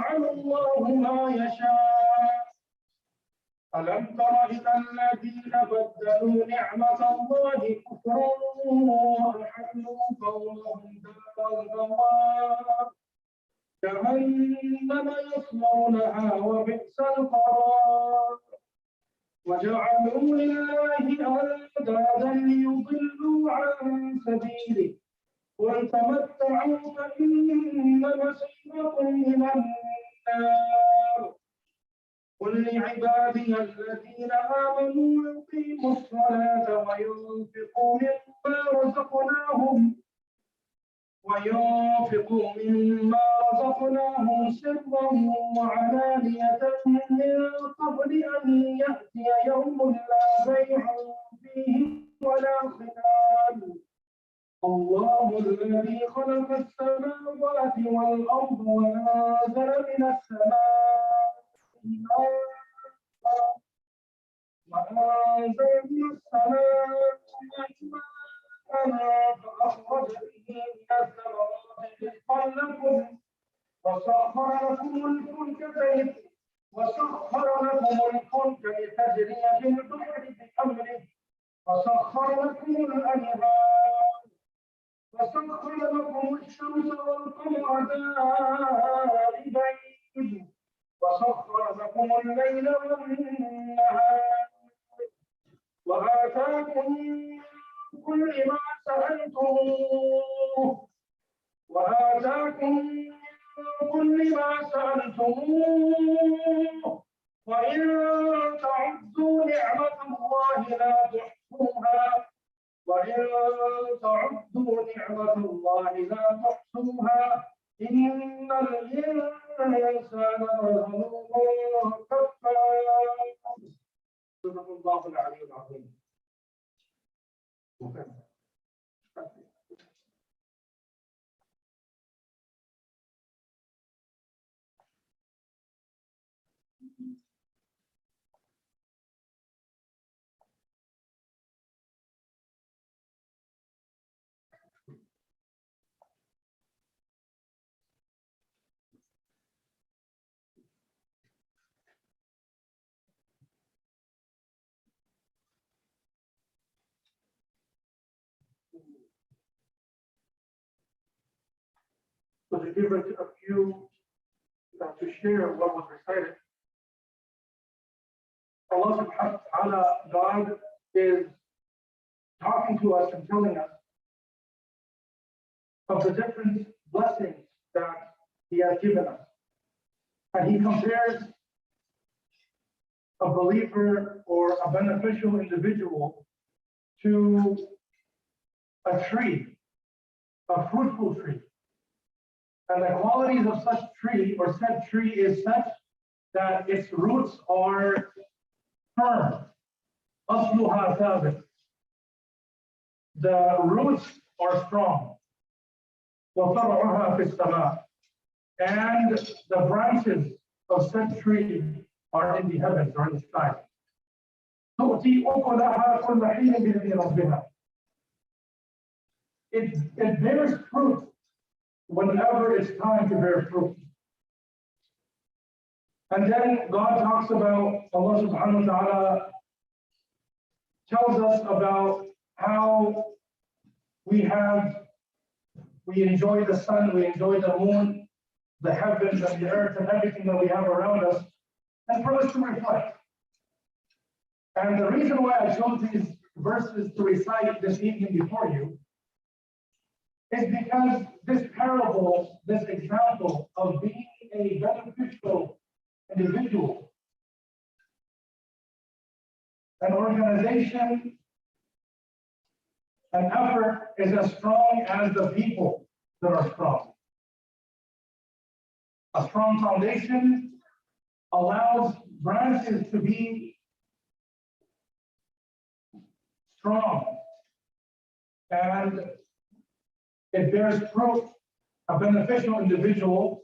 يفعل الله ما يشاء. ألم تر إلى الذين بدلوا نعمة الله كفرا وأحلوا قومهم دار البوار جهنم يصلونها وبئس القرار. وجعلوا لله أندادا ليضلوا عن سبيله قل تمتعوا فإن مصيركم إلى النار. قل لعبادي الذين آمنوا يقيموا الصلاة وينفقوا مما رزقناهم سرا وعلانية من قبل أن يأتي يوم لا بيع فيه ولا خلال. الله الذي خلق السماوات والأرض وأنزل من السماء فأخرج به من الثمرات رزقا لكم وسخر لكم الفلك لتجري في البحر بأمره وسخر لكم الأنهار وسخر لكم الشمس والقمر دائبين وسخر لكم الليل والنهار وآتاكم من كل ما سألتموه وإن تعدوا نعمة الله لا تحصوها إن الإنسان لظلوم كفار. صدق الله العلي العظيم. So to give it a few, to share what was recited, Allah subhanahu wa ta'ala, God is talking to us and telling us of the different blessings that He has given us. And He compares a believer or a beneficial individual to a tree, a fruitful tree. And the qualities of such tree or said tree is such that its roots are firm. أصلها ثابت. The roots are strong. وفرعها في السماء. And the branches of said tree are in the heavens or in the sky. تؤتي أكلها كل حين بإذن ربها. It bears fruit whenever it's time to bear fruit. And then God talks about, Allah subhanahu wa ta'ala tells us about how we enjoy the sun, we enjoy the moon, the heavens and the earth and everything that we have around us, and for us to reflect. And the reason why I chose these verses to recite this evening before you is because this parable, this example of being a beneficial individual, an organization, an effort is as strong as the people that are strong. A strong foundation allows branches to be strong, and it bears fruit. A beneficial individual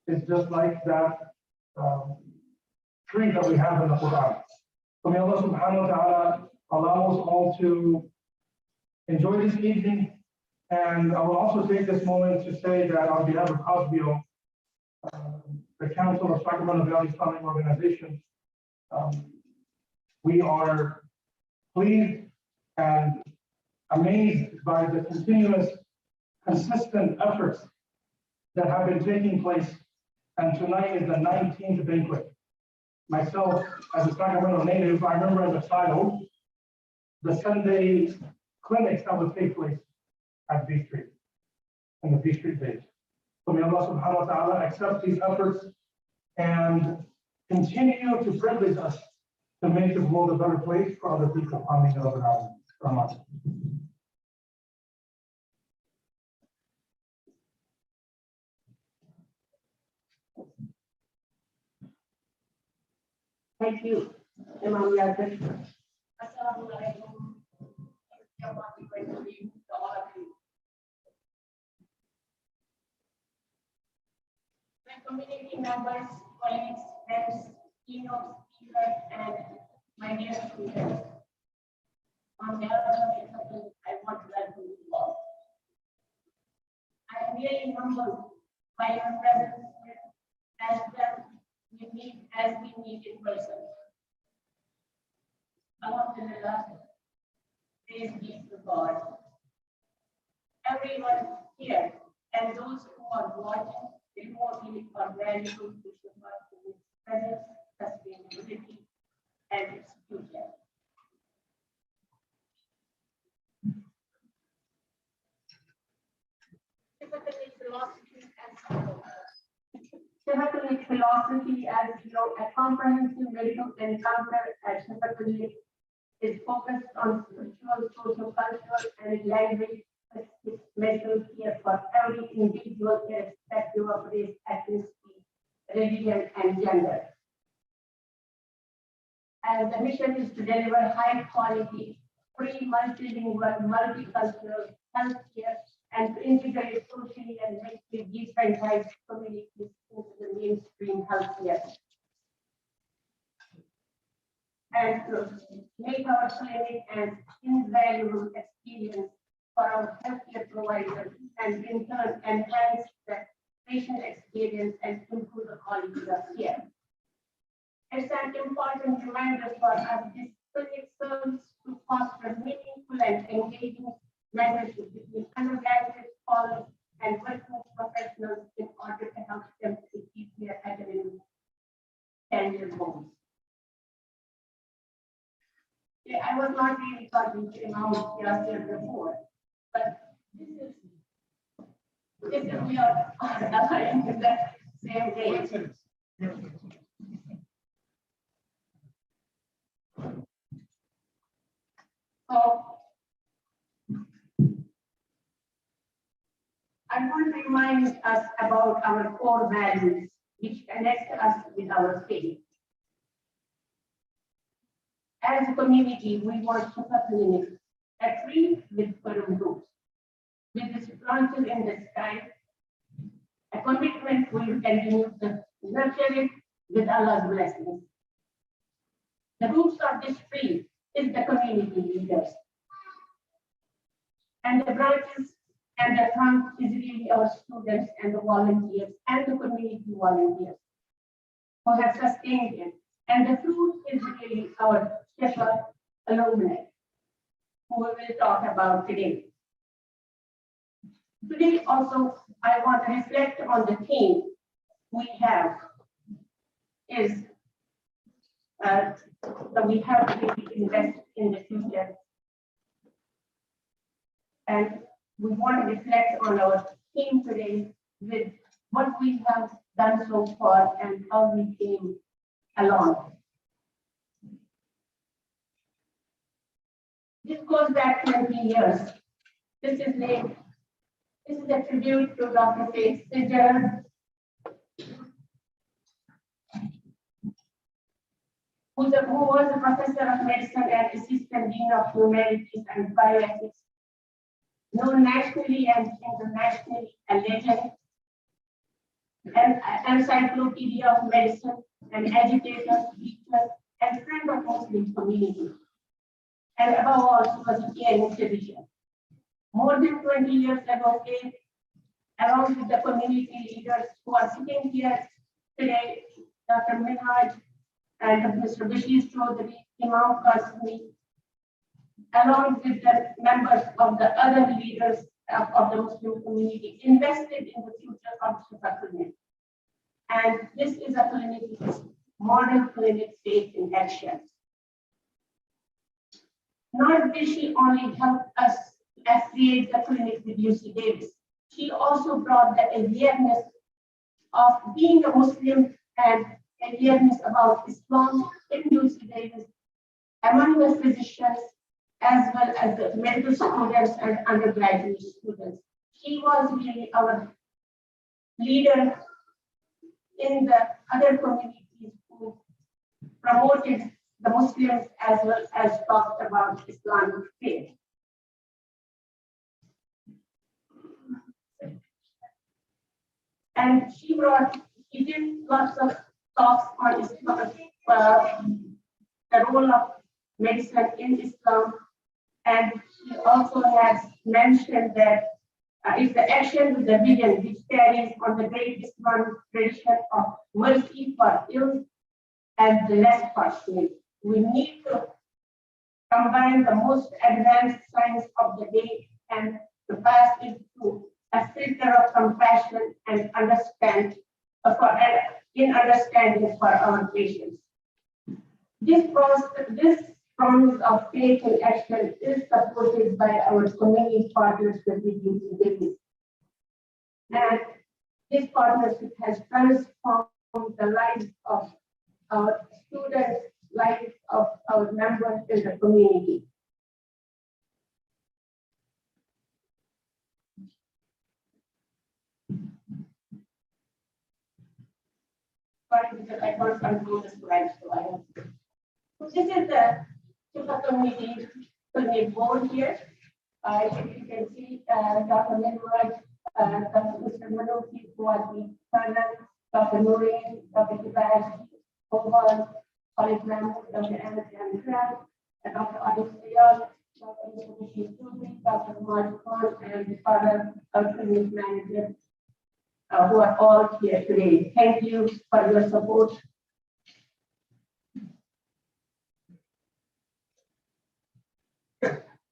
is just like that tree that we have in the Quran. So may Allah subhanahu wa ta'ala allow us all to enjoy this evening. And I will also take this moment to say that on behalf of Cosbio, the Council of Sacramento Valley Islamic Organization, we are pleased and amazed by the continuous, consistent efforts that have been taking place. And tonight is the 19th banquet. Myself, as a Sacramento native, I remember as a child, the Sunday clinics that would take place at B Street, in the B Street days. So may Allah subhanahu wa ta'ala accept these efforts and continue to privilege us to make this world a better place for other people. Amin ya rabbal alamin. Thank you, Imam Yasir. Assalamu alaikum. My community members, colleagues, friends, keynote speakers, and my dear students. On behalf of the company, I want to welcome you all. I am really humbled by your presence here as well. We meet as we meet in person. Alhamdulillah, praise be to God. Everyone here and those who are watching remotely are valuable to Shifa for its presence, sustainability, and its future. Shifa philosophy, as you know, a comprehensive medical encounter at Shifa is focused on spiritual, social, cultural, and language medical care for every individual irrespective of race, ethnicity, religion, and gender. And the mission is to deliver high quality, free, multilingual, multicultural health care and to integrate socially and racially decentralized communities into the mainstream healthcare. And to make our clinic an invaluable experience for our healthcare providers and in turn enhance the patient experience and improve the quality of care. It's an important reminder for us this clinic serves to foster meaningful and engaging mentorship between undergraduate scholars and working professionals in order to help them to achieve their academic career goals. Yeah, I was not really talking to Imam Yasir before, but this is we are aligned with the same day. So I want to remind us about our core values, which connect us with our faith. As a community, we want to clinic, a tree with firm roots, with its branches in the sky, a commitment we will continue to nurture it with Allah's blessings. The roots of this tree is the community leaders. And the branches and the trunk is really our students and the volunteers and the community volunteers who have sustained it. And the fruit is really our Shifa alumni, who we will talk about today. Today also, I want to reflect on the theme we have is that we have to invest in the future. And we want to reflect on our theme today with what we have done so far and how we came along. This goes back 20 years. This is a tribute to Dr. Faith Fitzgerald, who was a professor of medicine and assistant dean of humanities and bioethics, known nationally and internationally, a legend, an encyclopedia of medicine, an educator, teacher, and friend of Muslim community. And above all, he was a caring physician. More than 20 years ago, along with the community leaders who are sitting here today, Dr. Minhaj and Mr. Bashir Chaudhary, Imam Qasmi, along with the members of the other leaders of the Muslim community, invested in the future of Shifa Clinic. And this is a clinic, modern clinic state in action. Nor did she only help us affiliate the clinic with UC Davis, she also brought the awareness of being a Muslim and awareness about Islam in UC Davis among the physicians as well as the medical students and undergraduate students. She was really our leader in the other communities who promoted the Muslims as well as talked about Islamic faith. And she did lots of talks on Islam, the role of medicine in Islam. And she also has mentioned that it's the action with the vision which carries on the great Islamic tradition of mercy for ill and the less fortunate. We need to combine the most advanced science of the day and to pass it through a filter of compassion and understanding for our patients. This promise of faith and action is supported by our community partners with UC Davis. And this partnership has transformed the lives of our students, lives of our members in the community. Sorry, because I can't control the slides, so I have to. So this is the Shifa community board here. You can see Dr. Minhaj, Mr. Manoki, who are the panel, Dr. Noreen, Dr. Kibash, Oman, Khalid Mahmoud, Dr. Ahmed Khan, Dr. Adil Sayal, Dr. Bashir Chaudhary, Dr. Umar Khan, and other clinic managers who are all here today. Thank you for your support.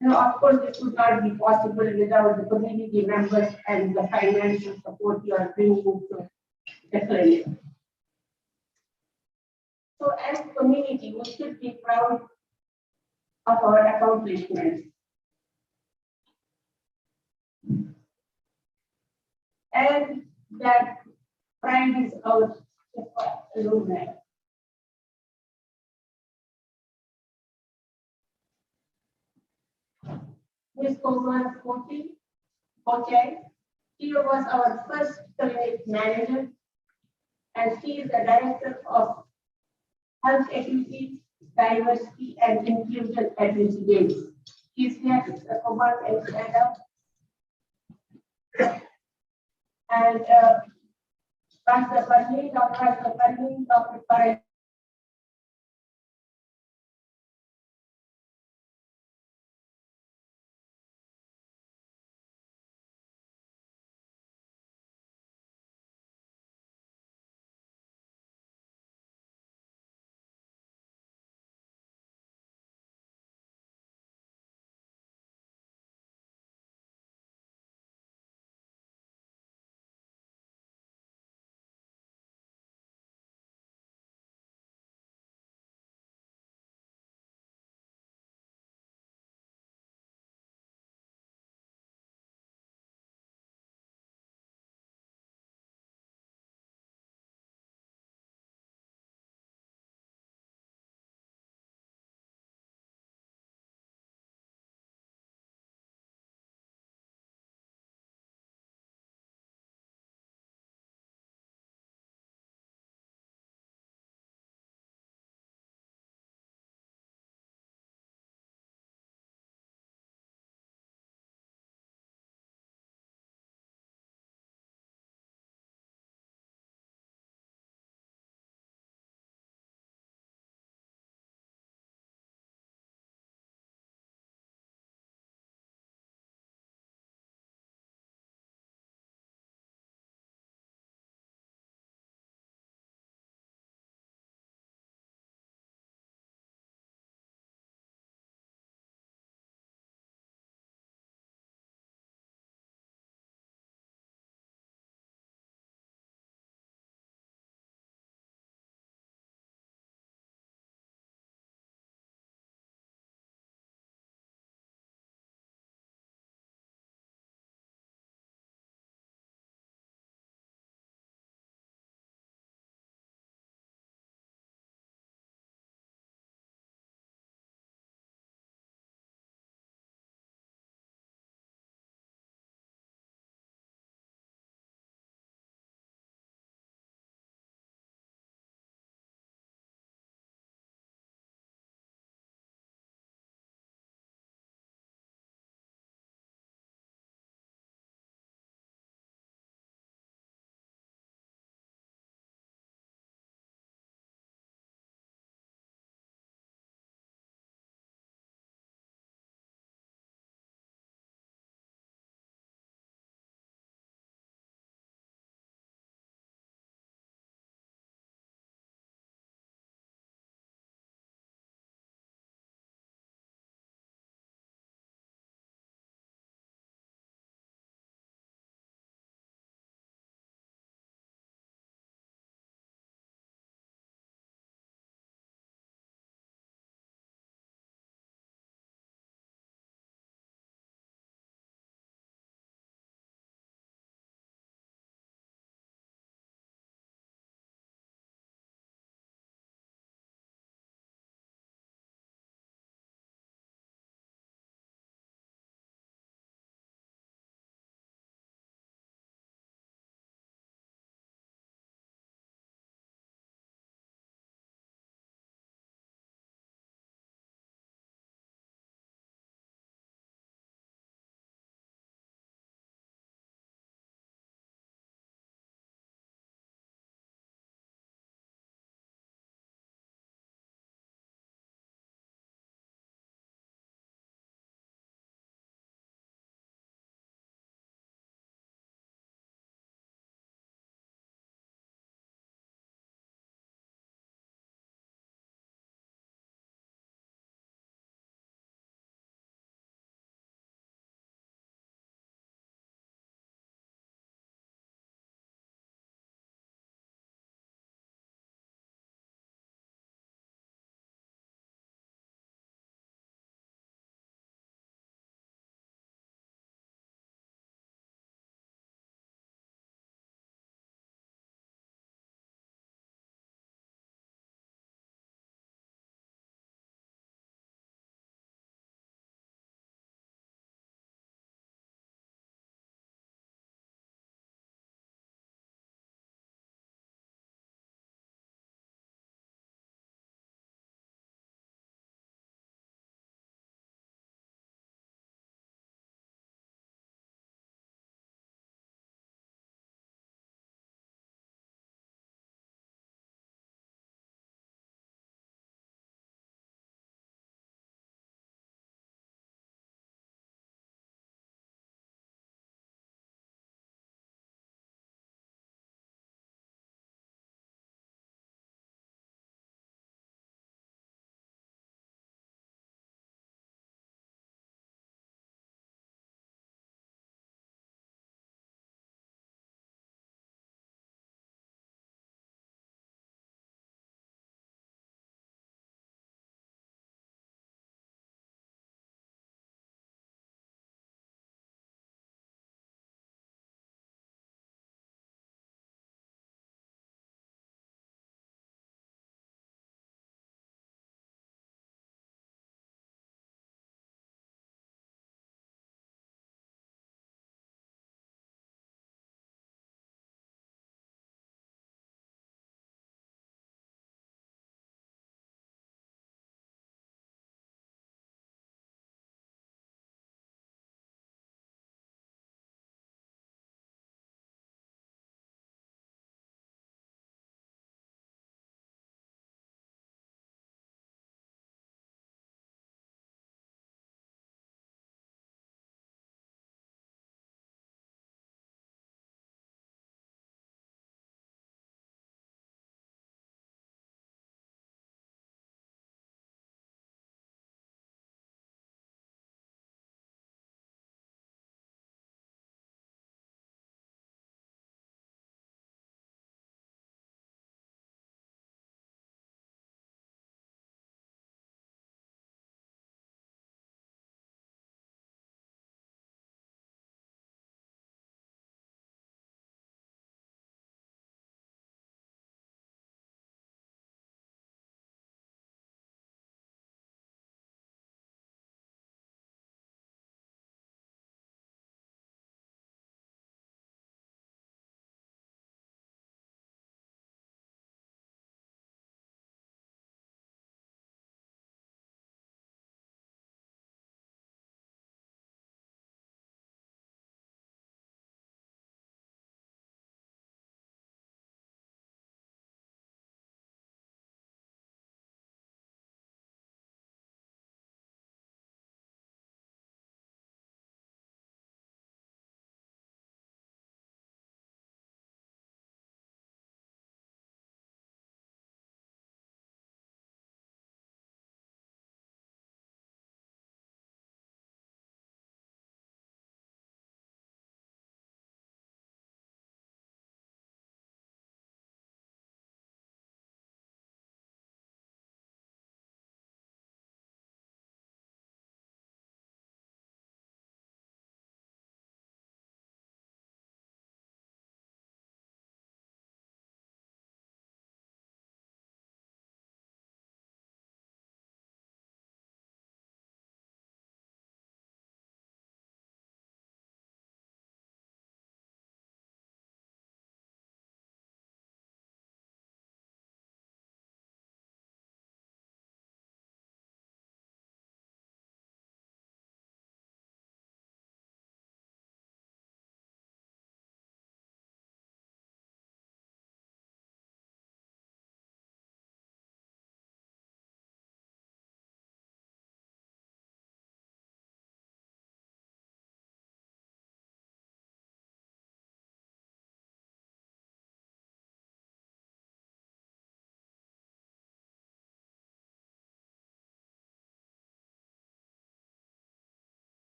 Now, of course, this would not be possible without the community members and the financial support you are bringing to the clinic. So as a community, we should be proud of our accomplishments. And that pride is our alumni. Ms. Koman Koche, she was our first clinic manager, and she is the director of Health Equity, Diversity, and Inclusion at UC Davis. She's here to come up and stand up. And Dr. Parni, Dr. Parni,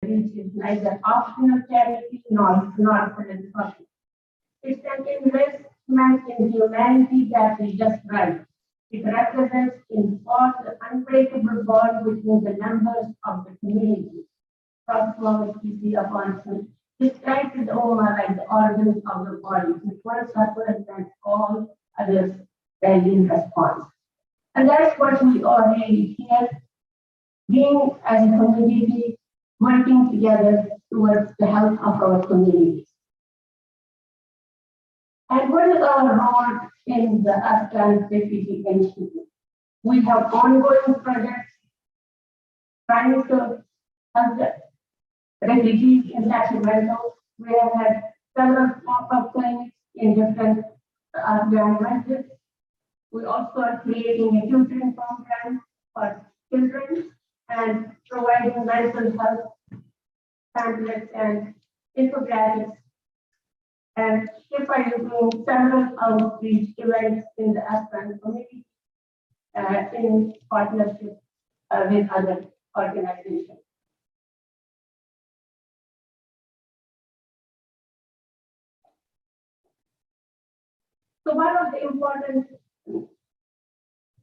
which is neither optional charity nor philanthropy. It's an investment in humanity that is just right. It represents in part the unbreakable bond between the members of the community. Prophet PC upon him describes the Ummah like the organs of the body, which one suffers and all others rally in response. And that's what we are really here, being as a community, working together towards the health of our communities. And what is our role in the Afghan refugee initiative? We have ongoing projects trying to help the refugees in Sacramento. We have had several pop-up clinics in different Afghan villages. We also are creating a tutoring program for children and providing mental health pamphlets and infographics. And Shifa is doing several outreach events in the Afghan community in partnership with other organizations. So one of the important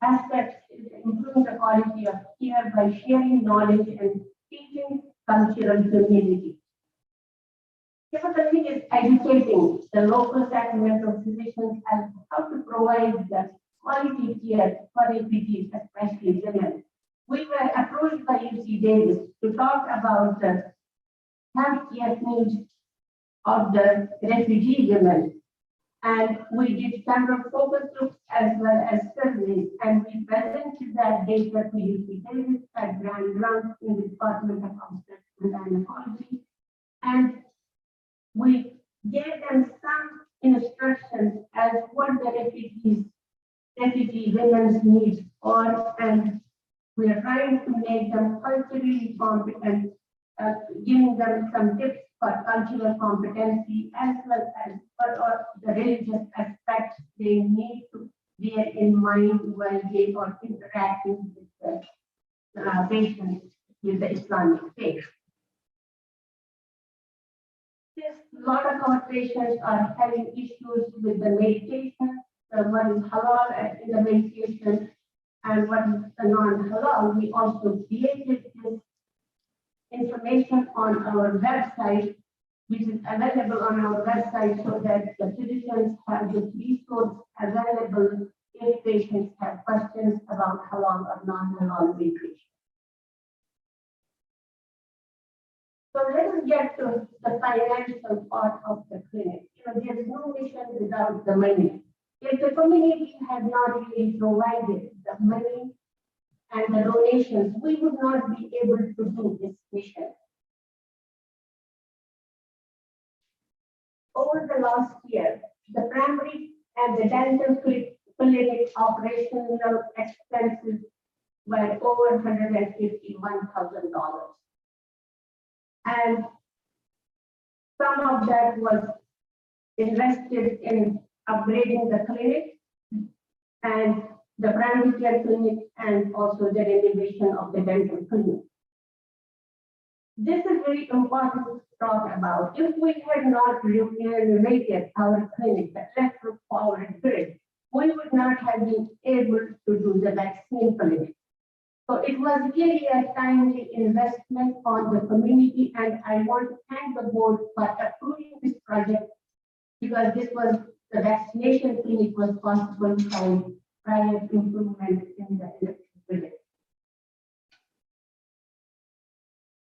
aspects is improving the quality of care by sharing knowledge and teaching cultural community. Typically, is educating the local Sacramento physicians as how to provide the quality care for refugees, especially women. We were approached by UC Davis to talk about the healthcare needs of the refugee women. And we did several focus groups as well as surveys, and we presented that data to UC Davis at Grand Grant in the Department of Obstetrics and Gynecology. And we gave them some instructions as what the refugee women's needs are, and we are trying to make them culturally competent, giving them some tips for cultural competency as well as for the religious aspects they need to bear in mind while they are interacting with the patients with the Islamic faith. A lot of our patients are having issues with the medication. What is halal in the medication and what is the non-halal. We also created this information on our website, which is available on our website so that the physicians have this resource available if patients have questions about halal or non-halal medication. So let us get to the financial part of the clinic. There is no mission without the money. If the community had not really provided the money and the donations, we would not be able to do this mission. Over the last year, the primary and the dental clinic operational expenses were over $151,000. And some of that was invested in upgrading the clinic and the primary care clinic and also the renovation of the dental clinic. This is very important to talk about. If we had not renovated our clinic, the electric powered grid, we would not have been able to do the vaccine clinic. So it was really a timely investment on the community, and I want to thank the board for approving this project because this was the vaccination clinic was possible by prior improvement in the electric grid.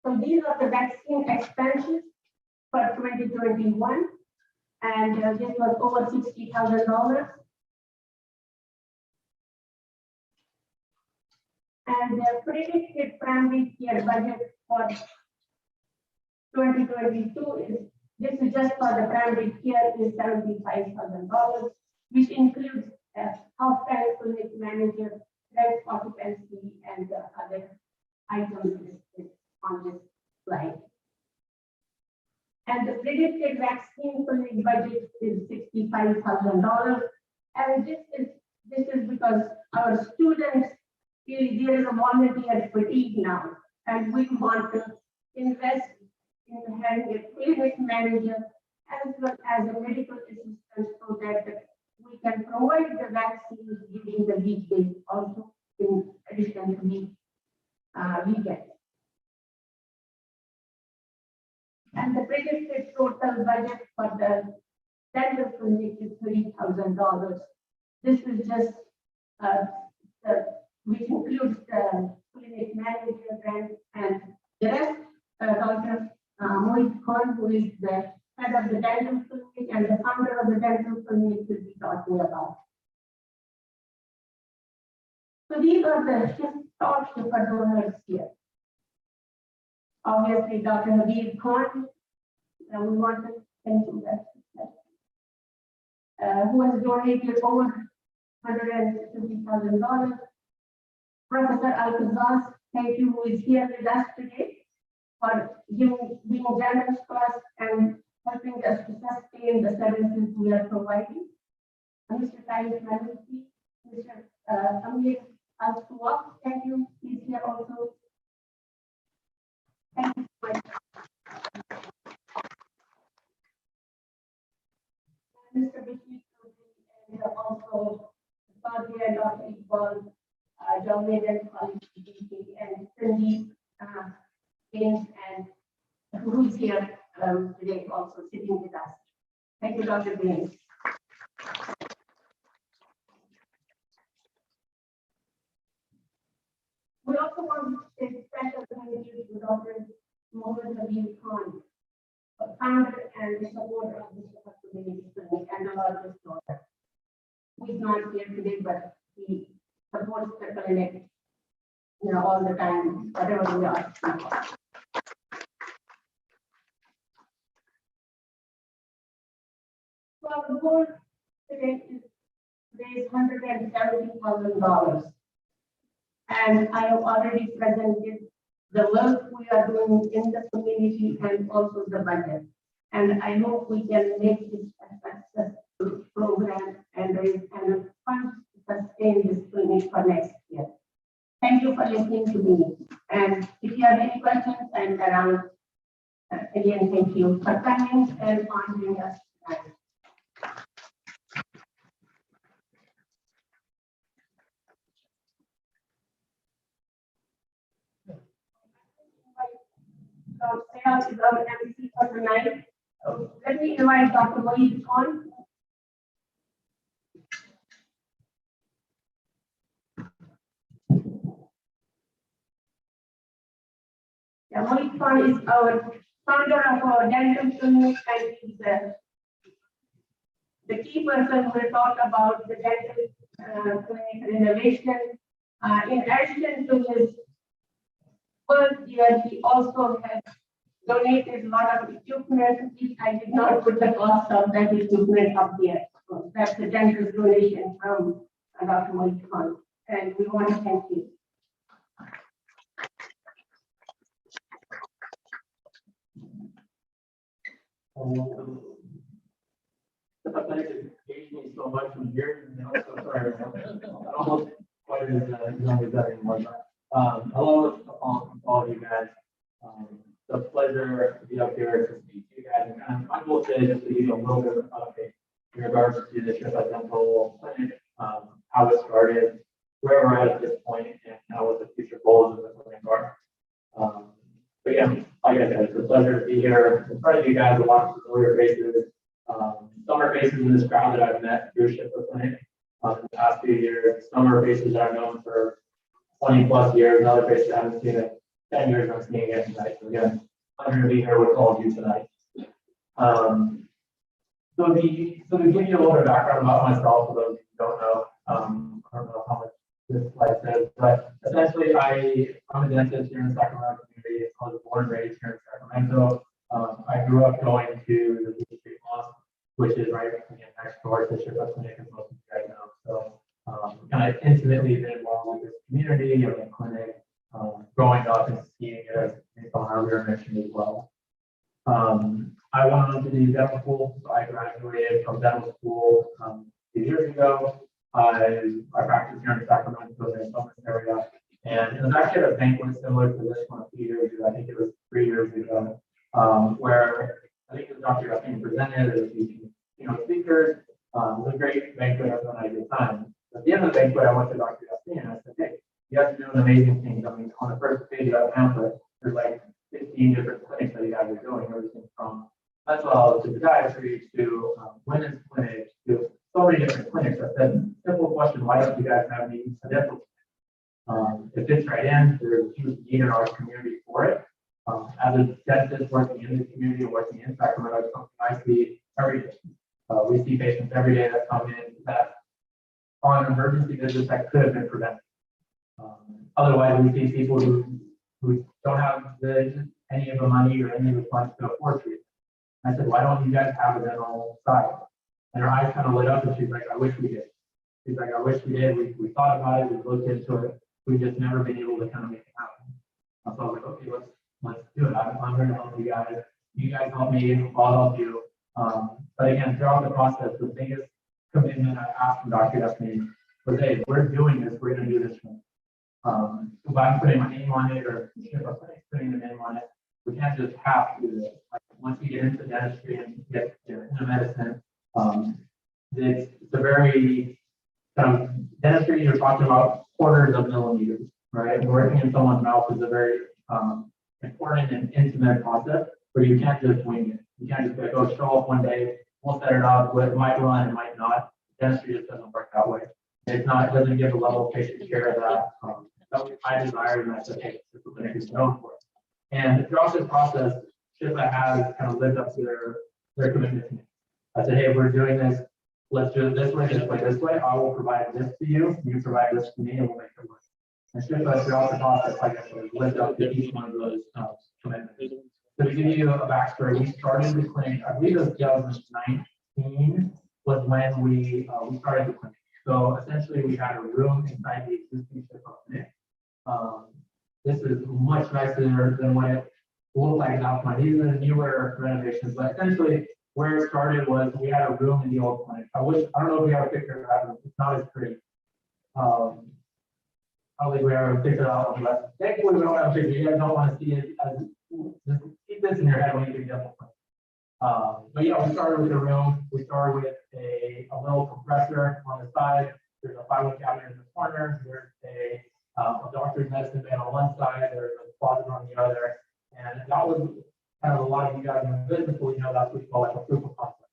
So these are the vaccine expenses for 2021, and this was over $60,000. And the predicted primary care budget for 2022 is, this is just for the primary care, is $75,000, which includes a hospital clinic manager, rent occupancy, and the other items listed on this slide. And the predicted vaccine clinic budget is $65,000. And this is because our students, there is a volunteer fatigue now, and we want to invest in having a clinic manager as well as a medical assistant so that we can provide the vaccines during the weekdays also in addition to the weekends. And the projected total budget for the dental clinic is $30,000. This is just which includes the clinic manager grant and the rest. Dr. Mohit Khan, who is the head of the dental clinic and the founder of the dental clinic, will be talking about. So these are the top Shifa donors here. Obviously, Dr. Habib Khan, we want to thank you who has donated over $150,000. Professor Al-Qazaz, thank you, who is here with us today for being generous to us and helping us to sustain the services we are providing. Mr. Tayyip Maluki, Mr. Amir Al-Suwaq, thank you, he's here also. Thank you so much. Mr. Bishop, and also Saudi and Dr. Iqbal, Jamil and College and Cindy James, and who is here today also sitting with us. Thank you, Dr. James. We also want to take special thank you to Dr. Mohammed Habib Khan, founder and supporter of the Shifa Community Clinic and the largest donor. Who is not here today, but he supports the clinic, all the time, whatever we are. So our goal today is to raise $170,000. And I have already presented the work we are doing in the community and also the budget. And I hope we can make this a successful program and raise enough funds to sustain this clinic for next year. Thank you for listening to me. And if you have any questions, I'm around. Again, thank you for coming and honoring us tonight. Sales is our MC for tonight. Let me invite Dr. Mohit Khan. Yeah, Mohit Khan is our founder of our dental clinic and he's the key person who will talk about the dental clinic renovation. In addition to his work here, he also has donated a lot of equipment. I did not put the cost of that equipment up here. So that's a generous donation from Dr. Mohit Khan. And we want to thank you. The clinic has aged me so much from here. So sorry, I almost quite as young as that anymore. Hello, all of you guys. It's a pleasure to be up here to speak to you guys. And my goal today is just to give you a little bit of an update in regards to the Shifa Dental Clinic, how it started, where we're at this point, and what the future goals of the clinic are. But yeah, like I said, it's a pleasure to be here in front of you guys, a lot of familiar faces, summer faces in this crowd that I've met through Shifa Clinic in the past few years, summer faces that I've known for 20 plus years, another faces I haven't seen in 10 years, I'm seeing again tonight. So again, I'm going to be here with all of you tonight. So to give you a little bit of background about myself, for those who don't know, I don't know how much this slide says, but essentially I'm a dentist here in the Sacramento community. I was born and raised here in Sacramento. I grew up going to the Beach Street Mosque, which is right next door to Shifa Clinic, as most of you guys know. So kind of intimately been involved with this community and the clinic, growing up and seeing it as on earlier mentioned as well. I went on to do dental school, so I graduated from dental school 2 years ago. I practiced here in Sacramento in the Summit area, and it was actually at a banquet similar to this one a few years ago. I think it was 3 years ago. where I think the Dr. Justin presented, as speakers. It was a great banquet, everyone had a good time. At the end of the banquet, I went to Dr. Justin and I said, hey, you guys are doing amazing things. I mean, on the first page of that pamphlet, there's like 15 different clinics that you guys are doing, everything from mental health to podiatry to women's clinics to so many different clinics. I said, simple question, why don't you guys have any dental? It fits right in. There's a huge need in our community for it. As a dentist working in the community, working in Sacramento, it's something I see every day. We see patients every day that come in that on emergency visits that could have been prevented. Otherwise, we see people who don't have any of the money or any of the funds to afford treatment. I said, why don't you guys have a dental side? And her eyes kind of lit up and she's like, I wish we did. She's like, I wish we did. We thought about it, we looked into it. We've just never been able to kind of make it happen. So I was like, okay, let's do it. I'm going to help you guys. You guys help me, I'll help you. But again, throughout the process, the biggest commitment I asked from Dr. Duffney was, hey, we're doing this, we're going to do this. If I'm putting my name on it or if I'm putting the name on it, we can't just have to do this. Like, once we get into dentistry and get into medicine, it's a very dentistry, you're talking about quarters of millimeters, right? And working in someone's mouth is a very important and intimate process where you can't just wing it. You can't just go show up one day, we'll set it up, it might run, it might not. Dentistry just doesn't work that way. It doesn't give a level of patient care that I desire, and that's what the clinic is known for. And throughout this process, Shifa has kind of lived up to their commitment to me. I said, hey, we're doing this. Let's do it this way, this way, this way. I will provide this to you. You provide this to me, and we'll make it work. And Shifa, throughout the process, like I said, lived up to each one of those commitments. So to give you a backstory, we started the clinic, I believe it was 2019 was when we started the clinic. So essentially, we had a room inside the existing Shifa clinic. This is much nicer than what it looked like at that point. These are the newer renovations, but essentially where it started was we had a room in the old clinic. I don't know if we have a picture of that. It's not as pretty. I don't think we have a picture of that, but thankfully we don't have a picture. You guys don't want to see it. Just keep this in your head when you get dental clinic. But yeah, we started with a room. We started with a little compressor on the side. There's a filing cabinet in the corner. There's a doctor's medicine bed on one side. There's a closet on the other. And that was kind of a lot of you guys in the business will that's what we call like a proof of concept.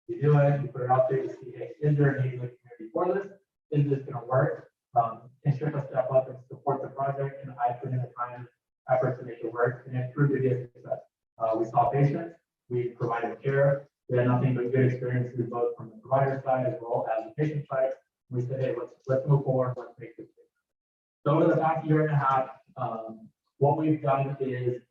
You do it, you put it out there, you see, hey, is there a need in the community for this? Is this going to work? Can Shifa step up and support the project? And I put in the time, effort to make it work, and it proved to be a success. We saw patients, we provided care, we had nothing but good experiences both from the provider side as well as the patient side. We said, hey, let's move forward, let's make this big. So over the past year and a half, what we've done is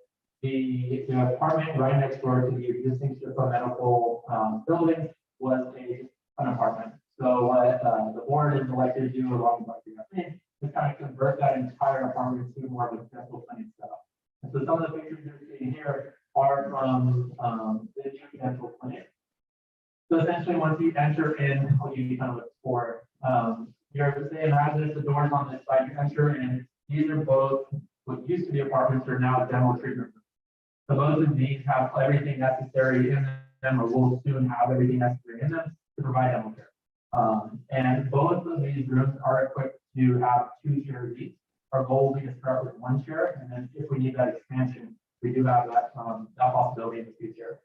the apartment right next door to the existing Shifa medical building was an apartment. So what the board is elected to do along with Dr. is kind of convert that entire apartment to more of a dental clinic setup. And so some of the pictures you're seeing here are from the new dental clinic. So essentially, once you enter in, I'll give you kind of a tour. You're saying, imagine the doors on this side, you enter in. These are both what used to be apartments are now dental treatment rooms. So both of these have everything necessary in them, or will soon have everything necessary in them to provide dental care. And both of these rooms are equipped to have 2 chairs each. Our goal will be to start with 1 chair, and then if we need that expansion, we do have that possibility in the future.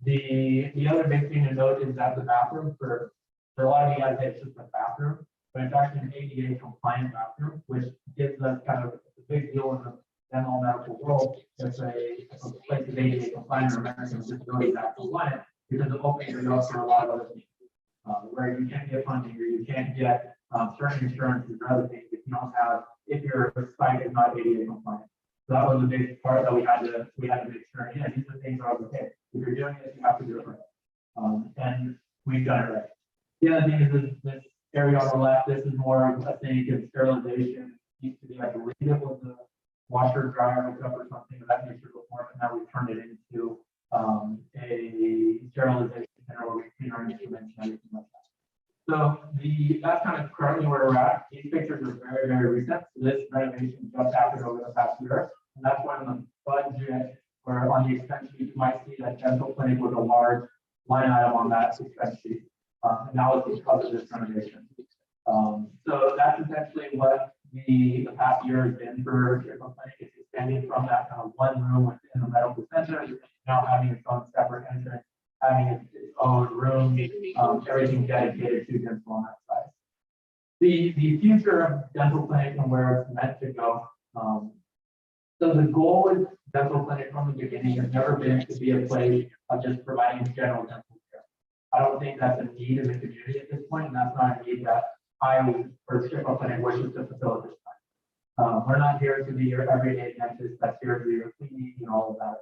The other big thing to note is that the bathroom for a lot of you guys, it's just a bathroom, but it's actually an ADA compliant bathroom, which gives us kind of a big deal in the dental medical world. If a place is ADA compliant or American with Disabilities Act compliant, because it opens it up for a lot of other things. Where you can't get funding or you can't get certain insurances or other things if your site is not ADA compliant. So that was a big part that we had to make sure. Yeah, these are things that are okay. If you're doing it, you have to do it right. And we've done it right. The other thing is this area on the left. This is more of a sink and sterilization. It used to be, I believe it was a washer dryer hookup or something of that nature before, but now we've turned it into a sterilization center where we clean our instruments and everything like that. So that's kind of currently where we're at. These pictures are very, very recent. So this renovation just happened over the past year, and that's when the budget where on the expense sheet, you might see that dental clinic was a large line item on that expense sheet. And now it's because of this renovation. So that's essentially what the past year has been for Shifa Clinic. It's expanding from that kind of one room within the medical center, now having its own separate entrance, having its own room, everything dedicated to dental on that side. The future of dental clinic and where it's meant to go. So the goal with dental clinic from the beginning has never been to be a place of just providing general dental care. I don't think that's a need in the community at this point, and that's not a need that I or Shifa Clinic wishes to fulfill at this time. We're not here to be your everyday dentist that's here to do your cleaning and all of that.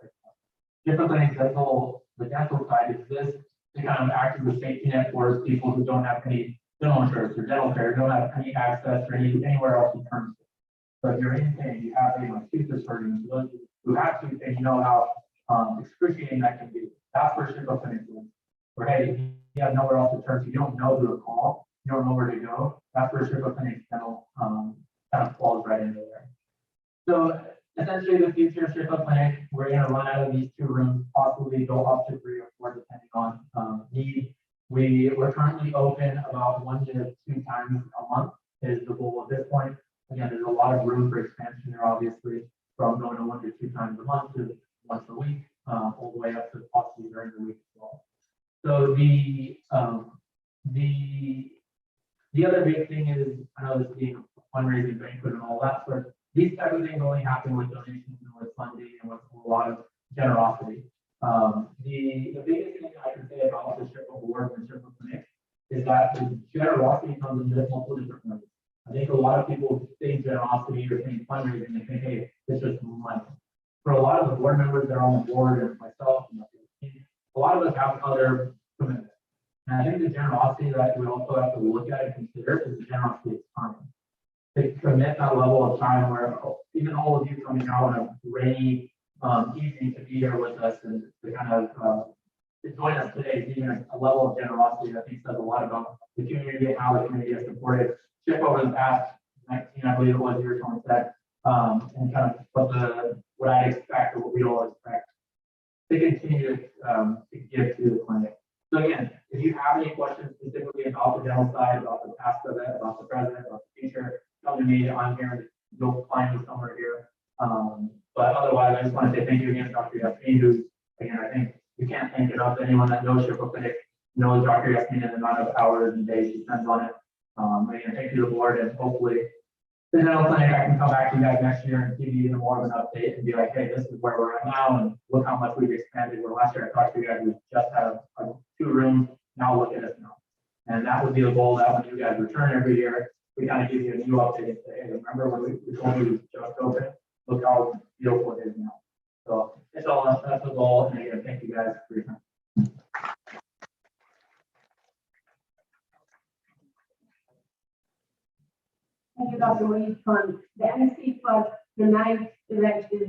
Shifa Clinic the dental side exists to kind of act as a safety net for people who don't have any dental insurance or dental care, don't have any access or anywhere else in terms of. So if you're in pain, you have a tooth is hurting, those who have tooth pain, you know how excruciating that can be. That's where Shifa Clinic is. Where hey, you have nowhere else to turn to, you don't know who to call, you don't know where to go. That's where Shifa Clinic dental kind of falls right into there. So essentially, the future Shifa Clinic, we're going to run out of these 2 rooms, possibly go up to 3 or 4 depending on need. We're currently open about 1 to 2 times a month is the goal at this point. Again, there's a lot of room for expansion there, obviously, from going to 1 to 2 times a month to once a week, all the way up to possibly during the week as well. So the other big thing is, I know this being a fundraising banquet and all that sort of, these type of things only happen with donations and with funding and with a lot of generosity. The biggest thing I can say about the Shifa board and Shifa Clinic is that the generosity comes in multiple different ways. I think a lot of people think generosity or think fundraising and think, hey, it's just money. For a lot of the board members that are on the board, and myself, and a lot of us have other commitments. And I think the generosity that we also have to look at and consider is the generosity of time. To commit that level of time where even all of you coming out on a rainy evening to be here with us and to kind of to join us today is even a level of generosity that I think says a lot about the community and how the community has supported Shifa over the past 19, I believe it was, years on set, and kind of what I expect or what we all expect to continue to give to the clinic. So again, if you have any questions specifically about the dental side, about the past of it, about the present, about the future, come to me. I'm here. You'll find me somewhere here. But otherwise, I just want to say thank you again, Dr. Yasmin, who, again, I think you can't thank enough. Anyone that knows Shifa Clinic knows Dr. Yasmin and the amount of hours and days she spends on it. Again, thank you to the board, and hopefully the dental clinic, I can come back to you guys next year and give you even more of an update and be like, hey, this is where we're at now, and look how much we've expanded. Where last year I talked to you guys, we just had 2 rooms. Now look at us now. And that would be the goal, that when you guys return every year, we kind of give you a new update and say, hey, remember when we told you it was just open? Look how beautiful it is now. So it's all that's the goal. And again, thank you guys for your time. Thank you, Dr. Moeed Khan. The MC for tonight's event is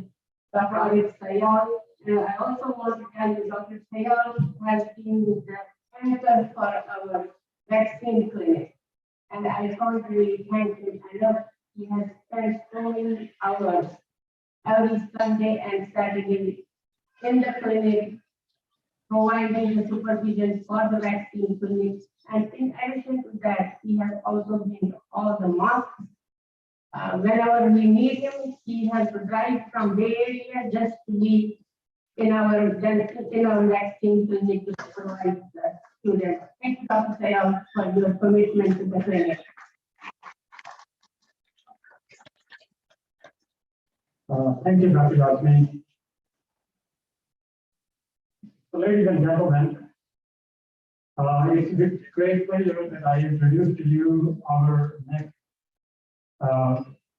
Dr. Arif Sayal. And I also want to tell you, Dr. Sayal has been the center for our vaccine clinic. And I can't really thank him enough. He has spent so many hours every Sunday and Saturday in the clinic, providing the supervision for the vaccine clinic. And in addition to that, he has also been all the mosques. Whenever we need him, he has to drive from Bay Area just to be in our vaccine clinic to provide the students. Thank you, Dr. Sayal, for your commitment to the clinic. Thank you, Dr. Yasmin. So, ladies and gentlemen, it's a great pleasure that I introduce to you our next,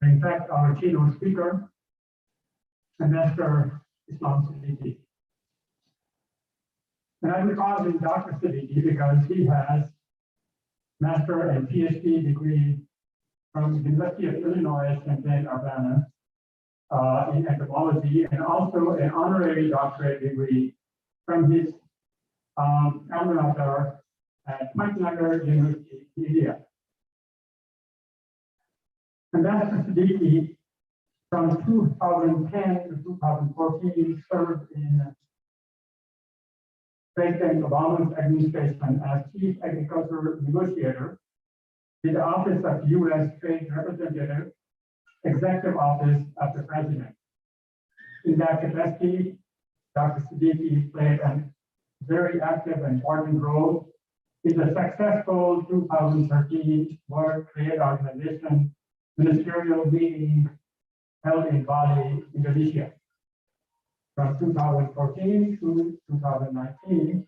in fact, our keynote speaker, Master Islam Siddiqui. And I would call him Dr. Siddiqui because he has master and PhD degree from the University of Illinois Champaign-Urbana in entomology, and also an honorary doctorate degree from his alma mater at Patnagar University, India. And Dr. Siddiqui From 2010 to 2014, served in President Obama's administration as Chief Agricultural Negotiator with the Office of U.S. Trade Representative, Executive Office of the President. In that capacity, Dr. Siddiqui played a very active and important role in the successful 2013 World Trade Organization ministerial meeting held in Bali, Indonesia. From 2014 to 2019,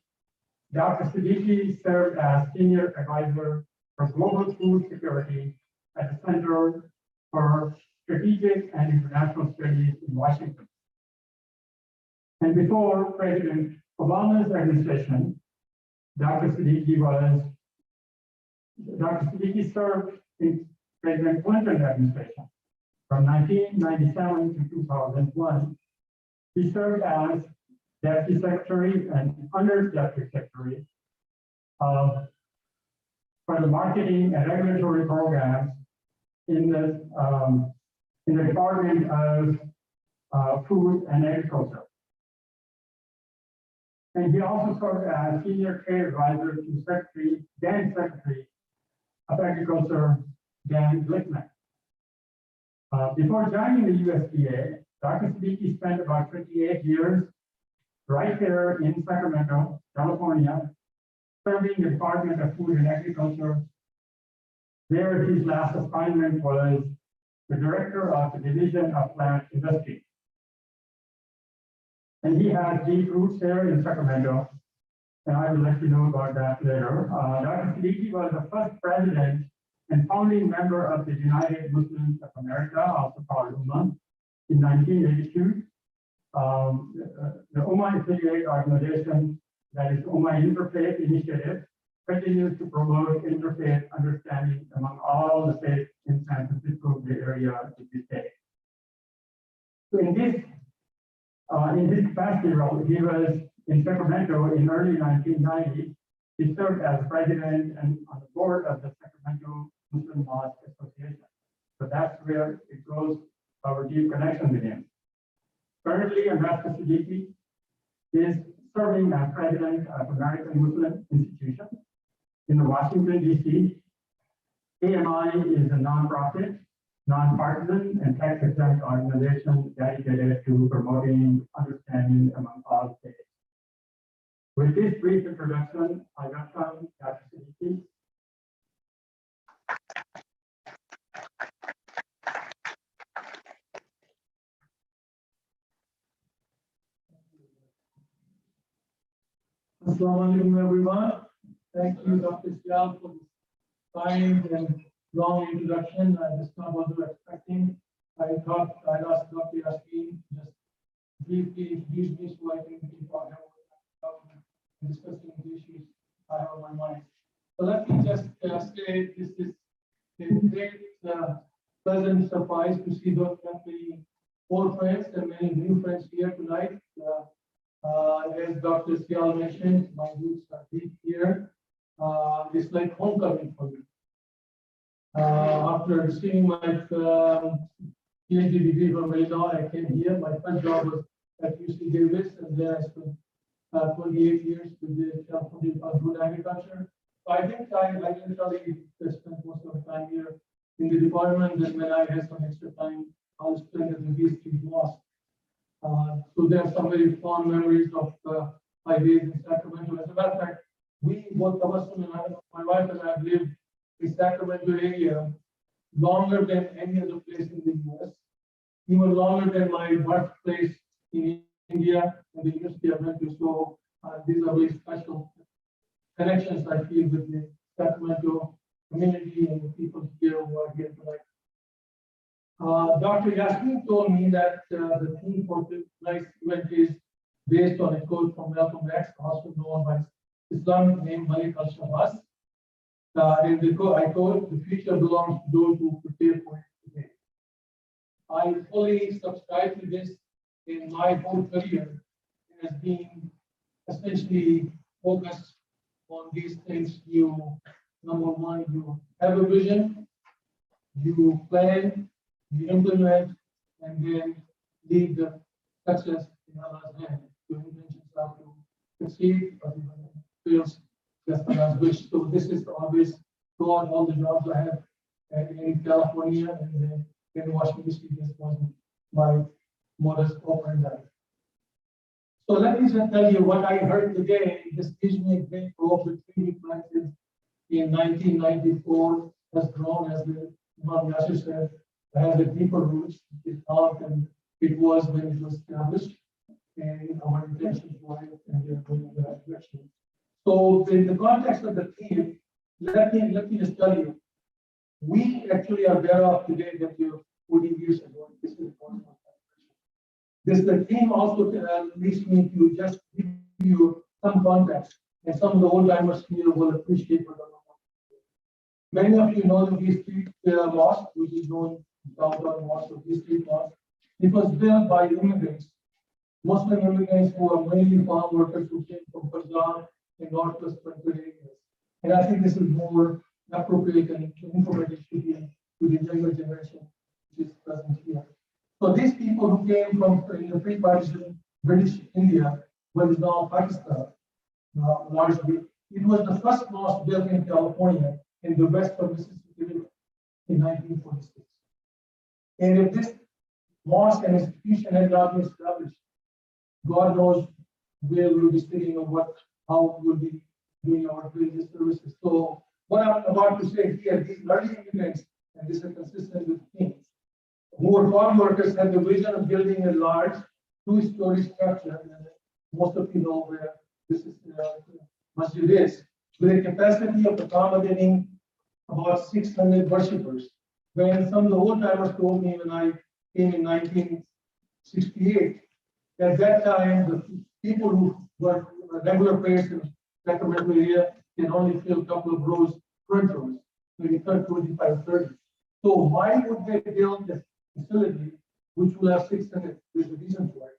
Dr. Siddiqui served as Senior Advisor for Global Food Security at the Center for Strategic and International Studies in Washington. And before President Obama's administration, Dr. Siddiqui served in President Clinton's administration. From 1997 to 2001, he served as Deputy Secretary and Under Deputy Secretary for the marketing and regulatory programs in the Department of Food and Agriculture. And he also served as Senior Trade Advisor to then Secretary of Agriculture, Dan Glickman. Before joining the USDA, Dr. Siddiqui spent about 28 years right there in Sacramento, California, serving the Department of Food and Agriculture. There, his last assignment was the Director of the Division of Plant Industry. And he has deep roots there in Sacramento, and I will let you know about that later. Dr. Siddiqui was the first president and founding member of the United Muslims of America, also called UMMA, in 1982. The UMMA affiliate organization, that is UMMA Interfaith Initiative, continues to promote interfaith understanding among all the faiths in San Francisco Bay Area to this day. So in his capacity role, he was in Sacramento in early 1990. He served as president and on the board of the Sacramento Muslim Mosque Association. So that's where it goes, our deep connection with him. Currently, Ambassador Siddiqui is serving as president of American Muslim Institution in Washington, D.C. AMI is a nonprofit, nonpartisan, and tax-exempt organization dedicated to promoting understanding among all faiths. With this brief introduction, I welcome Dr. Siddiqui. Assalamu alaikum, everyone. Thank you, Dr. Sial, for this kind and long introduction. That's not what we were expecting. I thought I'd ask Dr. Yasmin just briefly introduce me so I can talk about discussing the issues I have on my mind. So let me just say this is a great pleasant surprise to see those many old friends and many new friends here tonight. As Dr. Sial mentioned, my roots are deep here. It's like homecoming for me. After receiving my PhD degree from Illinois, I came here. My first job was at UC Davis, and then I spent 28 years with the California Department of Food and Agriculture. So I think I literally spent most of the time here in the department, and when I had some extra time, I was spent at the East Street Mosque. So there are some very fond memories of my days in Sacramento. As a matter of fact, both Tabassum and my wife and I have lived in Sacramento area longer than any other place in the US, even longer than my birthplace in India and the university I went to. So these are very special connections I feel with the Sacramento community and the people here who are here tonight. Dr. Yasmin told me that the theme for tonight's event is based on a quote from Malcolm X, also known by his Islamic name Malik al-Shabazz. And I quote, "The future belongs to those who prepare for it today." I fully subscribe to this. In my whole career has been essentially focused on these things. Number one, you have a vision, you plan, you implement, and then leave the success in Allah's hand. Your intentions are to succeed, but if it fails, that's Allah's wish. So this is always throughout all the jobs I have in California and then in Washington DC. This was my modus operandi. So let me just tell you what I heard today. This gives me a great hope. The tree planted in 1994 has grown, as the Imam Yasir said, has a deeper roots. It thought and it was when it was established, and our intentions were, and we are going in that direction. So in the context of the theme, let me just tell you, we actually are better off today than we were 40 years ago. This is one of this the theme also leads me to just give you some context, and some of the old timers here will appreciate what I'm about. Many of you know the B Street Mosque, which is known downtown mosque of B Street Mosque. It was built by immigrants, Muslim immigrants who are mainly farm workers who came from Punjab and northwest frontier areas. And I think this is more appropriate and informative to the younger generation which is present here. So these people who came from the pre-partition British India, what is now Pakistan, largely, it was the first mosque built in California in the west of Mississippi River in 1946. And if this mosque and institution had not been established, God knows where we'll be sitting or how we'll be doing our religious services. So what I'm about to say here, these early immigrants, and this is consistent with things, who were farm workers had the vision of building a large two-story structure, and most of you know where this is masjid is, with a capacity of accommodating about 600 worshippers. When some of the old timers told me when I came in 1968, at that time the people who were regular prayers in the Sacramento area can only fill a couple of rows, front rows, maybe 25, 30. So why would they build a facility which will have 600? There's a reason for it.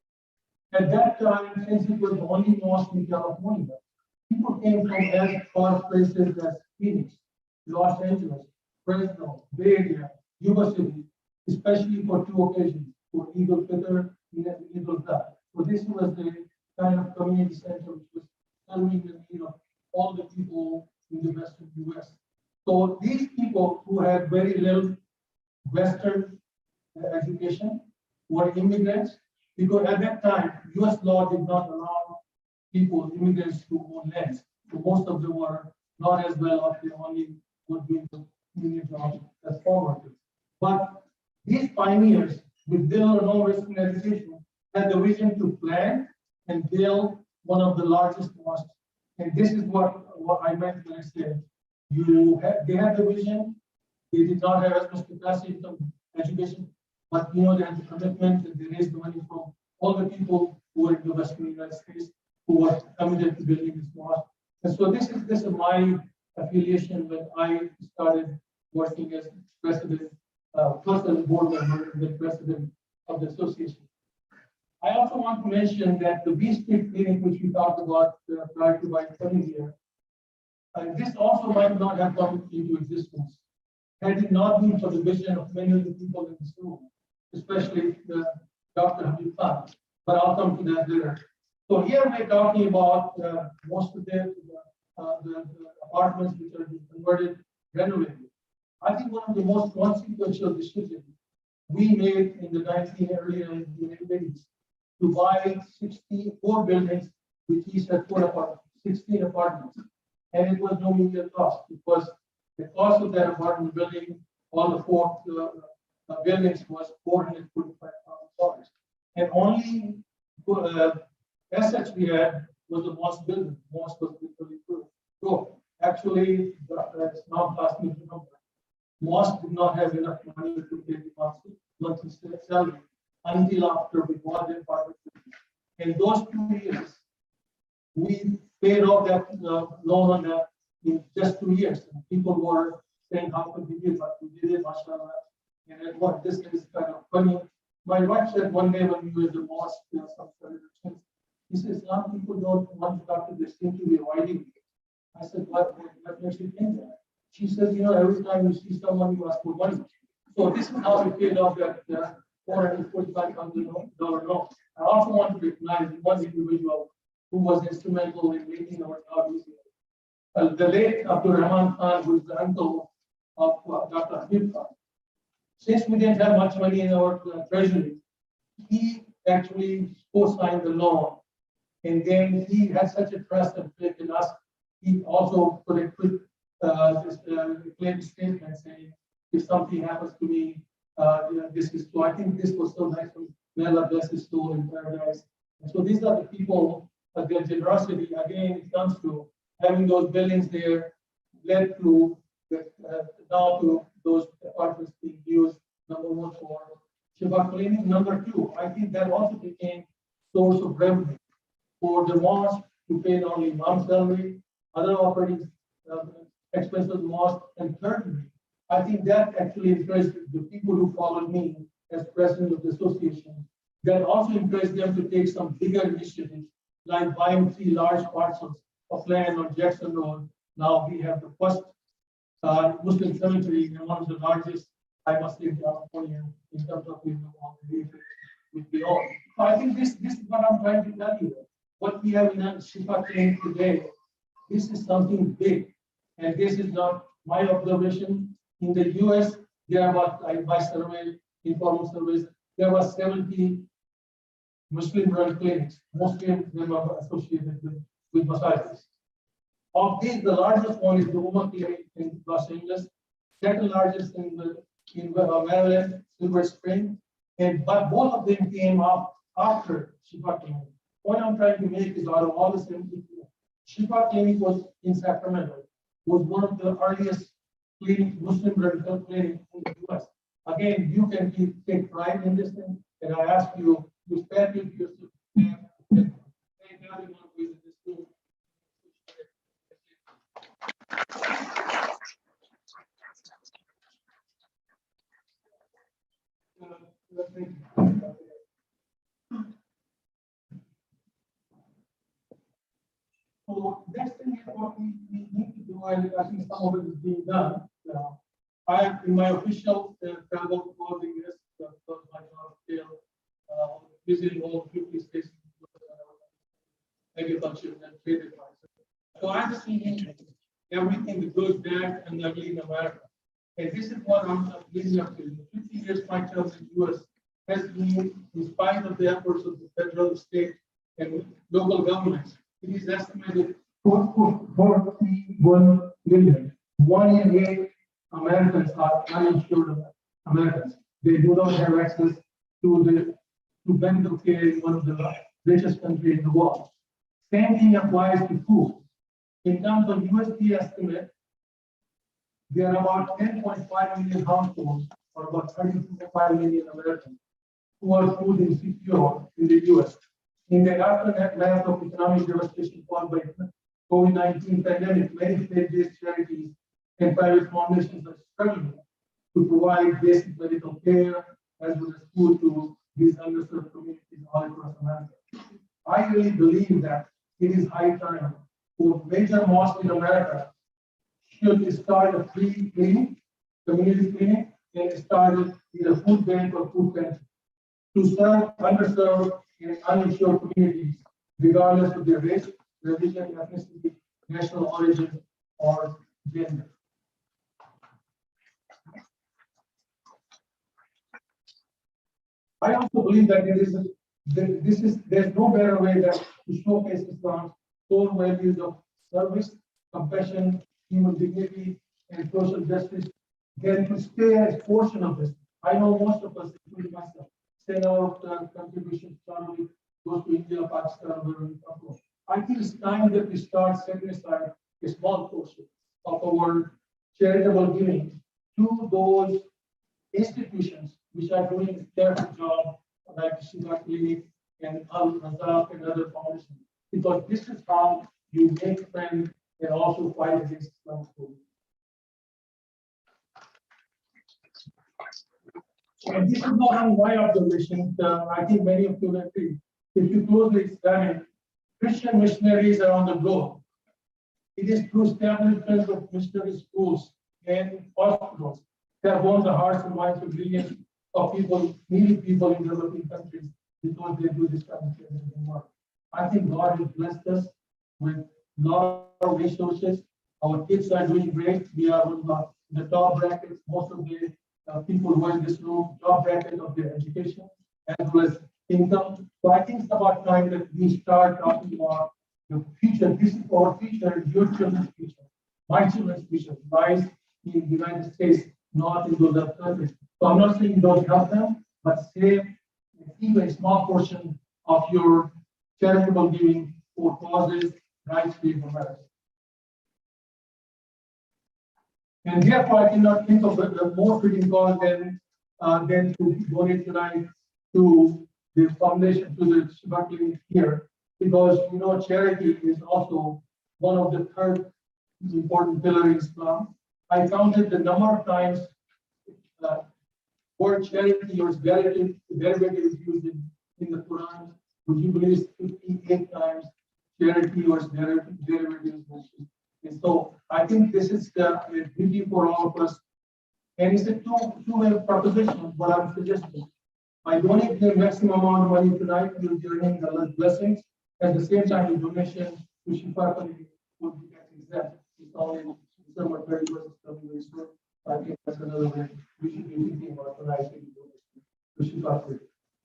At that time, since it was the only mosque in California, people came from as far places as Phoenix, Los Angeles, Fresno, Bay Area, Yuba City, especially for two occasions, for Eid al-Fitr and Eid al-Adha. So this was the kind of community center which was serving the need of all the people in the Western US. So these people who had very little Western education were immigrants, because at that time, US law did not allow people, immigrants, to own lands. So most of them were not as well off, they only would be the union jobs as farm workers. But these pioneers, with little or no Western education, had the vision to plan and build one of the largest mosques. And this is what I meant when I said, they had the vision, they did not have as much capacity in terms of education, but they had the commitment and they raised the money from all the people who were in the Western United States who were committed to building this mosque. And so this is my affiliation when I started working as president, first as a board member and then president of the association. I also want to mention that the B Street clinic, which we talked about prior to my coming here, this also might not have come into existence had it not been for the vision of many of the people in this room, especially Dr. Habib Khan. But I'll come to that later. So here we're talking about most of the apartments which are being converted, renovated. I think one of the most consequential decisions we made in the early 1980s to buy 64 buildings, which each had 16 apartments. And it was no mean cost. It was the cost of that apartment building, all the four buildings was $445,000. And only assets we had was the mosque building. Mosque was literally broke. Actually, that's not cost me to number. Mosque did not have enough money to pay the monthly salary until after we bought the apartment. In those 2 years, we paid off that loan on that in just 2 years. And people were saying, how could we do it? But we did it, mashallah. And at what this is kind of funny. My wife said one day when we were at the mosque, he says, some people don't want to talk to this, seem to be avoiding it. I said, what makes you think that? She says, every time you see someone, you ask for money. So this is how we paid off that $445,000 loan. I also want to recognize one individual who was instrumental in making our job easier. The late Abdul Rahman Khan, who is the uncle of Dr. Habib Khan. Since we didn't have much money in our treasury, he actually co-signed the loan. And then he had such a trust and faith in us. He also put a quick claim statement saying, if something happens to me, this is so. I think this was so nice from May Allah bless his soul in paradise. And so these are the people, their generosity, again, it comes to having those buildings there, led to now to those apartments being used, number one, for Shifa cleaning. Number two, I think that also became source of revenue for the mosque to pay not only imam salary, other operating expenses of the mosque, and thirdly, I think that actually encouraged the people who followed me as president of the association, that also encouraged them to take some bigger initiatives, like buying 3 large parcels of land on Jackson Road. Now we have the first Muslim cemetery and one of the largest, I must say, in California, in terms of with the all. So I think this is what I'm trying to tell you. What we have in Shifa clinic today, this is something big, and this is not my observation. In the US, there are about, by survey, informal surveys, there were 70 Muslim-run clinics. Mostly of them are associated with massages. Of these, the largest one is the Uma Clinic in Los Angeles, second largest in Maryland, Silver Spring, but both of them came up after Shifa Clinic. What I'm trying to make is out of all the 70, Shifa Clinic was in Sacramento, was one of the earliest Muslim run clinic in the US. Again, you can take pride in this thing, and I ask you to spare me your everyone who is in this room. So next thing is what we need to do, and I think some of it is being done. I, in my official travel closing this, my job visiting all 50 states, agriculture and trade advisor. So I'm seeing everything that goes bad and ugly in America. And this is what I'm leading up to. 50 years my term in the US has been, in spite of the efforts of the federal, state, and local governments, it is estimated 41 million. 1 in 8 Americans are uninsured Americans. They do not have access to medical care in one of the richest countries in the world. Same thing applies to food. In terms of USDA estimate, there are about 10.5 million households, or about 32.5 million Americans, who are food insecure in the US. In the aftermath of economic devastation caused by COVID-19 pandemic, many faith-based charities and private foundations are struggling to provide basic medical care as well as food to these underserved communities all across America. I really believe that it is high time for major mosques in America should start a free clinic, community clinic, and start either food bank or food pantry to serve underserved and uninsured communities, regardless of their race, religion, ethnicity, national origin, or gender. I also believe that there's no better way than to showcase Islam's core values of service, compassion, human dignity, and social justice than to stay as a portion of this. I know most of us, including myself, send our contributions probably goes to India, Pakistan, wherever we come from. I think it's time that we start setting aside a small portion of our charitable giving to those institutions which are doing a careful job, like the Shifa Clinic and Al-Razak and other foundations. Because this is how you make friends and also fight against Islam. And this is not only my observation, I think many of you will agree. If you closely examine Christian missionaries around the globe, it is through establishment of missionary schools and hospitals that won the hearts and minds of millions of people, needy people in developing countries because they do this kind of humanitarian work. I think God has blessed us with a lot of resources. Our kids are doing great. We are on the top brackets, most of the people who are in this room, top bracket of their education as well as income. So I think it's about time that we start talking about the future. This is our future, your children's future, my children's future lies in the United States, not in those other countries. So I'm not saying don't help them, but save even a small portion of your charitable giving for causes right free from America. And therefore, I cannot think of a more fitting cause than to donate tonight to the foundation, to the Shifa Clinic here, because charity is also one of the third important pillar in Islam. I counted the number of times uh, word charity or derivative is used in the Quran. Would you believe it's 58 times charity or derivative is mentioned? And so I think this is the beauty for all of us. And it's a two-way proposition, what I'm suggesting. I donate the maximum amount of money tonight, you'll be earning the blessings. At the same time, the donation to Shifa Clinic would be exempt. It's only December 31st coming very soon. I think that's another way we should be thinking about tonight to Shifa Clinic.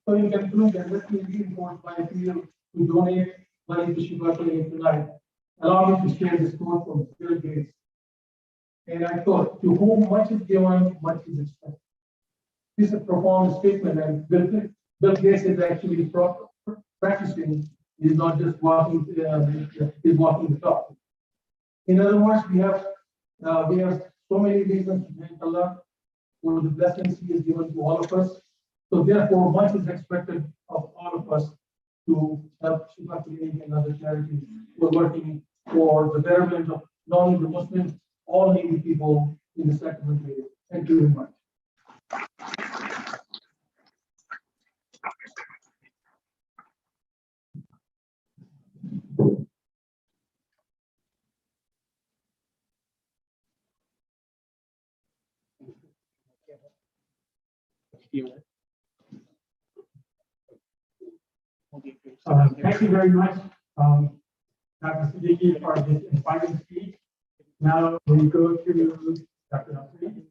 So you can prove that let me reinforce my appeal to donate money to Shifa Clinic tonight. Allow me to share this quote from Bill Gates. And I thought, to whom much is given, much is expected. This is a profound statement, and Bill Gates is actually practicing. He's not just walking. He's walking the talk. In other words, we have so many reasons to thank Allah for the blessings He has given to all of us. So therefore, much is expected of all of us to help Shifa Clinic and other charities who are working for the betterment of not only the Muslims, all needy people in the Sacramento area. Thank you very much. Thank you very much, Dr. Siddiqui, for this inspiring speech. Now we go to Dr. Nasri.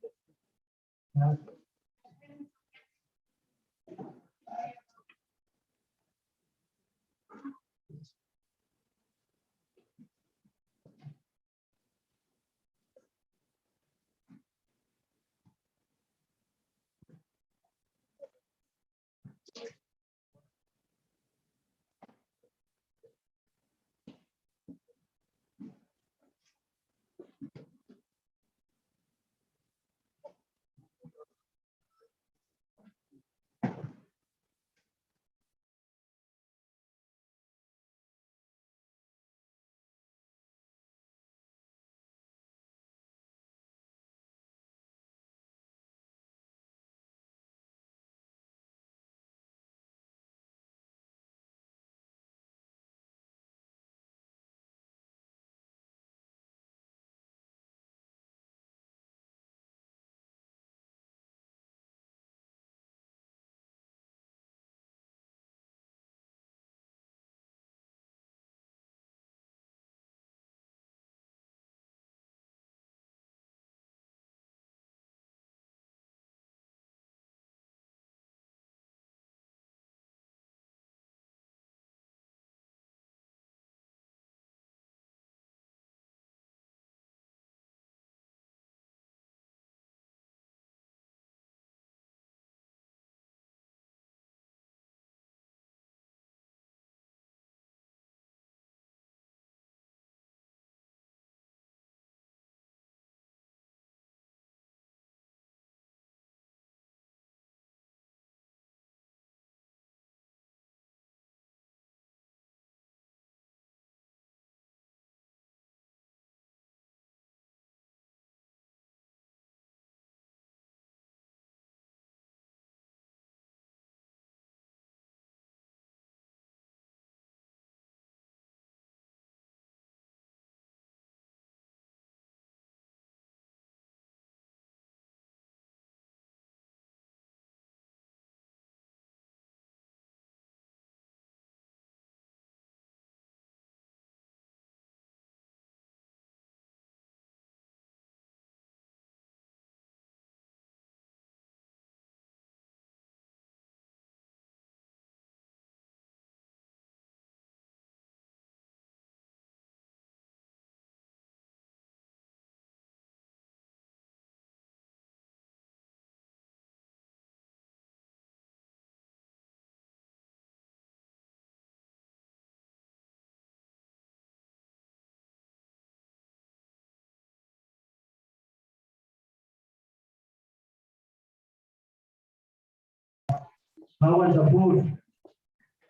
how was the food?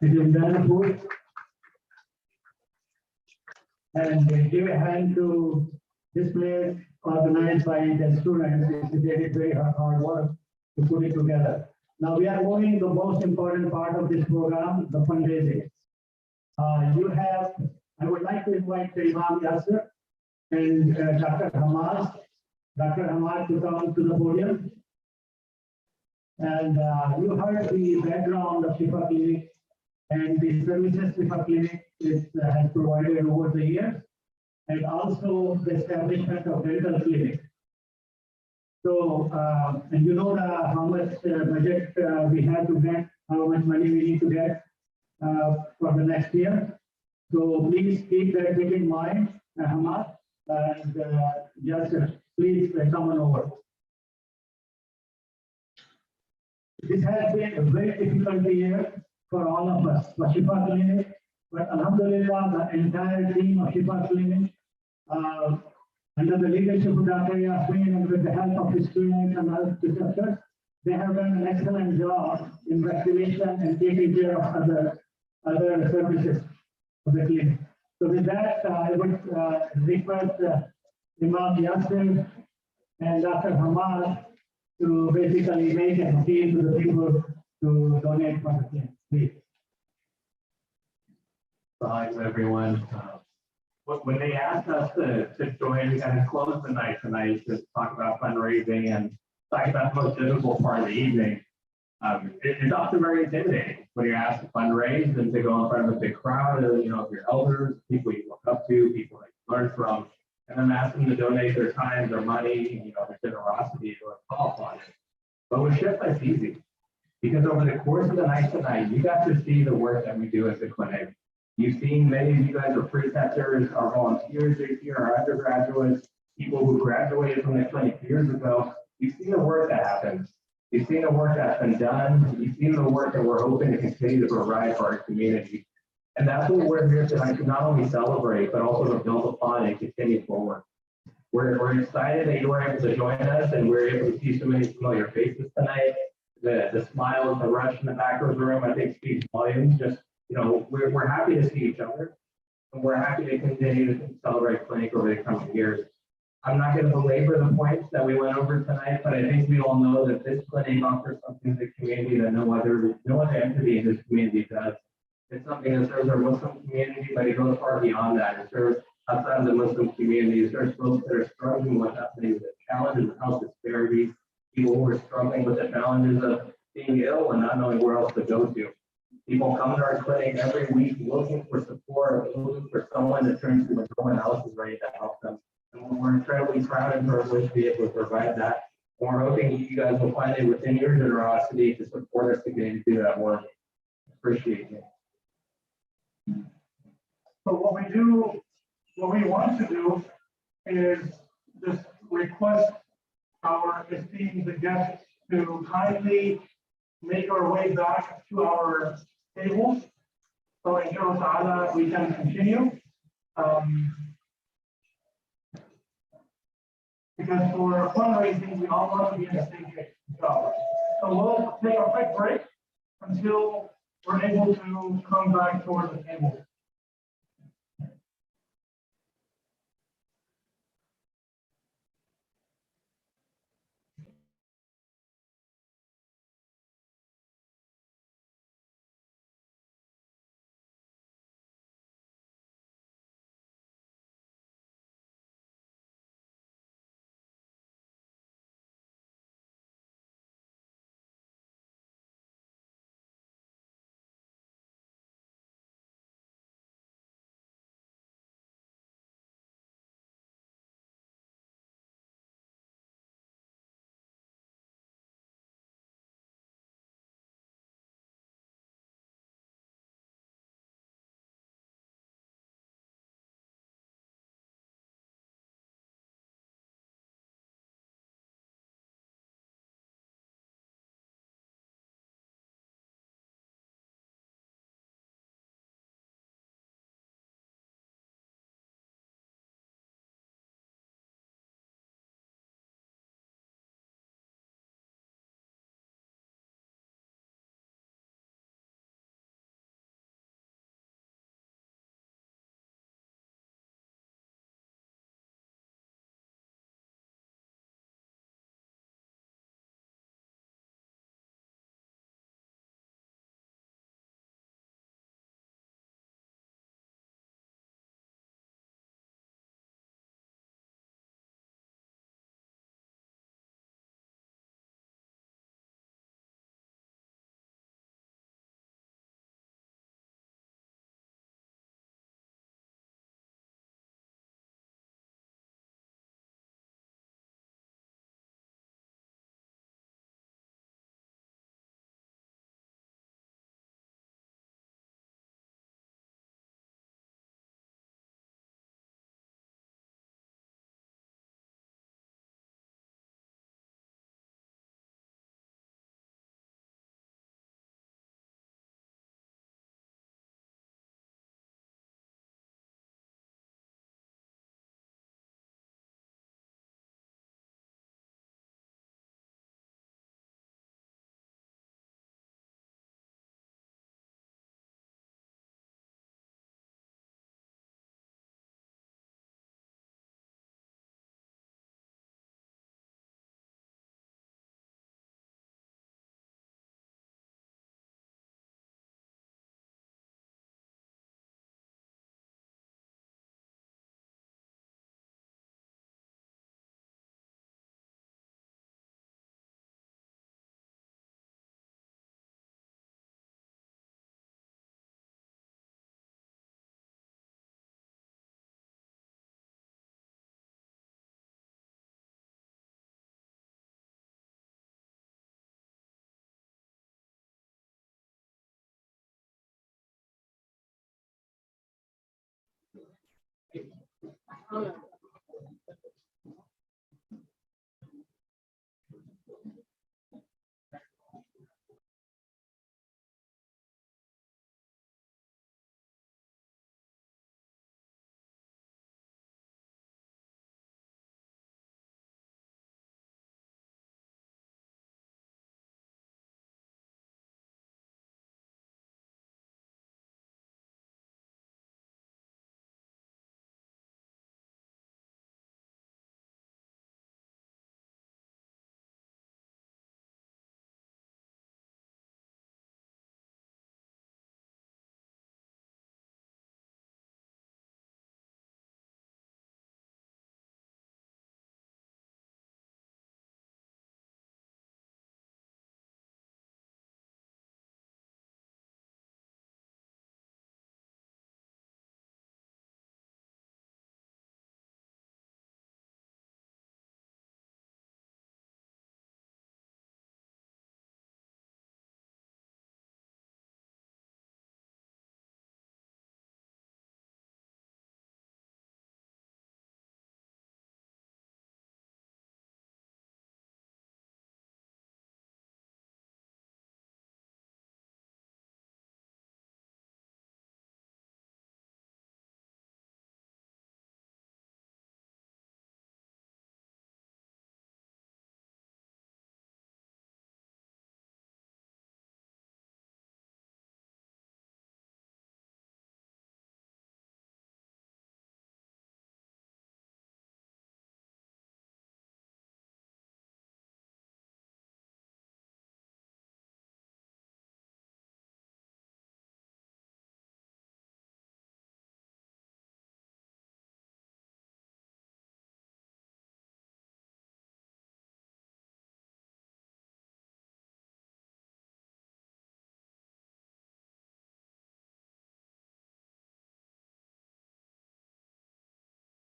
Did you enjoy the food? And give a hand to this place organized by the students. They did very hard work to put it together. Now we are moving to the most important part of this program, the fundraising. I would like to invite Imam Yasser and Dr. Hamas. Dr. Hamas to come to the podium. And you heard the background of Shifa Clinic and the services Shifa Clinic has provided over the years, and also the establishment of dental clinic. So, and you know how much budget we have to get, how much money we need to get for the next year. So please keep that in mind, Hamad, and just please come on over. This has been a very difficult year for all of us, for Shifa Clinic, but Alhamdulillah, the entire team of Shifa Clinic, under the leadership of Dr. Yasmin and with the help of the students and other researchers, they have done an excellent job in vaccination and taking care of other services of the clinic. So with that, I would request Imam Yasmin and Dr. Hamad to basically make an appeal to the people to donate for the clinic. Please. Hi, everyone. When they asked us to join, we kind of close the night tonight to talk about fundraising and talk about the most difficult part of the evening. It's often very intimidating when you're asked to fundraise and to go in front of a big crowd of, of your elders, people you look up to, people that you learn from, and then ask them to donate their time, their money, their generosity or call upon it. But with Shifa, it's easy because over the course of the night tonight, you got to see the work that we do at the clinic. You've seen many of you guys are preceptors, our volunteers are here, our undergraduates, people who graduated from the clinic years ago. You've seen the work that happens. You've seen the work that's been done. You've seen the work that we're hoping to continue to provide for our community. And that's what we're here tonight to not only celebrate, but also to build upon and continue forward. We're excited that you were able to join us and we're able to see so many familiar faces tonight. The smiles, the rush in the back of the room, I think speaks volumes. Just, we're happy to see each other and we're happy to continue to celebrate clinic over the coming years. I'm not going to belabor the points that we went over tonight, but I think we all know that this clinic offers something to the community that no other entity in this community does. It's something that serves our Muslim community, but it goes far beyond that. It serves outside of the Muslim community. It serves folks that are struggling with the challenges of health disparities, people who are struggling with the challenges of being ill and not knowing where else to go to. People come to our clinic every week looking for support, looking for someone to turn to when no one else is ready to help them. And we're incredibly proud and privileged to be able to provide that. And we're hoping you guys will find it within your generosity to support us to get to do that work. Appreciate it. So what we want to do is just request our esteemed guests to kindly make our way back to our tables. So inshallah we can continue. Because for fundraising, we all want to be in the same page. So we'll take a quick break until we're able to come back toward the table.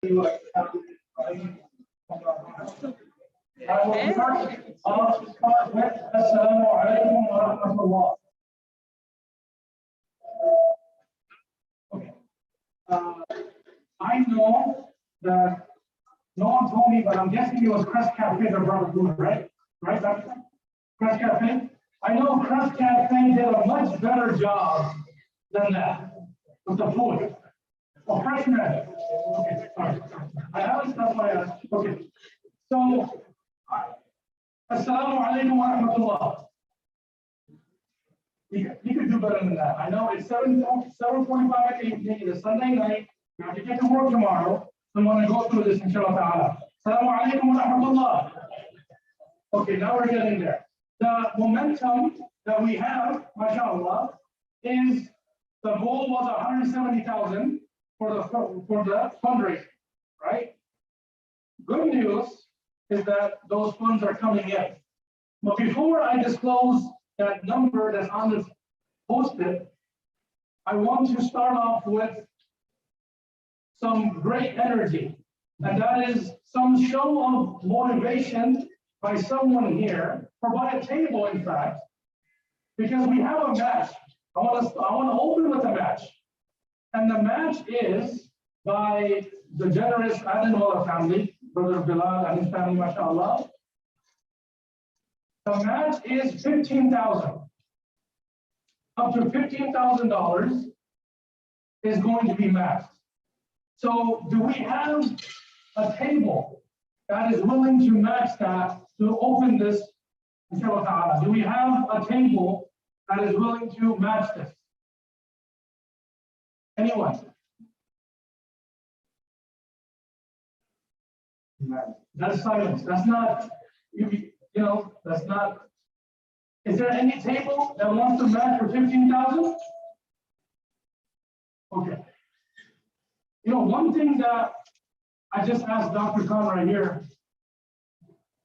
I will start off with Assalamu alaikum wa rahmatullah. Okay. I know that no one told me, but I'm guessing it was Crest Cafe that brought the food, right? Right, Doctor? Crest Cafe? I know Crest Cafe did a much better job than that with the food. Oh, fresh bread. Okay, sorry. I haven't stopped my ass. Okay. So, Assalamu alaikum wa rahmatullah. You could do better than that. I know it's 7:45 in the evening, it's a Sunday night. You have to get to work tomorrow. So I'm going to go through this, inshallah ta'ala. Assalamu alaikum wa rahmatullah. Okay, now we're getting there. The momentum that we have, mashallah, is the goal was 170,000 for the fundraising, right? Good news is that those funds are coming in. But before I disclose that number that's on this post-it, I want to start off with some great energy. And that is some show of motivation by someone here, or by a table, in fact, because we have a match. I want to open with a match. And the match is by the generous Adenwala family, Brother Bilal and his family, mashallah. The match is $15,000. Up to $15,000 is going to be matched. So do we have a table that is willing to match that to open this? Do we have a table that is willing to match this? Anyone? That's silence. That's not, that's not. Is there any table that wants to match for 15,000? Okay. One thing that I just asked Dr. Khan right here,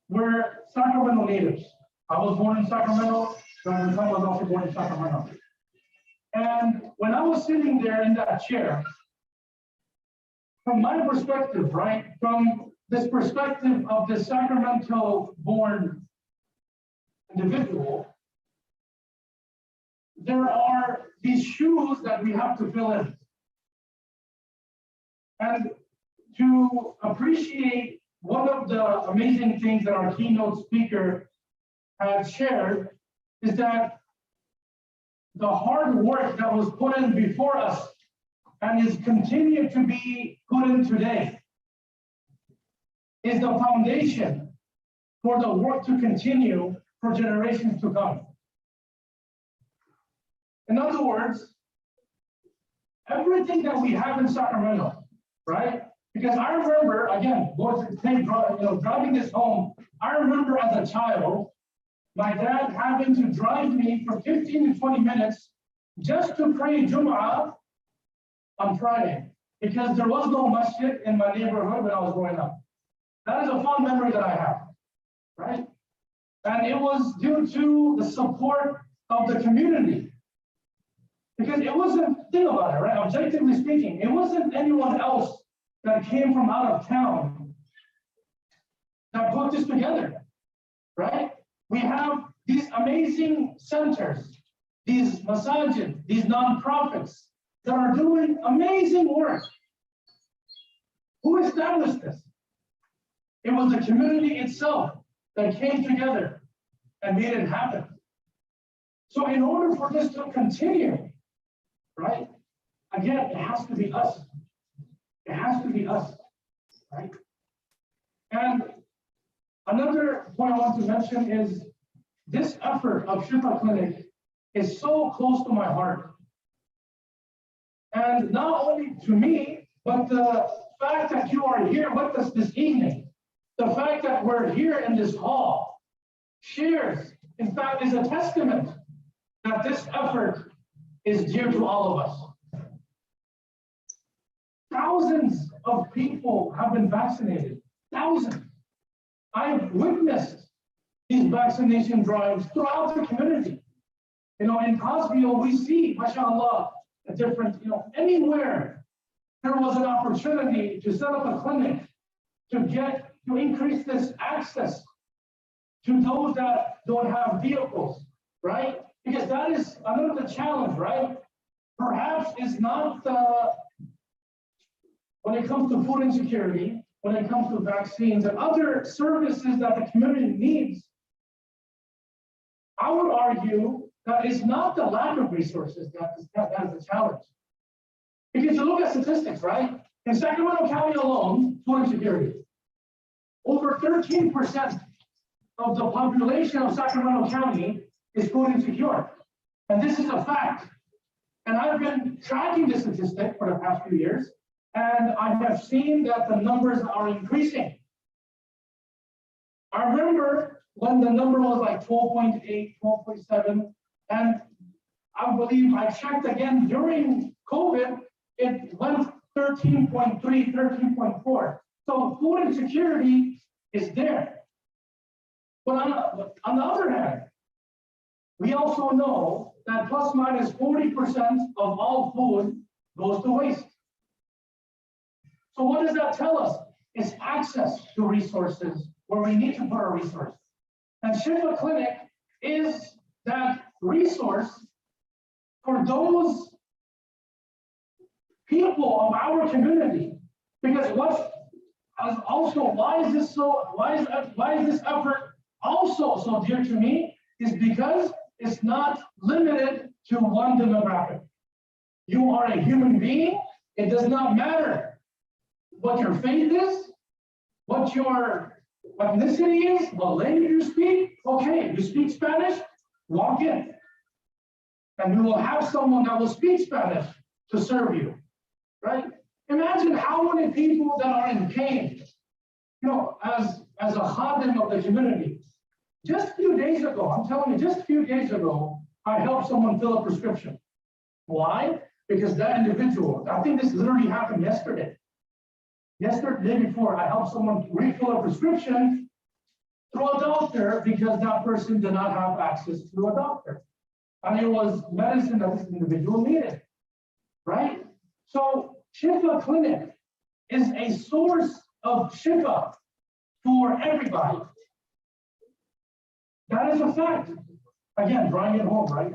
we're Sacramento natives. I was born in Sacramento. Dr. Khan was also born in Sacramento. And when I was sitting there in that chair, from my perspective, right, from this perspective of the Sacramento-born individual, there are these shoes that we have to fill in. And to appreciate one of the amazing things that our keynote speaker had shared is that the hard work that was put in before us and is continued to be put in today is the foundation for the work to continue for generations to come. In other words, everything that we have in Sacramento, right? Because I remember, again, driving this home, I remember as a child, my dad having to drive me for 15 to 20 minutes just to pray Jum'ah on Friday, because there was no masjid in my neighborhood when I was growing up. That is a fond memory that I have, right? And it was due to the support of the community. Because it wasn't, think about it, right? Objectively speaking, it wasn't anyone else that came from out of town that put this together, right? We have these amazing centers, these masajid, these nonprofits that are doing amazing work. Who established this? It was the community itself that came together and made it happen. So in order for this to continue, right? Again, it has to be us. It has to be us, right? And another point I want to mention is this effort of Shifa Clinic is so close to my heart. And not only to me, but the fact that you are here with us this evening, the fact that we're here in this hall shares, in fact, is a testament that this effort is dear to all of us. Thousands of people have been vaccinated, thousands. I've witnessed these vaccination drives throughout the community. In Cosville, we see, mashallah, a different, anywhere there was an opportunity to set up a clinic to increase this access to those that don't have vehicles, right? Because that is another challenge, right? Perhaps is not when it comes to food insecurity, when it comes to vaccines and other services that the community needs, I would argue that it's not the lack of resources that is the challenge. Because you look at statistics, right? In Sacramento County alone, food insecurity, over 13% of the population of Sacramento County is food insecure. And this is a fact. And I've been tracking this statistic for the past few years, and I have seen that the numbers are increasing. I remember when the number was like 12.8, 12.7, and I believe I checked again during COVID, it went 13.3, 13.4. So food insecurity is there. But on the other hand, we also know that plus minus 40% of all food goes to waste. So what does that tell us? It's access to resources where we need to put our resources. And Shifa Clinic is that resource for those people of our community. Because why is this effort also so dear to me is because it's not limited to one demographic. You are a human being. It does not matter what your faith is, what your ethnicity is, what language you speak. Okay, you speak Spanish, walk in. And we will have someone that will speak Spanish to serve you, right? Imagine how many people that are in pain, as a khadim of the community. Just a few days ago, I'm telling you, just a few days ago, I helped someone fill a prescription. Why? Because that individual, I think this literally happened yesterday. Yesterday, the day before, I helped someone refill a prescription through a doctor because that person did not have access to a doctor. And it was medicine that this individual needed, right? So Shifa Clinic is a source of Shifa for everybody. That is a fact. Again, drawing it home, right?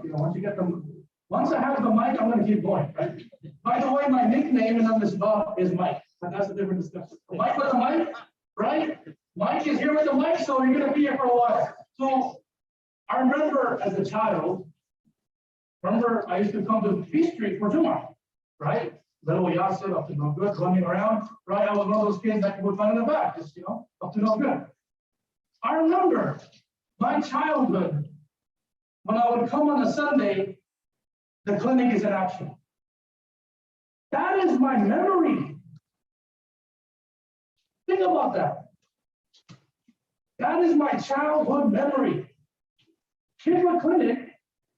Once I have the mic, I'm going to keep going, right? By the way, my nickname in on this book is Mike. But that's a different discussion. Mike with the mic, right? Mike is here with the mic, so you're gonna be here for a while. So I remember as a child, I used to come to Peace Street for Juma, right? Little Yasser up to no good, running around, right? I was one of those kids that would run in the back, just, up to no good. I remember my childhood, when I would come on a Sunday, the clinic is in action. That is my memory. Think about that. That is my childhood memory. Shifa Clinic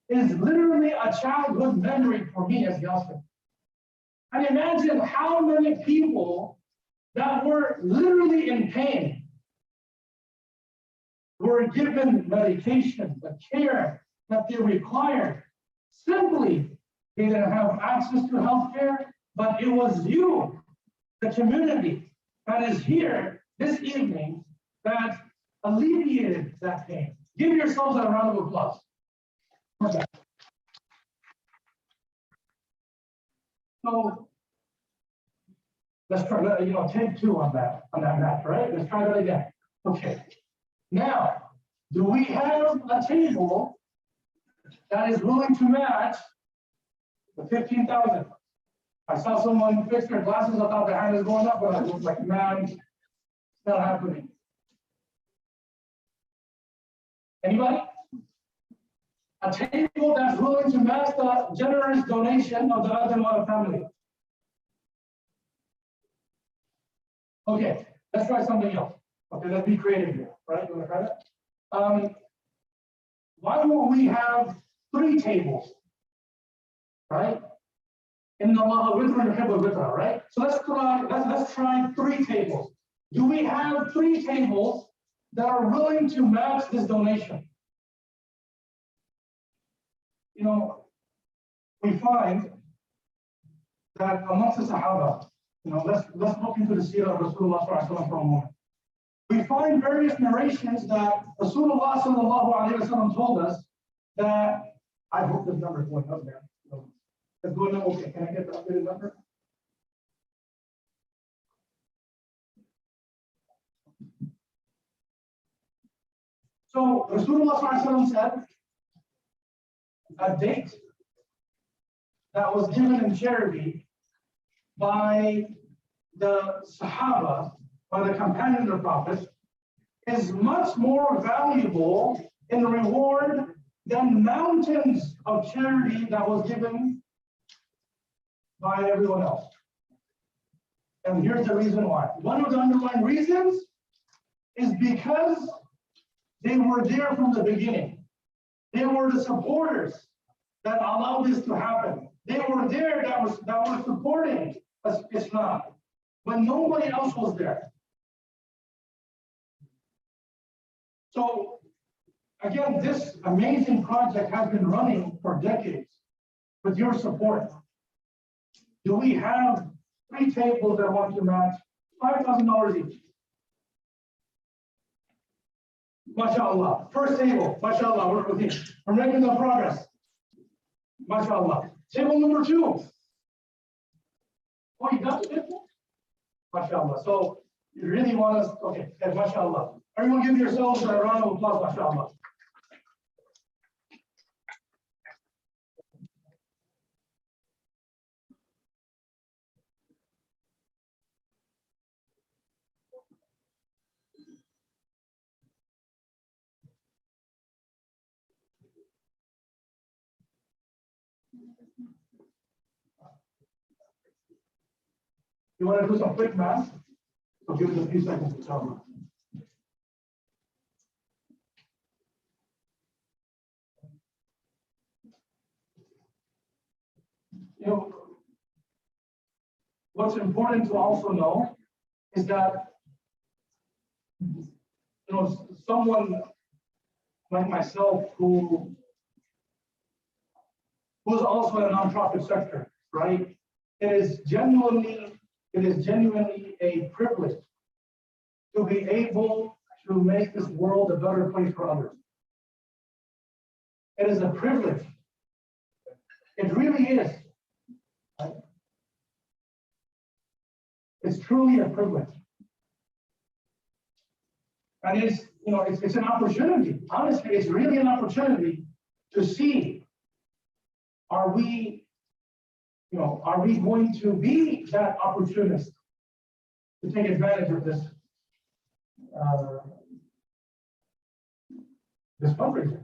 is literally a childhood memory for me as Yasser. And imagine how many people that were literally in pain were given medication, the care that they required. Simply, they didn't have access to health care, but it was you, the community, that is here this evening that alleviated that pain. Give yourselves a round of applause. Okay. So let's try, take two on that map, right? Let's try that again. Okay. Now, do we have a table that is willing to match the 15,000? I saw someone fix their glasses. I thought their hand is going up, but I was like, man, it's not happening. Anybody? A table that's willing to match the generous donation of the Adamada family. Okay, let's try something else. Okay, let's be creative here, right? You want to try that? Why won't we have 3 tables, right? In the law, right? So let's try 3 tables. Do we have 3 tables that are willing to match this donation? We find that amongst the Sahaba, let's look into the seerah of Rasulullah sallallahu for a moment. We find various narrations that Rasulullah sallallahu alaihi wasallam told us that, I hope this number is going up there. It's going up, okay, can I get the updated number? So Rasulullah sallallahu alaihi wasallam said, a date that was given in charity by the Sahaba, by the companions of the Prophet, is much more valuable in reward than mountains of charity that was given by everyone else. And here's the reason why. One of the underlying reasons is because they were there from the beginning. They were the supporters that allowed this to happen. They were there that were supporting Islam when nobody else was there. So again, this amazing project has been running for decades with your support. Do we have 3 tables that want to match $5,000 each? MashaAllah. First table, MashaAllah, we're making some progress. MashaAllah. Table number 2. Oh, you got the table? MashaAllah. So you really want us, okay, MashaAllah. Everyone give yourselves a round of applause, MashaAllah. You want to do some quick math? So give us a few seconds to tell me. What's important to also know is that someone like myself who is also in a nonprofit sector, right? It is genuinely a privilege to be able to make this world a better place for others. It is a privilege. It really is. Right? It's truly a privilege. And it's, it's an opportunity. Honestly, it's really an opportunity to see, are we going to be that opportunist to take advantage of this fundraiser?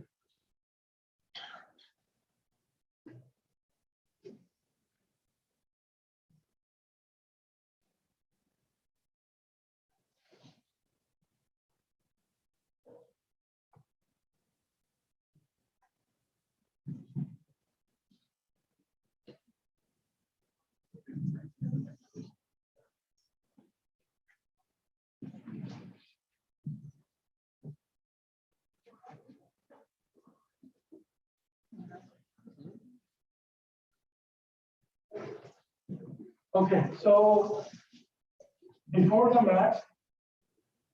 Okay, so before the match,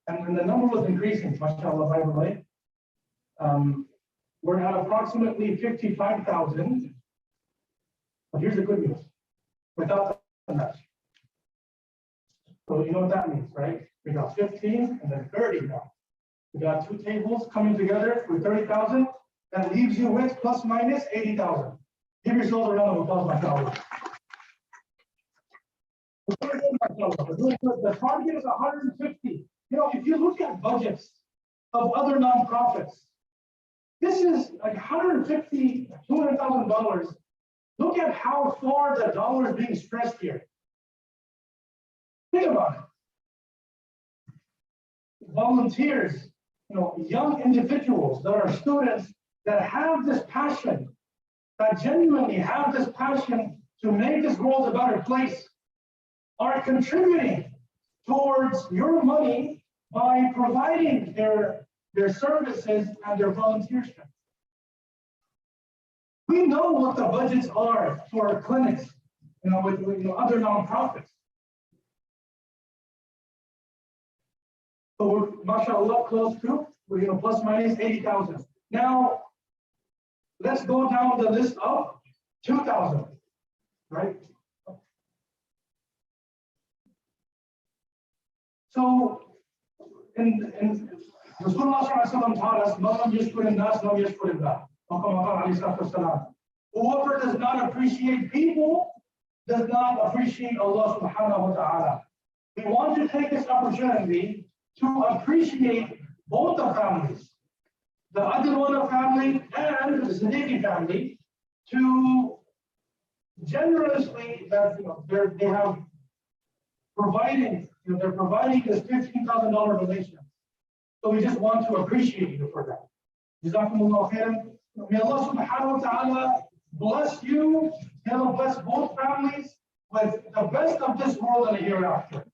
and when the number was increasing, mashallah, by the way, we're at approximately 55,000. But here's the good news, without the match. So you know what that means, right? We got 15 and then 30 now. We got 2 tables coming together with 30,000. That leaves you with plus minus 80,000. Give yourselves a round of applause, mashallah. The target is 150. If you look at budgets of other nonprofits, this is like $150,000, $200,000. Look at how far the dollar is being stressed here. Think about it. Volunteers, young individuals that are students that have this passion, that genuinely have this passion to make this world a better place, are contributing towards your money by providing their services and their volunteership. We know what the budgets are for clinics, with other nonprofits. So we're, mashallah, close to, plus minus 80,000. Now, let's go down the list of 2,000, right? So, in Rasulullah taught us, whoever does not appreciate people does not appreciate Allah subhanahu wa ta'ala. We want to take this opportunity to appreciate both the families, the Adilwana family and the Siddiqui family, to generously that they have providing. They're providing this $15,000 donation. So we just want to appreciate you for that. Jazakumullah khairan. May Allah subhanahu wa ta'ala bless you. May Allah bless both families with the best of this world and the hereafter.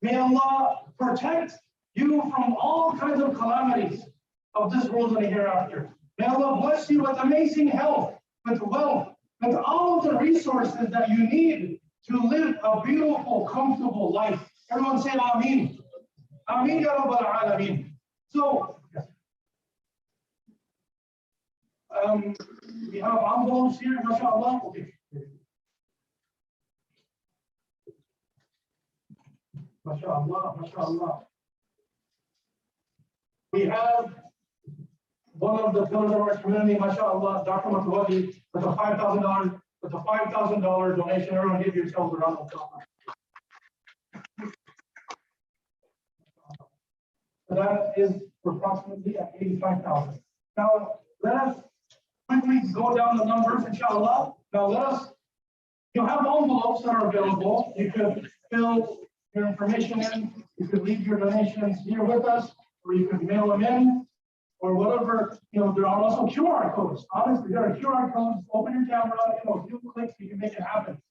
May Allah protect you from all kinds of calamities of this world and the hereafter. May Allah bless you with amazing health, with wealth, with all of the resources that you need to live a beautiful, comfortable life. Everyone say Ameen. Ameen ya Rabbal Alameen. So, we have envelopes here, mashallah. Okay. Mashallah, mashallah. We have one of the pillars of our community, mashallah, Dr. Matawadi, with a $5,000 donation. Everyone give yourselves a round of applause. So that is approximately at 85,000. Now, let us quickly go down the numbers, inshallah. Now, you have envelopes that are available. You could fill your information in. You could leave your donations here with us, or you could mail them in, or whatever. There are also QR codes. Honestly, there are QR codes. Open your camera, a few clicks, you can make it happen.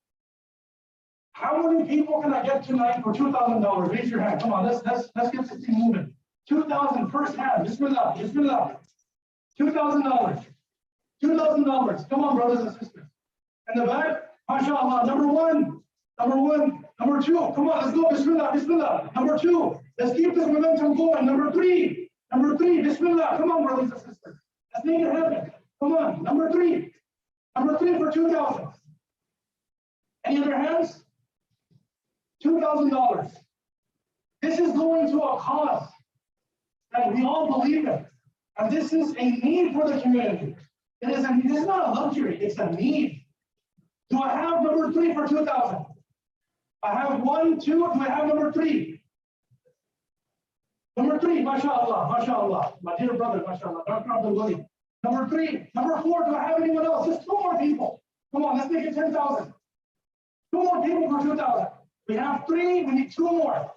How many people can I get tonight for $2,000? Raise your hand. Come on, let's get this thing moving. 2,000 first hand. Bismillah. $2,000. $2,000. Come on, brothers and sisters. In the back, mashallah. Number one. Number two. Come on, let's go. Bismillah. Number two. Let's keep this momentum going. Number three. Bismillah. Come on, brothers and sisters. Let's make it happen. Come on. Number three for 2,000. Any other hands? $2,000. This is going to a cause that we all believe in. And this is a need for the community. This is not a luxury, it's a need. Do I have number 3 for 2,000? I have 1, 2, do I have number 3? Number 3, mashallah, my dear brother, mashallah, Dr. Abdul Wali. Number 3, number 4, do I have anyone else? Just 2 more people. Come on, let's make it 10,000. 2 more people for 2,000. We have 3, we need 2 more.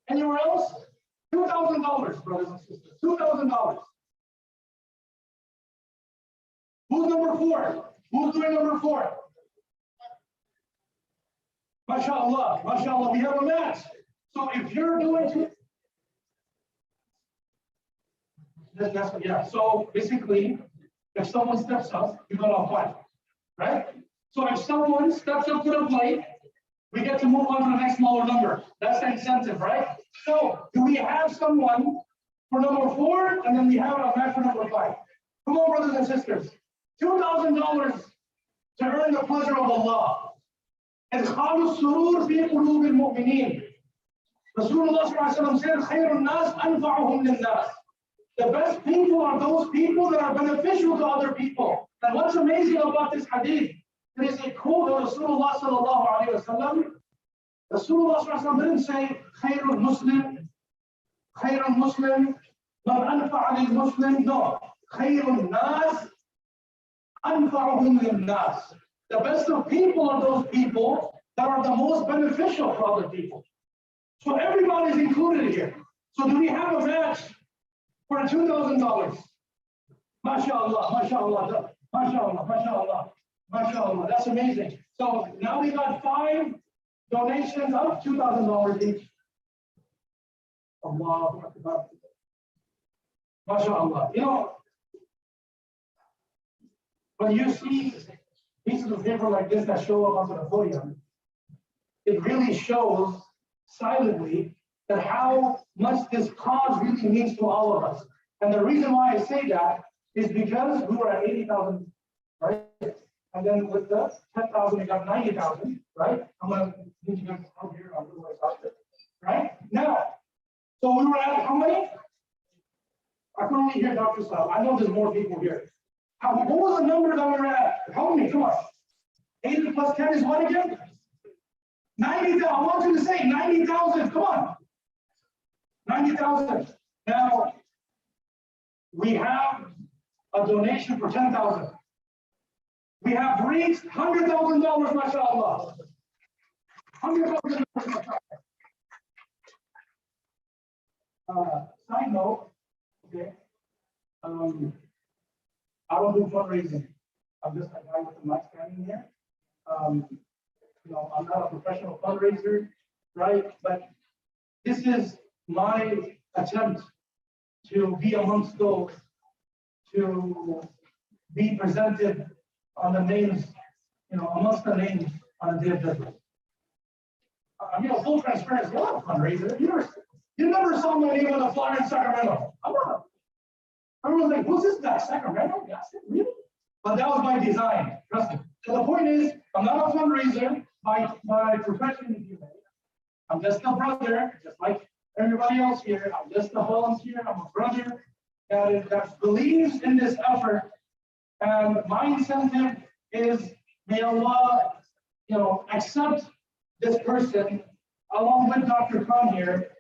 Anywhere else? $2,000, brothers and sisters, $2,000. Who's number 4? Who's doing number 4? MashaAllah, MashaAllah, we have a match. So if you're doing yeah, so basically, if someone steps up, you gotta apply, right? So if someone steps up to the plate, we get to move on to the next smaller number. That's the incentive, right? So do we have someone for number 4, and then we have a match for number 5? Come on, brothers and sisters. $2,000 to earn the pleasure of Allah. إدخال السرور في قلوب المؤمنين. Rasulullah said, خير الناس أنفعهم للناس. The best people are those people that are beneficial to other people. And what's amazing about this hadith, it is a quote of Rasulullah sallallahu alayhi wa sallam. Rasulullah sallallahu alayhi wa sallam didn't say, خير المسلم, من أنفع للمسلم. No, خير الناس أنفعهم للناس. The best of people are those people that are the most beneficial for other people. So everybody's included here. So do we have a match for $2,000? MashaAllah, MashaAllah, MashaAllah, MashaAllah, MashaAllah. That's amazing. So now we got 5 donations of $2,000 each. Allahu Akbar. MashaAllah. You know, when you see pieces of paper like this that show up onto the podium, it really shows silently that how much this cause really means to all of us. And the reason why I say that is because we were at 80,000, right? And then with the 10,000, we got 90,000, right? I'm gonna need you guys to come here, I'll do my doctor, right? Now, so we were at how many? I can only hear Dr. Saab. I know there's more people here. What was the number that we were at? Help me, come on. 80 plus 10 is what again? 90,000. I want you to say 90,000. Come on. 90,000. Now, we have a donation for 10,000. We have reached $100,000, mashallah. $100,000, mashallah. Side note, okay. I don't do fundraising. I'm just a guy with the mic standing here. You know, I'm not a professional fundraiser, right? But this is my attempt to be amongst those, to be presented on the names, you know, amongst the names on the day of judgment. You know, full transparency, I'm not a fundraiser. You never saw my name on the flyer in Sacramento. I'm not. Everyone's like, who's this guy? Sacramento? Yeah, really? But that was by design, trust me. So the point is, I'm not a fundraiser by profession, if you may. I'm just a brother, just like everybody else here. I'm just a volunteer. I'm a brother that believes in this effort. And my incentive is, may Allah, you know, accept this person along with Dr. Khan here,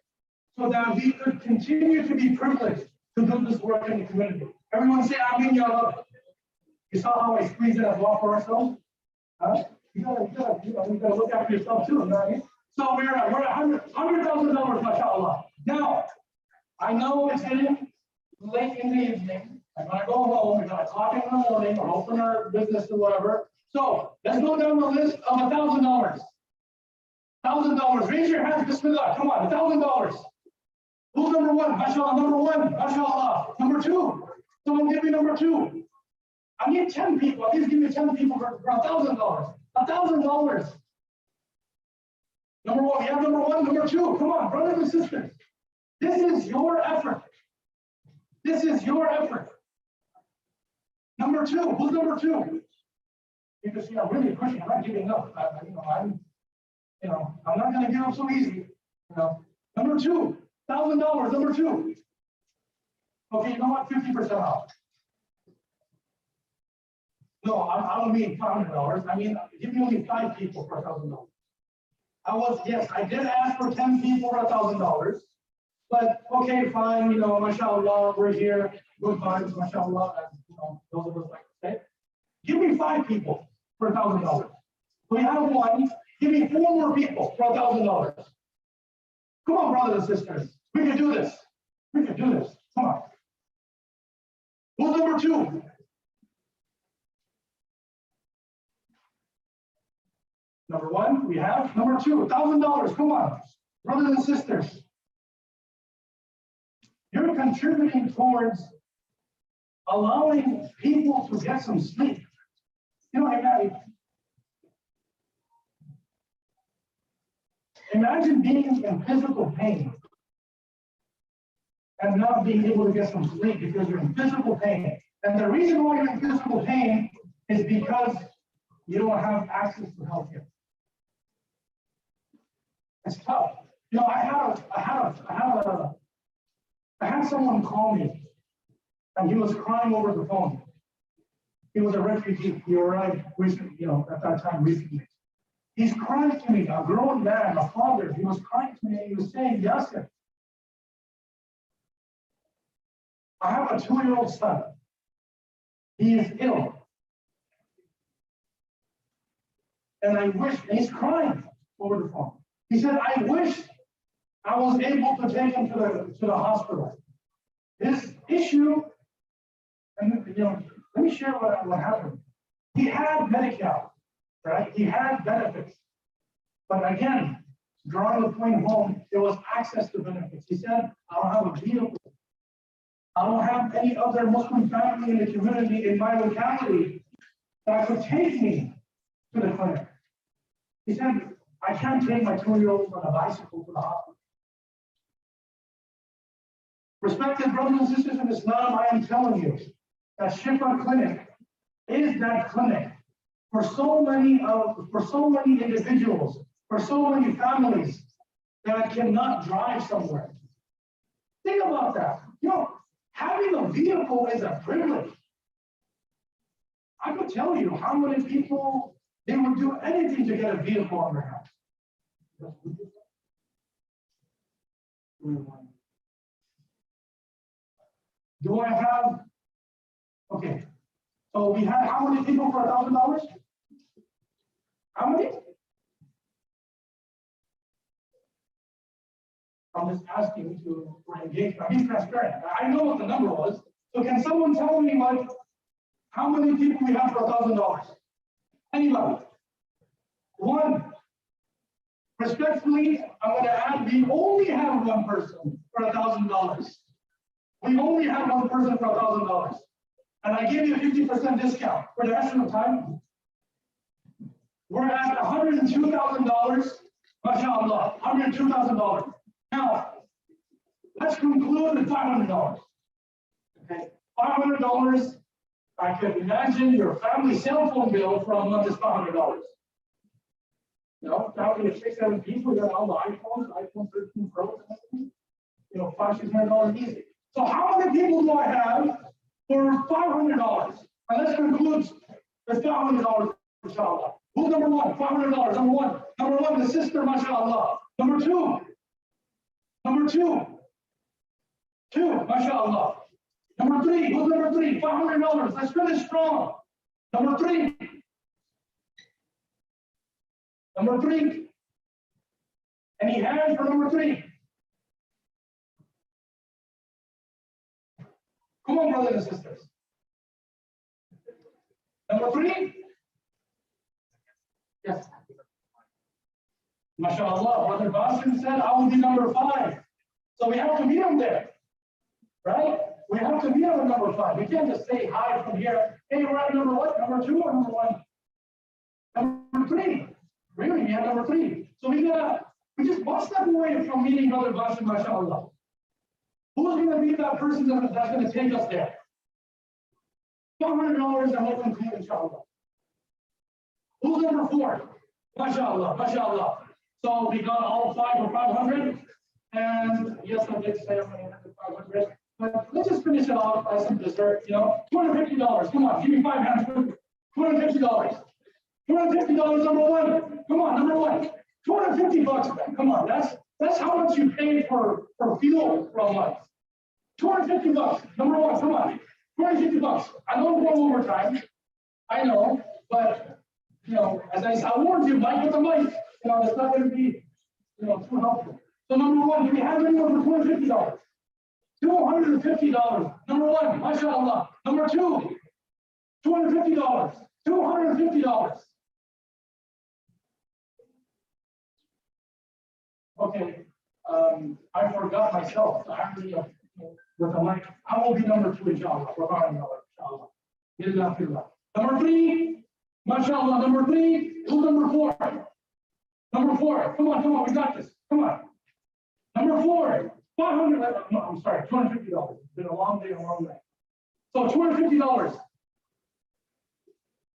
so that we could continue to be privileged to do this work in the community. Everyone say Ameen, Ya Rabbi. You saw how I squeezed it as well for ourselves? Huh? You gotta look after yourself too, you know what I mean? So we're at $100,000, mashallah. Now, I know it's getting late in the evening. I'm gonna go home, we're gonna clock in the morning, or open our business or whatever. So let's go down the list of $1,000. $1,000. Raise your hands, bismillah. Come on, $1,000. Who's number 1? Mashallah, number 1. Mashallah. Number 2. Someone give me number 2. I need 10 people. Please give me 10 people for $1,000. $1,000. Number 1. We have number 1, number 2. Come on, brothers and sisters. This is your effort. This is your effort. Number 2. Who's number 2? You can see I'm really pushing. I'm not giving up. I'm not gonna give up so easy, Number two, $1,000, number two. Okay, you know what, 50% off. No, I don't mean $500, I mean, give me only 5 people for $1,000. Yes, I did ask for 10 people for $1,000, but okay, fine, mashallah, we're here, good vibes, mashallah, as those of us like to say. Give me 5 people for $1,000. We have one, give me 4 more people for $1,000. Come on, brothers and sisters, we can do this. We can do this, come on. Who's number 2? Number 1, we have. Number 2, $1,000. Come on, brothers and sisters. You're contributing towards allowing people to get some sleep. Imagine being in physical pain and not being able to get some sleep because you're in physical pain. And the reason why you're in physical pain is because you don't have access to healthcare. It's tough. I had someone call me, and he was crying over the phone. He was a refugee. He arrived recently, at that time recently. He's crying to me, a grown man, a father. He was crying to me, and he was saying, Yasser, I have a 2-year-old son. He is ill. And I wish, and he's crying over the phone. He said, I wish I was able to take him to the hospital. This issue, and let me share what happened. He had Medicare, right? He had benefits. But again, drawing the point home, there was access to benefits. He said, I don't have a vehicle. I don't have any other Muslim family in the community in my locality that could take me to the clinic. He said, I can't take my 2-year-old on a bicycle to the hospital. Respected brothers and sisters in Islam, I am telling you that Shifa Clinic is that clinic for so many individuals, for so many families that cannot drive somewhere. Think about that. Having a vehicle is a privilege. I could tell you how many people, they would do anything to get a vehicle on their house. Do I have, okay, so we had how many people for $1,000? How many? I'm just asking for engagement. I'm being transparent. I know what the number was. So can someone tell me how many people we have for $1,000? Anybody? 1. Respectfully, I'm going to add, we only have 1 person for $1,000. We only have 1 person for $1,000. And I give you a 50% discount for the rest of the time. We're at $102,000. MashaAllah, $102,000. Now, let's conclude with $500. Okay, $500. I could imagine your family cell phone bill for a month is $500. Family of 6, 7 people, you got all the iPhone 13 Pro, $500-600 easy. So how many people do I have for $500? And let's conclude with $500, inshallah. Who's number 1? $500, number 1. Number 1, the sister, mashallah. Number 2. Number 2, mashallah. Number 3, who's number 3? $500. Let's finish strong. Number 3. Number 3. Any hands for number 3? Come on, brothers and sisters. Number 3? Yes. MashaAllah, Brother Basim said, I will be number 5. So we have to meet him there, right? We have to meet him at number 5. We can't just say hi from here. Hey, we're at number what? Number 2 or number 1? Number 3. Really, we have number 3. So we just one step away from meeting Brother Basim, MashaAllah. Who's going to be that person that's going to take us there? $500 and we'll conclude, inshallah. Who's number 4? MashaAllah, mashallah. So we got all five for 500. And yes, I did say I'm going to have the 500. But let's just finish it off by some dessert, you know, $250. Come on, give me 5 hands. $250. $250, number one. Come on, number one. $250, man. Come on, that's how much you paid for fuel for a month. $250, number one. Come on, $250. I know I'm going overtime. I know, but you know, as I warned you, Mike with the mic, you know, it's not going to be, you know, too helpful. So number one, do we have anyone for $250? $250. Number one, mashallah. Number two, $250. $250. Okay, I forgot myself. Actually, with the mic, I will be number two, inshallah. Inshallah. Number three, mashallah. Number three, who's number four? Number four. Come on, we got this. Come on. Number four, 500. No, I'm sorry, $250. It's been a long day, a long night. So $250.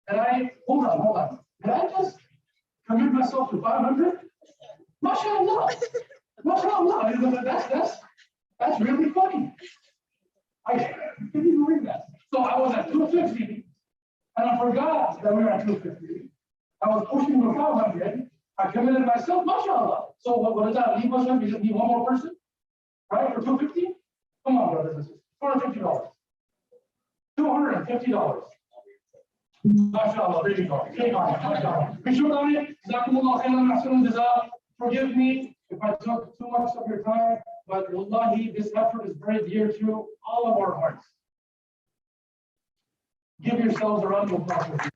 And hold on. Did I just commit myself to 500? Mashallah. That's really funny. I can't even believe that. So I was at 250, and I forgot that we were at 250. I was pushing for 500. I committed myself, mashallah. So what does that leave us? We just need one more person, right? For 250? Come on, brothers and sisters. $250. $250. MashaAllah, there you go. Take on it, MashaAllah. We should on it. Jazakumullah khairan, ahsanul jazaa. Forgive me if I took too much of your time, but wallahi, this effort is very dear to all of our hearts. Give yourselves a round of applause.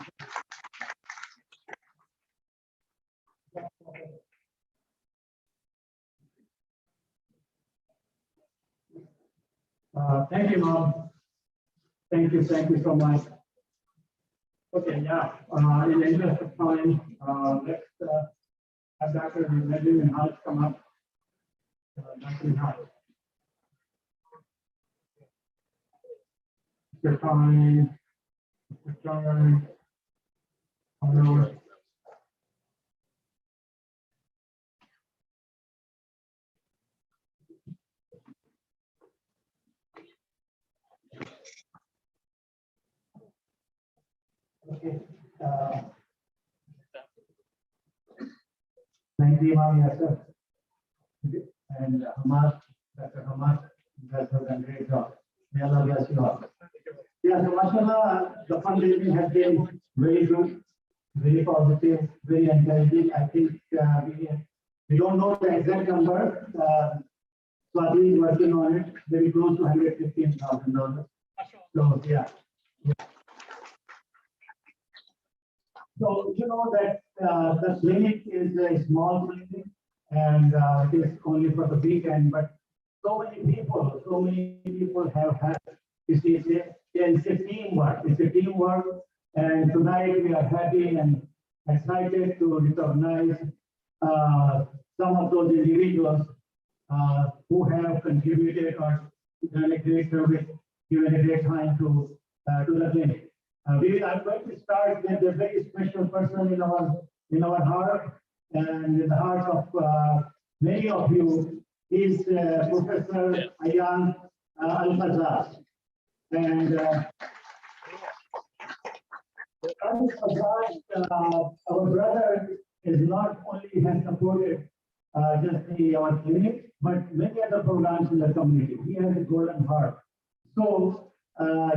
Thank you, Mom. Thank you so much. Okay, yeah. In the interest of time, let's have Dr. Najim and Haj come up. Dr. Haj. Mr. Time, Mr. John, hello. Okay. Thank you, Imam Yasser. And Hamas, Dr. Hamas, has done a great job. May Allah bless you all. Yeah, so mashallah, the fundraising has been very good, very positive, very encouraging. I think we don't know the exact number. Swati is working on it, very close to $115,000. So, yeah. So you know that the clinic is a small clinic and it is only for the weekend, but so many people have had, it's a teamwork. It's a teamwork, and tonight we are happy and excited to recognize some of those individuals who have contributed or done a great service, given a great time to the clinic. I'm going to start with a very special person in our heart and in the hearts of many of you. Is Professor Ayaan Al-Fazaz. And Al-Fazaz, our brother, is not only has supported just our clinic, but many other programs in the community. He has a golden heart. So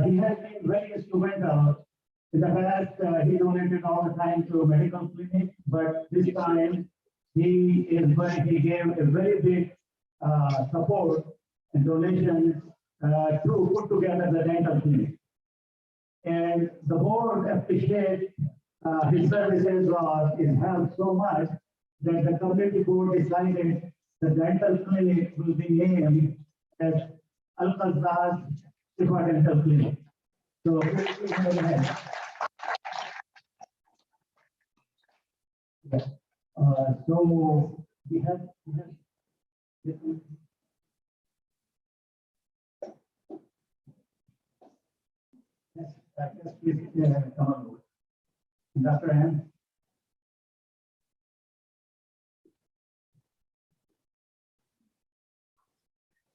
he has been very instrumental. In the past, he donated all the time to medical clinic, but this time he gave a very big support and donations to put together the dental clinic. And the board appreciates his services or his help so much that the committee board decided the dental clinic will be named as Al-Fazaz Shifa Dental Clinic. So please go ahead. So we have yes, please come on. Dr. M.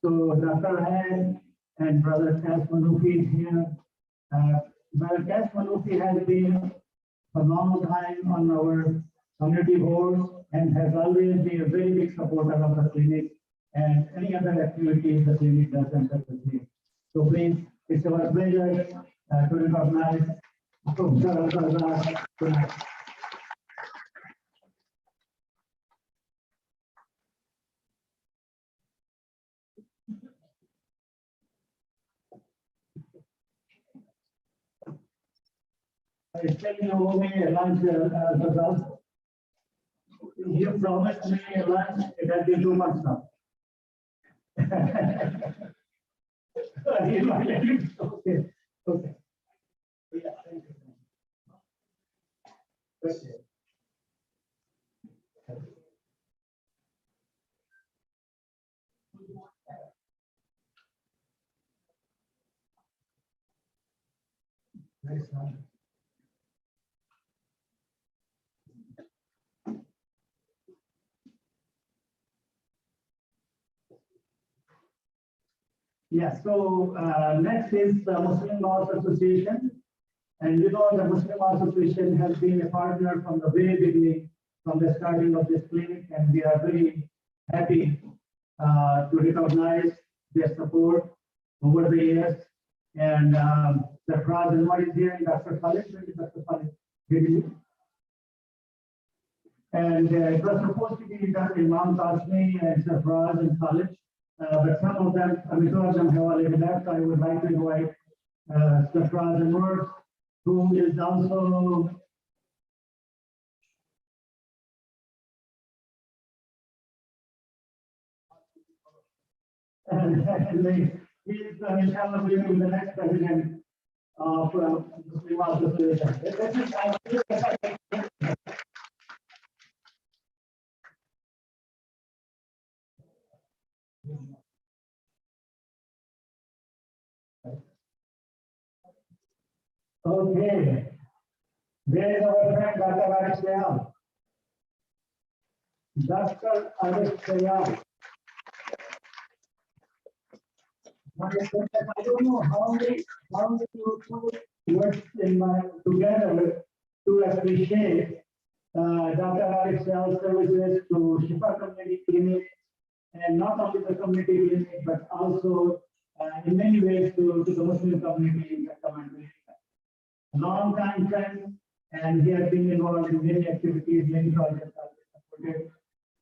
So Dr. Han and Brother Cas Manufi is here. Brother Cas Manufi has been a long time on our community board and has always been a very big supporter of the clinic and any other activities the clinic does and such as this. So please, it's our pleasure to recognize tonight. I tell you, owe me a lunch, Sardar. You promised me a lunch, it has been 2 months now. Okay, okay. Yeah, thank you. Okay. Nice one. Yeah, so next is the Muslim Law Association. And you know, the Muslim Law Association has been a partner from the very beginning, from the starting of this clinic, and we are very happy to recognize their support over the years. And the Praz and what is here, Dr. Khalid, Dr. Khalid, and it was supposed to be done in Mount Kashmir and Sarfraz and Khalid. But some of them, two of them have already left. I would like to invite Sarfraz and Nur, who is also he is inshallah will be the next president of Muslim Association. Okay. There is our friend Dr. Alex Sayal. Dr. Alex Sayal. I don't know how many you put words in my together to appreciate Dr. Alex Sayal's services to Shifa Community Clinic, and not only the community clinic, but also in many ways to the Muslim community in the long time friend, and he has been involved in many activities, many projects are supported.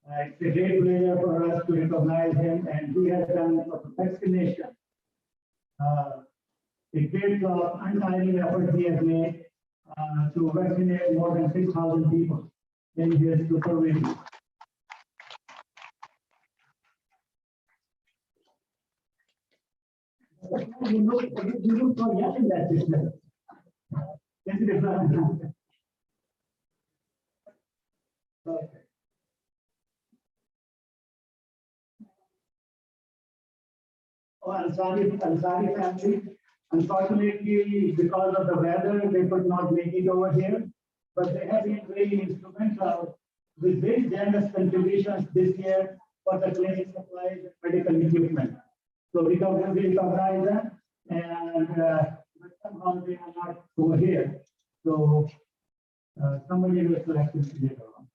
It's a great pleasure for us to recognize him, and he has done for the vaccination. A great untiring effort he has made to vaccinate more than 6,000 people in his supervision. You look so young in that business. Okay. Oh, Ansari family, unfortunately, because of the weather, they could not make it over here, but they have been very instrumental with very generous contributions this year for the clinic supplies and medical equipment. So we recognize them, and but somehow they are not over here. So somebody will select this later on.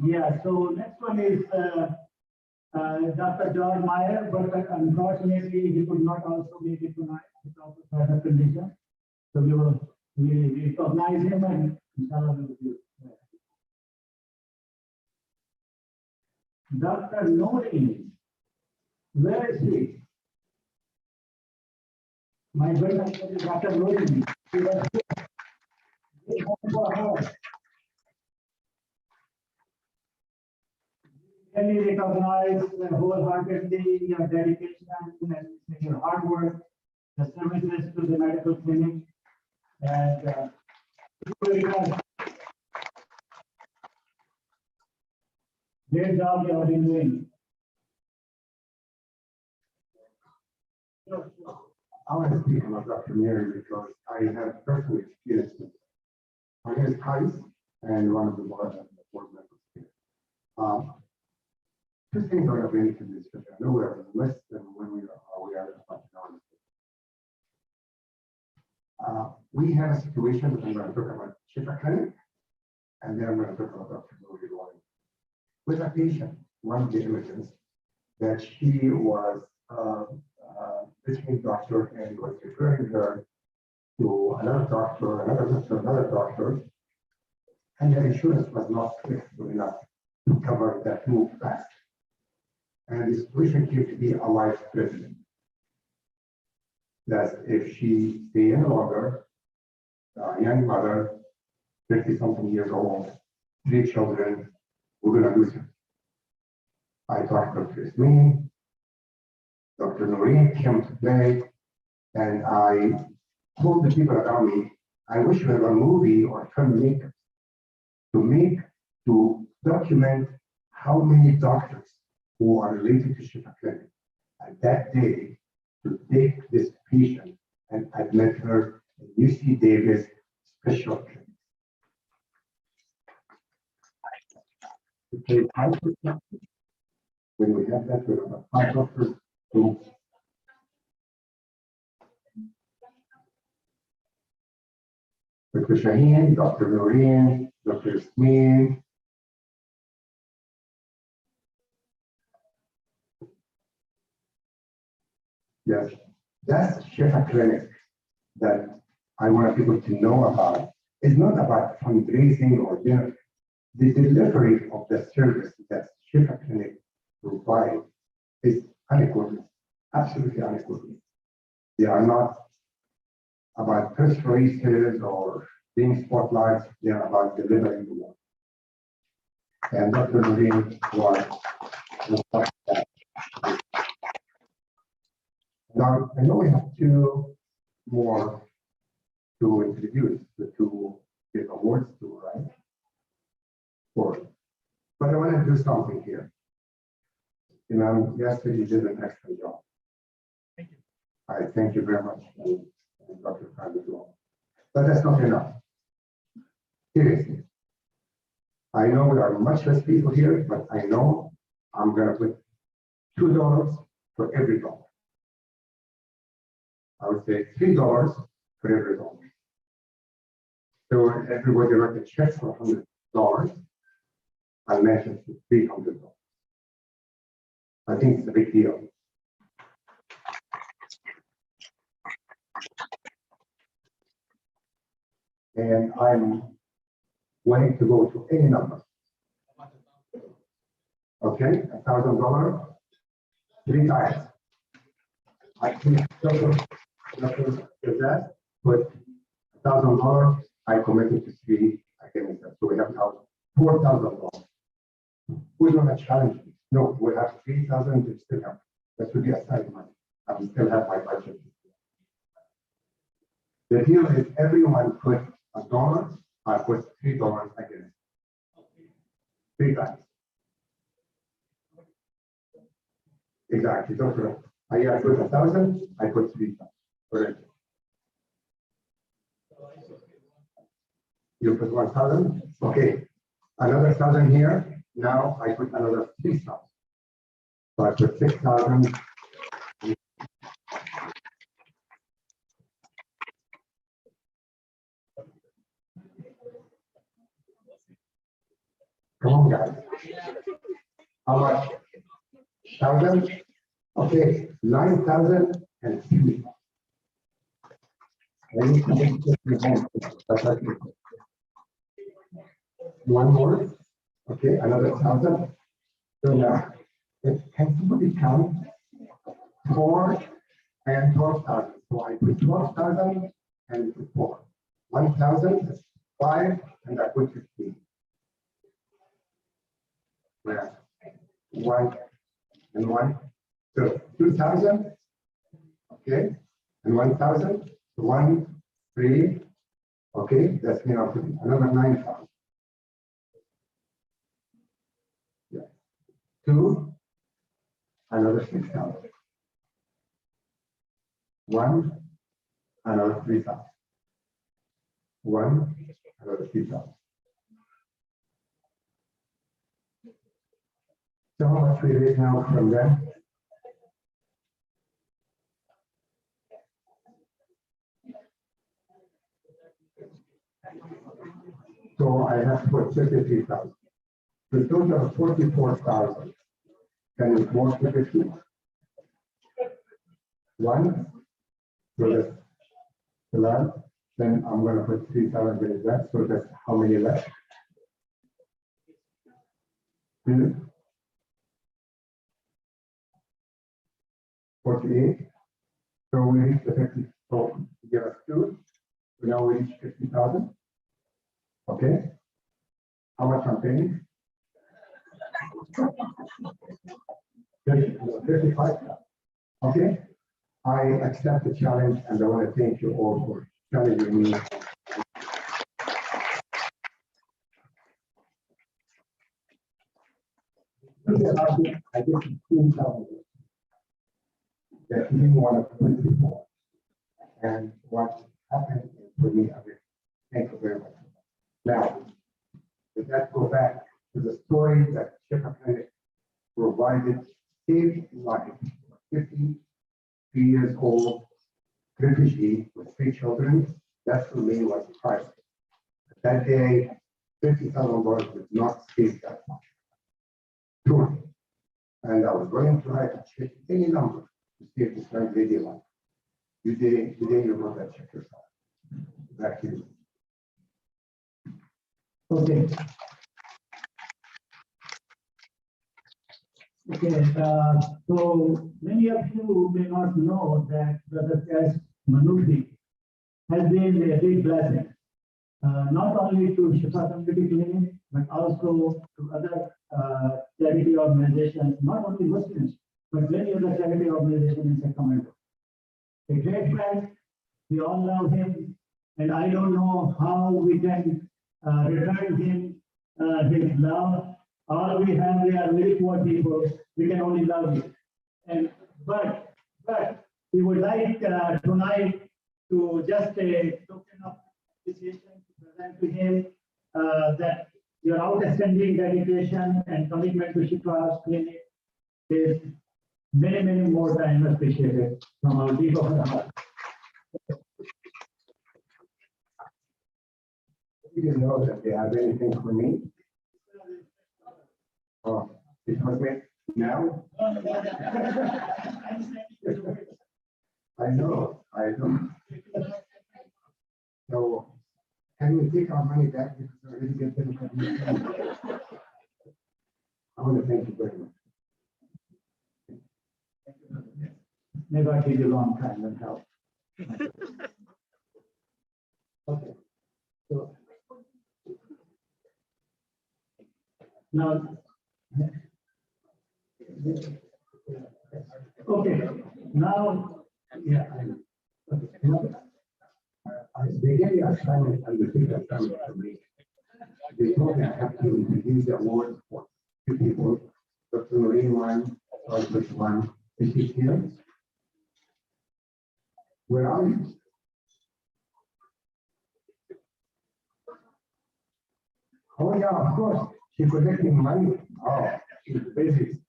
Yeah, so next one is Dr. George Meyer, but unfortunately he could not also make it tonight because of other condition. So we recognize him and inshallah we will do it. Dr. Noreen, where is he? My brother is Dr. Noreen. She was here. For her. Really recognize wholeheartedly your dedication and your hard work, the services to the medical clinic, and great job you have been doing. I want to speak about Dr. Mary because I have personal experience with it. My name is Kais and one of the board members here. Two things are related to this discussion. I know we are less than when we are about we have a situation that I'm going to talk about Shifa clinic, and then I'm going to talk about Dr. Mary with a patient, one of the images, that she was visiting doctor and was referring her to another doctor, another doctor, and the insurance was not flexible enough to cover that move fast. And the situation came to be a life threatening. That if she stay any longer, a young mother, 50-something years old, 3 children, we're going to lose her. I talked to Dr. Ismail, Dr. Noreen came to play, and I told the people around me, I wish we had a movie or filmmakers to document how many doctors who are related to Shifa Clinic at that day to take this patient and admit her in UC Davis special clinic. Okay, when we have that, we have 5 doctors who Dr. Shaheen, Dr. Noreen, Dr. Ismail. Yes, that's Shifa Clinic that I want people to know about. It's not about fundraising or dinner. The delivery of the service that Shifa Clinic provides is unequivocal, absolutely unequivocal. They are not about press releases or being spotlights, they are about delivering the work. And Dr. Noreen was that. Now, I know we have 2 more to introduce, the 2 give awards to, right? But I want to do something here. You know, yesterday you did an excellent job. Thank you. I thank you very much, and Dr. Khan as well. But that's not enough. Seriously. I know there are much less people here, but I know I'm going to put $2 for every dollar. I would say $3 for every dollar. So everybody write a check for $100. I'll match it to $300. I think it's a big deal. And I'm willing to go to any number. Okay, $1,000, 3 times. I think that, but $1,000, I committed to 3 against that. So we have now $4,000. We don't have challenge. No, we have 3,000 to still have. That would be a side money. I will still have my budget. The deal is everyone put $1, I put $3 against. 3 times. Exactly. Don't forget. I put 1,000, I put 3 times. Correct. You put 1,000. Okay. Another 1,000 here. Now I put another 3,000. So I put 6,000. Come on, guys. How much? 1,000? Okay, 9,003. One more. Okay, another 1,000. So now, can somebody count 4 and 12,000? So I put 12,000 and put 4. 1,000 is 5, and I put 15. Yeah. 1 and 1. So 2,000. Okay, and 1,000. 1, 3. Okay, that's me. I'll put another 9,000. Yeah. 2, another 6,000. One, another 3,000. One, another 3,000. So how much we raise now from them? So I have to put 33,000. The total of 44,000. Can you more to 50? One, so that's the land. Then I'm going to put 3,000 in that. So that's how many left? Two. 48. So we reach the 50. So give us two. So now we reach 50,000. Okay. How much I'm paying? 55,000. Okay. I accept the challenge and I want to thank you all for challenging me. I get 15,000 that he didn't want to put before. And what happened for me, I mean, thank you very much. Now, let's go back to the story that Shifa Clinic provided, saved life. 53 years old refugee with 3 children. That for me was priceless. That day, $50,000 did not save that much. Truly. And I was willing to write a check, any number, to save this young lady life. You didn't wrote that check yourself. Back to you. Okay. Okay, so many of you may not know that Brother S. Manufi has been a big blessing, not only to Shifa Community Clinic, but also to other charity organizations, not only Muslims, but many other charity organizations in Sacramento. A great friend, we all love him, and I don't know how we can return him his love. All we have, we are very poor people. We can only love you. And but we would like tonight to just a token of appreciation to present to him that your outstanding dedication and commitment to Shifa Clinic is many more times appreciated from our deep of the heart. You didn't know that they have anything for me. Oh, it was me now? I know. So, can we take our money back because I already get them from you? I want to thank you very much. May God give you long time and health. Okay. So now, okay, now, yeah. Okay. They gave me a assignment and the big assignment for me. They told me I have to introduce the award for 2 people. Dr. Marine one, which one is she here? Where are you? Oh yeah, of course. She's collecting money. Oh, she's busy.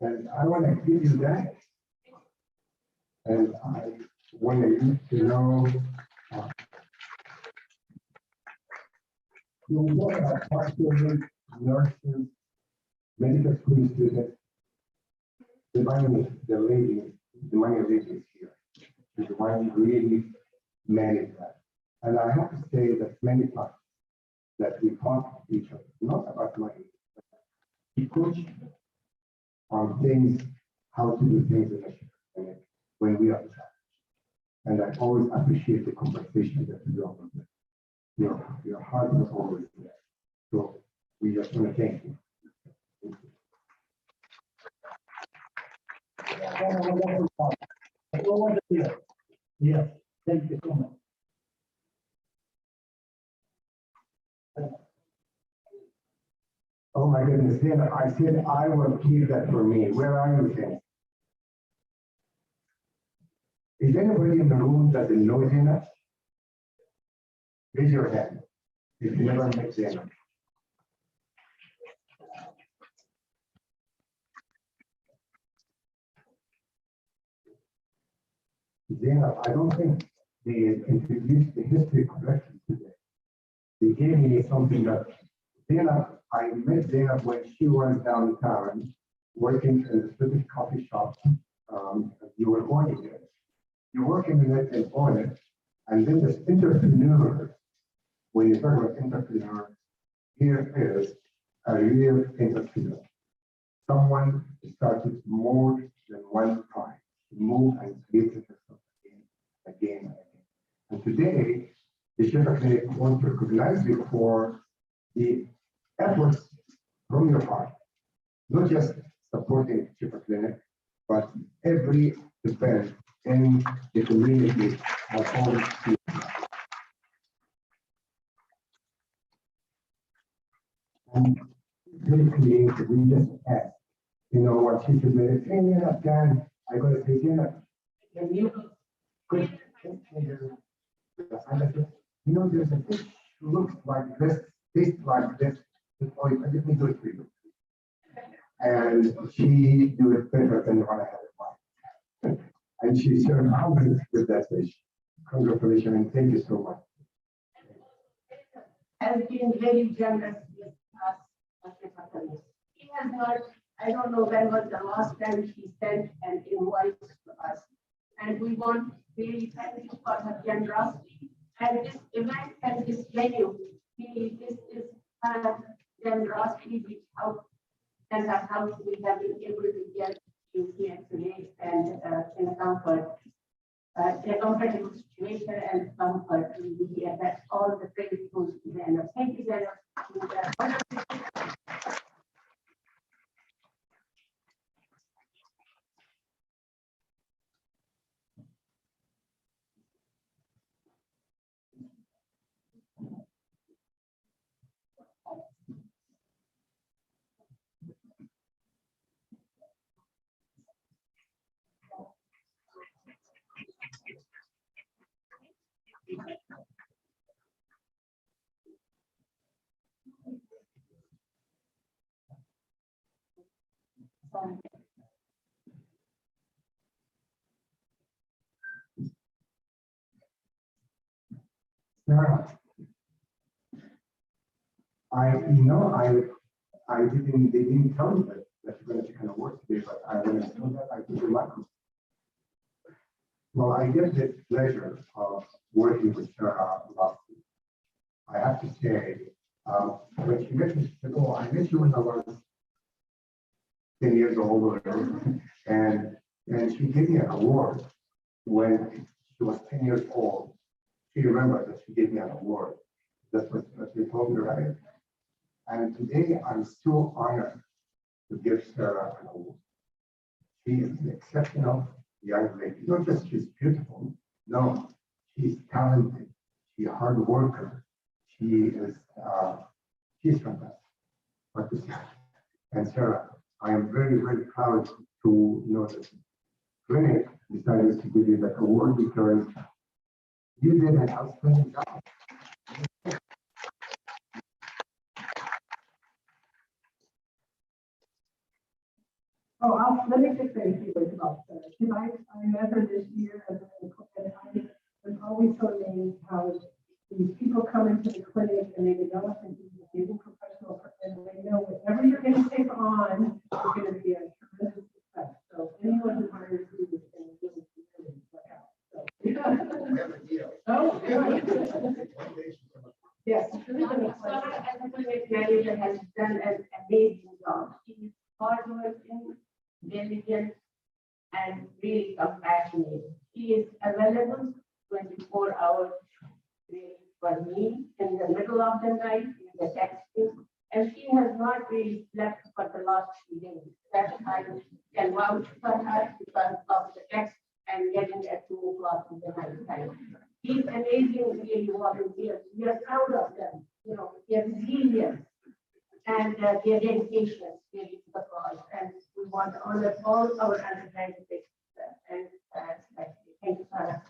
And I want to give you that. And I want you to know you work at hospitals, nurses, medical school students. The money lady is here. The money really manage that. And I have to say that many times that we talk to each other, not about money, but we coach on things, how to do things in a ship when we are challenged. And I always appreciate the conversation that you have with them. Your heart was always there. So we just want to thank you. Yeah, thank you so much. Oh my goodness, then I said I will keep that for me. Where are you then? Is anybody in the room that know Zainab? Raise your hand if you never met Zainab. Zainab, I don't think they introduced the history correctly today. They gave me something that Zainab, I met Zainab when she was downtown working in a specific coffee shop. You were owning it. You work in it and own it. And then this entrepreneur, when you talk about entrepreneur, here is a real entrepreneur. Someone started more than one time to move and create it again. And today, the Shifa Clinic wants to recognize you for the efforts from your heart, not just supporting Shifa Clinic, but every event in the community has always seen. And very creative, we just asked, you know, what she submitted, hey, Afghan, I got to say, can you quick, you know, there's a fish who looks like this, tastes like this, let me do it for you. And she do it better than what I had in mind. And she served hundreds with that fish. Congratulations and thank you so much. Has been very generous with us. He has not, I don't know when was the last time he sent an invoice to us. And we want really thank you for her generosity. And this event and this venue, this is her generosity which helped and how we have been able to get you here today and in a comfortable situation and comfort to be here. That's all the praise goes to Zainab. Thank you, Zainab. Sarah, I didn't, they didn't tell me that you're going to kind of work today, but I want to know that I think you like it. Well, I get the pleasure of working with Sarah last week. I have to say, when she met me, she said, oh, I met you when I was 10 years old or whatever. And she gave me an award when she was 10 years old. She remembered that she gave me an award. That's what she told me, right? And today I'm so honored to give Sarah an award. She is an exceptional young lady. Not just she's beautiful, no, she's talented, she's a hard worker. She's fantastic. What to say? And Sarah, I am very, very proud to know that clinic decided to give you that award because you did an outstanding job. Let me just say a few words about that. I met her this year and I was always so amazed how these people come into the clinic and they develop into these amazing professional and they know whatever you're going to take on is going to be a tremendous success. So anyone who hires you is going to really work out. So. Oh, yes. Sarah, as a clinic manager, has done an amazing job. She's hardworking, diligent, and really compassionate. She is available 24 hours for me in the middle of the night, in the texting, and she has not really slept for the last 3 days. That I can vouch for her because of the text and getting at 2 o'clock in the night time. These amazing really volunteers, we are proud of them. You know, they're resilient. and their dedication really to the cause. And we want to honor all our undergraduates and especially. Thank you, Sarah.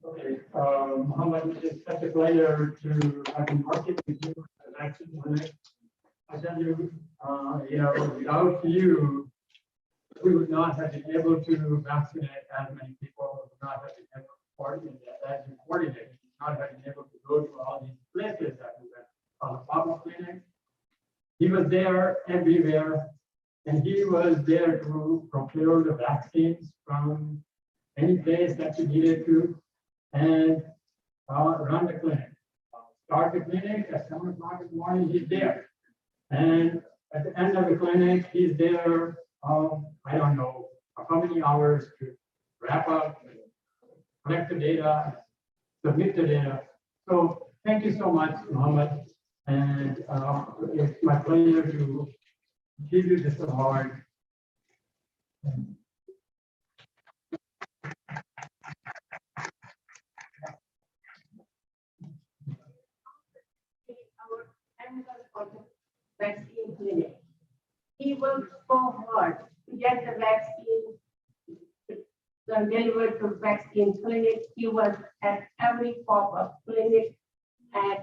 Okay, Muhammad, it's such a pleasure to have been working with you at Vaccine Clinic. I tell you, without you, we would not have been able to vaccinate as many people, would not have been able to coordinate, as you coordinate, not have been able to go to all these places that we went on the public clinic. He was there everywhere, and he was there to procure the vaccines from any place that you needed to, and run the clinic. Start the clinic at 7 o'clock in the morning, he's there. And at the end of the clinic, he's there, I don't know how many hours to wrap up, collect the data, submit the data. So thank you so much, Muhammad. And it's my pleasure to give you this award. Vaccine clinic. He worked so hard to get the vaccine delivered to vaccine clinic. He was at every pop-up clinic, and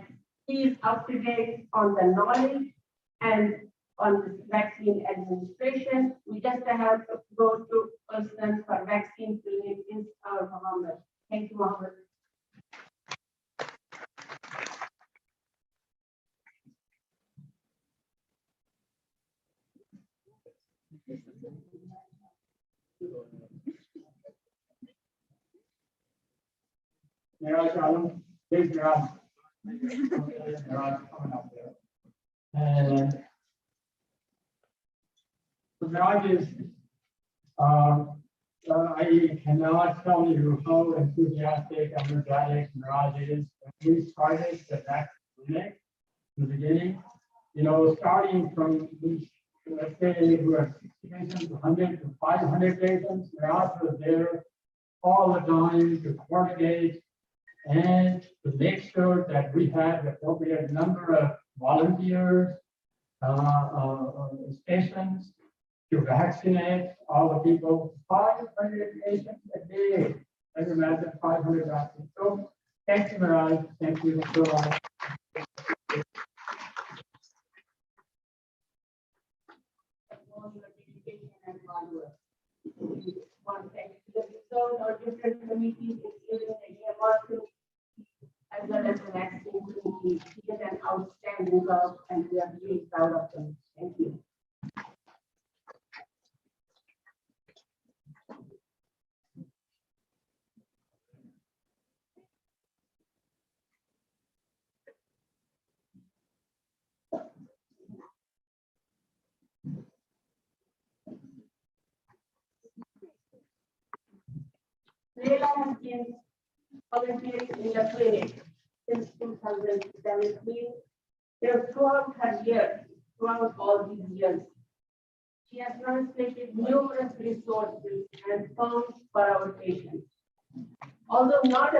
he is up to date on the knowledge and on the vaccine administration. We just have to go to person for vaccine clinic in our Muhammad. Thank you, Muhammad. Miraj Alam, please Miraj. Miraj coming up there. And so Miraj is, I cannot tell you how enthusiastic and energetic Miraj is. When we started the next clinic in the beginning, starting from let's say we were 60 patients, 100 to 500 patients, Miraj was there all the time to coordinate and to make sure that we had the appropriate number of volunteers, stations to vaccinate all the people. 500 patients a day. I can imagine 500 vaccines. So thank you, Miraj. Thank you so much. So different committees, including the EMR, as well as the vaccine committee, he did an outstanding job, and we are really proud of them. Thank you. Leila has been volunteering in the clinic since 2017. Throughout her years, throughout all these years, she has translated numerous resources and funds for our patients. Although not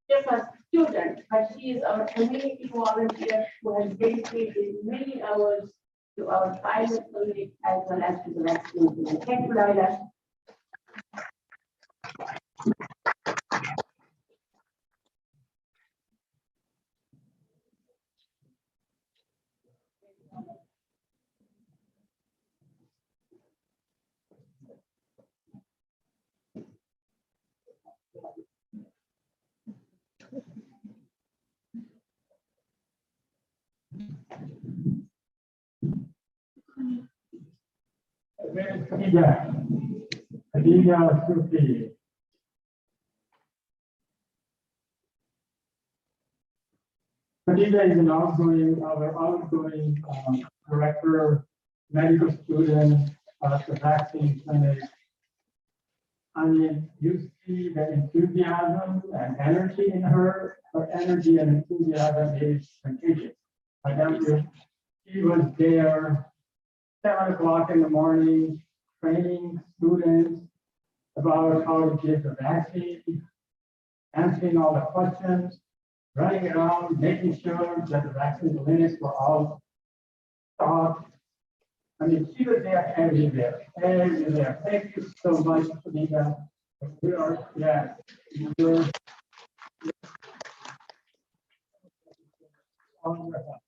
just a student, but she is our community volunteer who has dedicated many hours to our pilot clinic as well as to the vaccine clinic. Thank you, Leila. Where is Khadija? Khadija Sufi. Khadija is our outgoing director, medical student at the vaccine clinic. I mean, you see the enthusiasm and energy in her. Her energy and enthusiasm is contagious. I tell you, she was there 7 o'clock in the morning, training students about how to give the vaccine, answering all the questions, running around, making sure that the vaccine clinics were all stocked. I mean, she was there everywhere. Thank you so much, Anita. We are, yeah, you're on your help.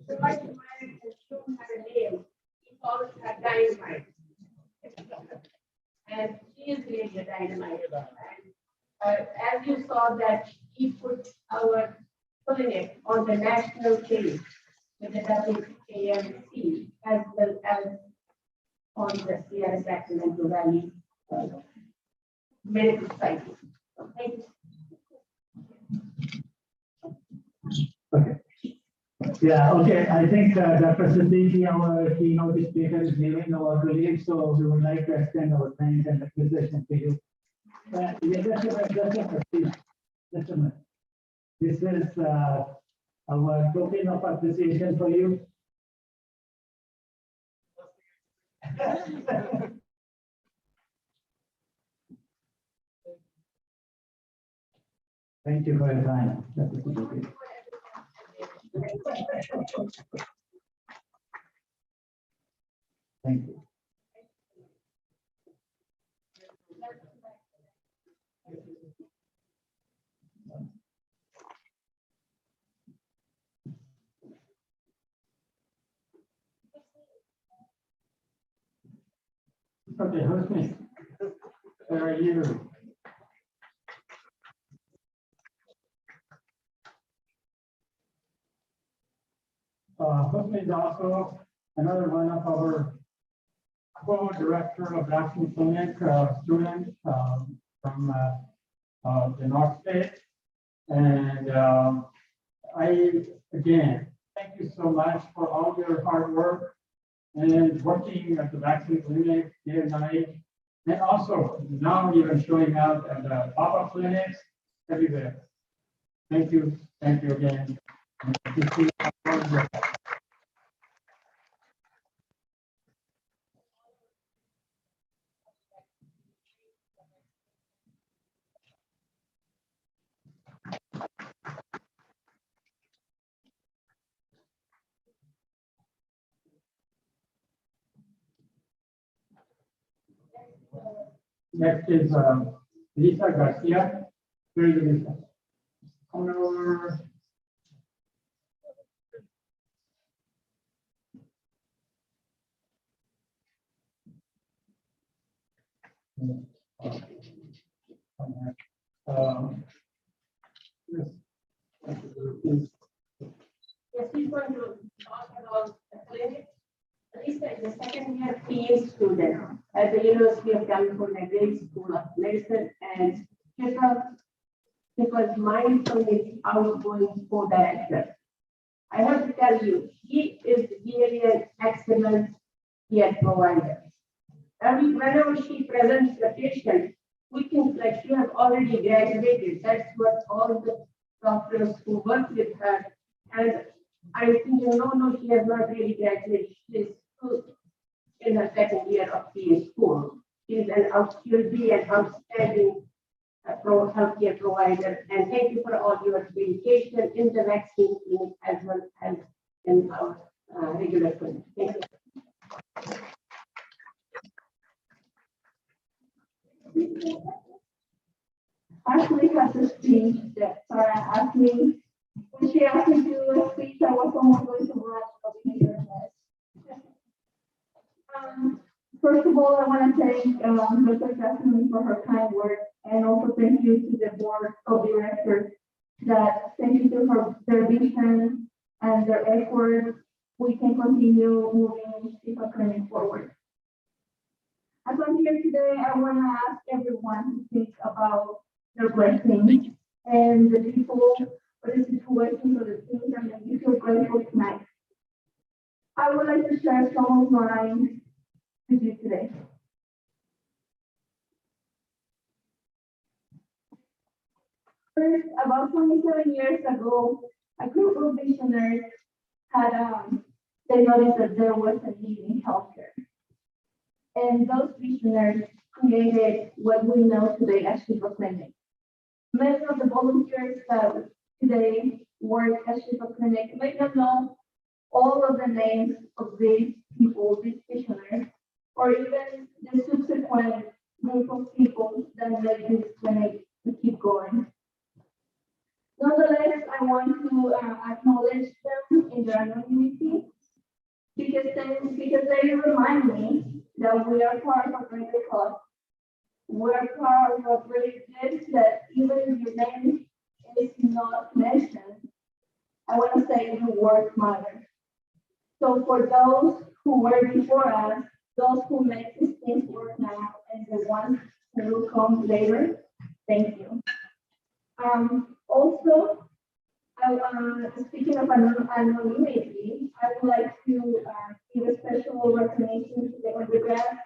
The white man has shown her name. He calls her dynamite. And she is really a dynamite. As you saw that he put our clinic on the national stage with the WAMC as well as on the Sierra Sacramento Valley Medical Society. So thank you. Okay. Yeah, okay, I think Dr. Siddiqui, our keynote speaker, is leaving our leave, so we would like to extend our thanks and appreciation to you. Yeah, just a minute. This is our token of appreciation for you. Thank you for your time, Dr. Siddiqui. Thank you. Okay, who's me? Where are you? Husni is also another one of our co-director of vaccine clinic students from the North State. And again, thank you so much for all your hard work and working at the vaccine clinic day and night. And also now even showing up at the pop-up clinics everywhere. Thank you again. Next is Lisa Garcia. Where is Lisa? Come over. Yes. Yes, he's going to talk about the clinic. Lisa is a second-year PA student at the University of California Grade School of Medicine, and Shifa was mindfulness outgoing co-director. I have to tell you, he is really an excellent care provider. Whenever she presents the patient, we think that she has already graduated. That's what all the doctors who work with her. And I'm thinking, no, she has not really graduated. She's in her second year of PA school. She'll be an outstanding healthcare provider. And thank you for all your dedication in the vaccine clinic as well as in our regular clinic. Thank you. Actually has a speech that Sarah asked me. When she asked me to do a speech, I was almost going to run over here. First of all, I want to thank Dr. Jasmine for her kind words, and also thank you to the board of directors that thank you to their vision and their efforts. We can continue moving Shifa Clinic forward. As I'm here today, I want to ask everyone to think about their blessings and the people or the situations or the things that make you feel grateful tonight. I would like to share some of mine with you today. First, about 27 years ago, a group of visionaries had, they noticed that there was a need in healthcare. And those visionaries created what we know today as Shifa Clinic. Many of the volunteers that today work at Shifa Clinic may not know all of the names of these people, these visionaries, or even the subsequent group of people that made this clinic to keep going. Nonetheless, I want to acknowledge them in their anonymity because they remind me that we are part of a greater cause. We're part of a great good that even if your name is not mentioned, I want to say your work matters. So for those who were before us, those who make these things work now, and the ones who will come later, thank you. Also, speaking of anonymity, I would like to give a special recognition to the undergrads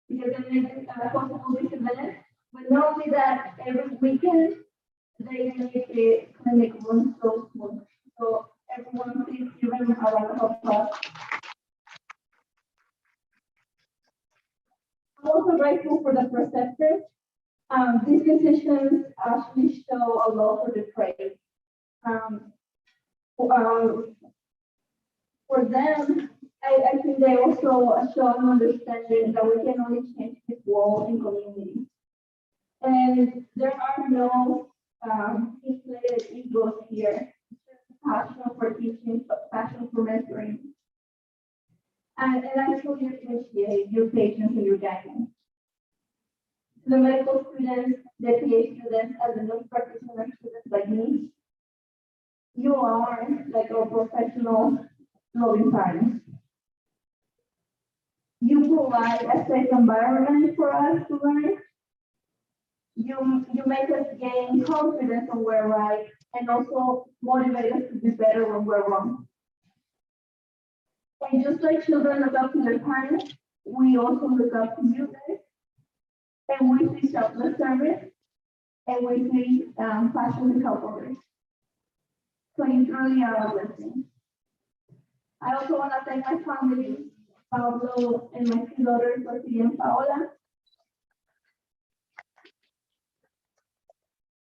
because they made possible this event. But not only that, every weekend they make the clinic run so smooth. So everyone, please give them a round of applause. I'm also grateful for the preceptors. These musicians actually show a love for the trade. For them, I think they also show an understanding that we can only change this world and community. And there are no inflated egos here. It's just passion for teaching, passion for mentoring. And I truly appreciate your patience and your guidance. To the medical students, the PhD students, and the nurse practitioner students like me, you are like our professional loving parents. You provide a safe environment for us to learn. You make us gain confidence when we're right and also motivate us to be better when we're wrong. And just like children look up to their parents, we also look up to you guys. And we see selfless service and we see passion to help others. So you truly are a blessing. I also want to thank my family, Pablo and my two daughters, Sofia and Paola.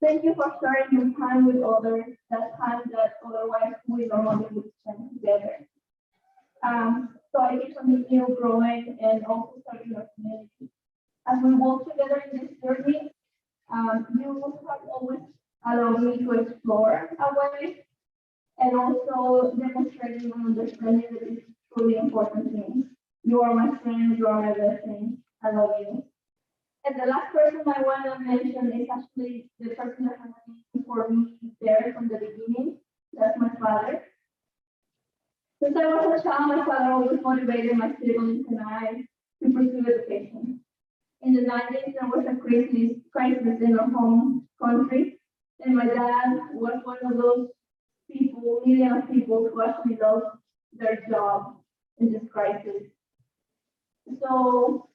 Thank you for sharing your time with others, that time that otherwise we normally would spend together. So I can continue growing and also serving our community. As we walk together in this journey, you have always allowed me to explore our way and also demonstrating my understanding that is truly important to me. You are my friend, you are my blessing. I love you. And the last person I want to mention is actually the person that has been for me there from the beginning. That's my father. Since I was a child, my father always motivated my siblings and I to pursue education. In the 90s, there was a crisis in our home country, and my dad was one of those people, millions of people who actually lost their job in this crisis. So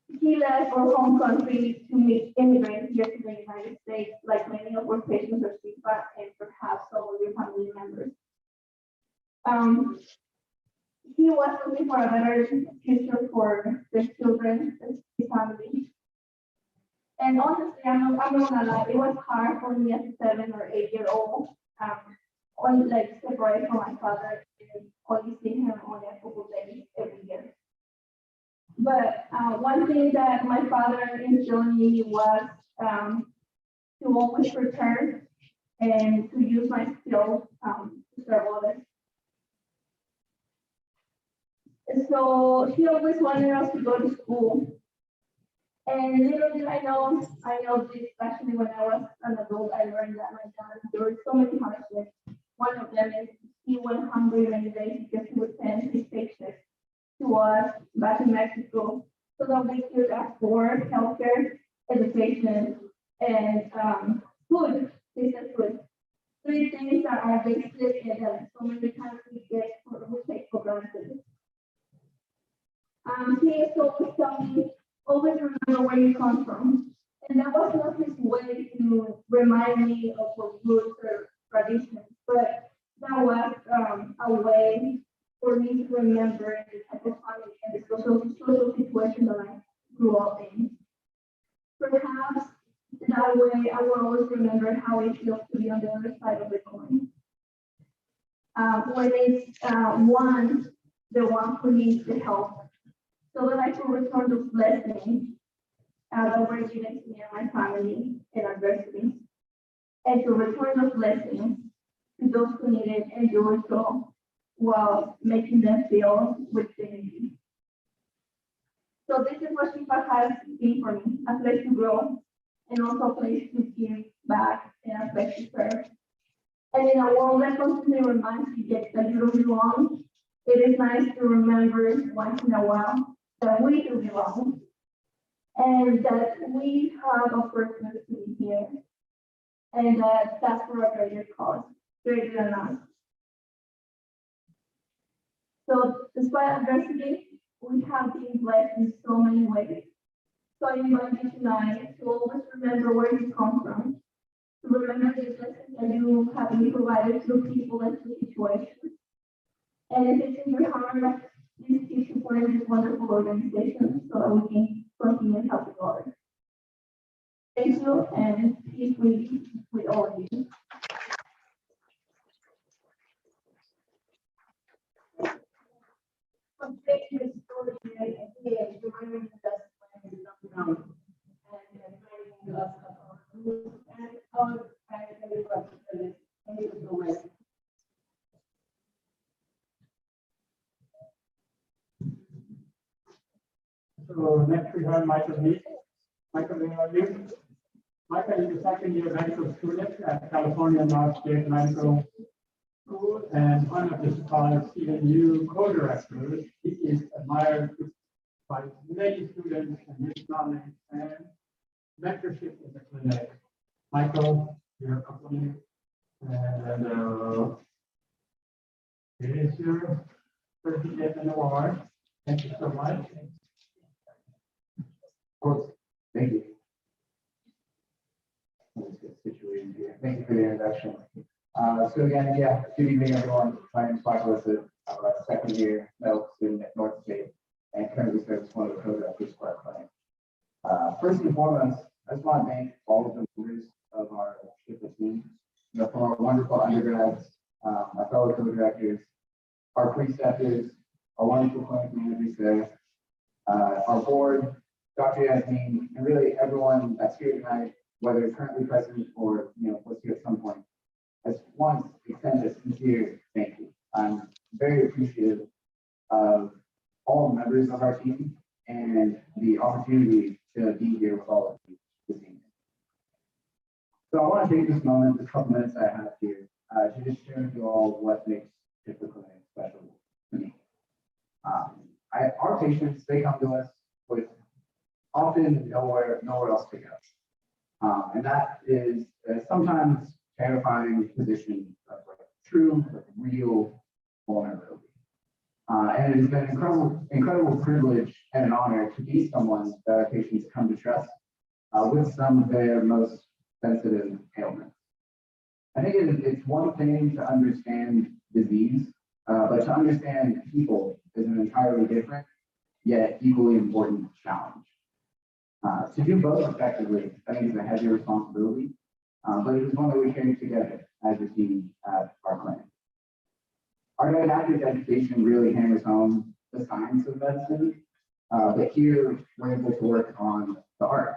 he left our home country to immigrate here to the United States, like many of our patients are Shifa and perhaps some of your family members. He was looking for a better future for the children, his family. And honestly, I'm not gonna lie, it was hard for me as a 7 or 8-year-old, only like separate from my father and only see him only a couple of days every year. But one thing that my father instilled in me was to always prepare and to use my skills to serve others. So he always wanted us to go to school. And little did I know this actually when I was an adult, I learned that my dad endured so many hardships. One of them is he went hungry many days because he would send his paycheck to us back in Mexico so that we could afford healthcare, education, and food, decent food. Three things that are basic and that so many times we take for granted. He used to always tell me, always remember where you come from. And that was not his way to remind me of our roots or traditions, but that was a way for me to remember the type of family and the social situation that I grew up in. Perhaps that way I will always remember how it feels to be on the other side of the coin. When it's the one who needs the help, so that I can return those blessings that were given to me and my family in adversity, and to return those blessings to those who need it and do so while making them feel with dignity. So this is what Shifa has been for me, a place to grow and also a place to give back and a place to serve. And in a world that constantly reminds you that you don't belong, it is nice to remember once in a while that we do belong and that we have a purpose to be here and that's for a greater cause, greater than us. So despite adversity, we have been blessed in so many ways. So I invite you tonight to always remember where you come from, to remember the blessings that you have been provided through people and through situations. And if it's in your heart, please keep supporting this wonderful organization so that we can continue helping others. Thank you, and peace with all of you. Thank you, story again, reminding us when we don't know, and reminding us of our roots and our family representatives. Thank you so much. So next we have Michael Lee. Michael, where are you? Michael is a second-year medical student at California North State Medical School and one of the scholars, CNU co-directors. He is admired by many students and his knowledge and mentorship in the clinic. Michael, your company, and it is your 30th award. Thank you so much. Of course, thank you. Let's get situated here. Thank you for the introduction. So again, yeah, good evening, everyone. My name is Michael Lissett. I'm a second year medical student at North State and currently serves one of the co-directors for our clinic. First and foremost, I just want to thank all of the members of our Shifa team, from our wonderful undergrads, my fellow co-directors, our preceptors, our wonderful clinic managers there, our board, Dr. Yasmin, and really everyone that's here tonight, whether currently present or was here at some point. I just want to extend a sincere thank you. I'm very appreciative of all the members of our team and the opportunity to be here with all of you this evening. So I want to take this moment, this couple minutes I have here, to just share with you all what makes Shifa Clinic special to me. Our patients, they come to us with often nowhere else to go. And that is sometimes terrifying position of true, real vulnerability. And it has been an incredible privilege and an honor to be someone that our patients come to trust with some of their most sensitive ailments. I think it's one thing to understand disease, but to understand people is an entirely different, yet equally important challenge. To do both effectively, I think is a heavy responsibility, but it is one that we carry together as a team at our clinic. Our didactic education really hammers home the science of medicine, but here we're able to work on the art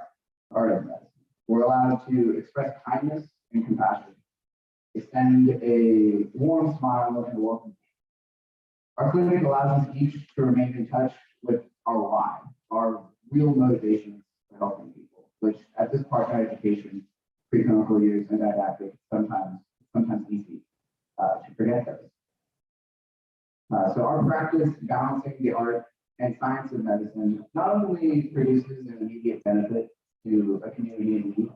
of medicine. We're allowed to express kindness and compassion, extend a warm smile and welcome. Our clinic allows us each to remain in touch with our why, our real motivations for helping people, which at this part of education, preclinical years and didactic, sometimes easy to forget those. So our practice balancing the art and science of medicine not only produces an immediate benefit to a community in need,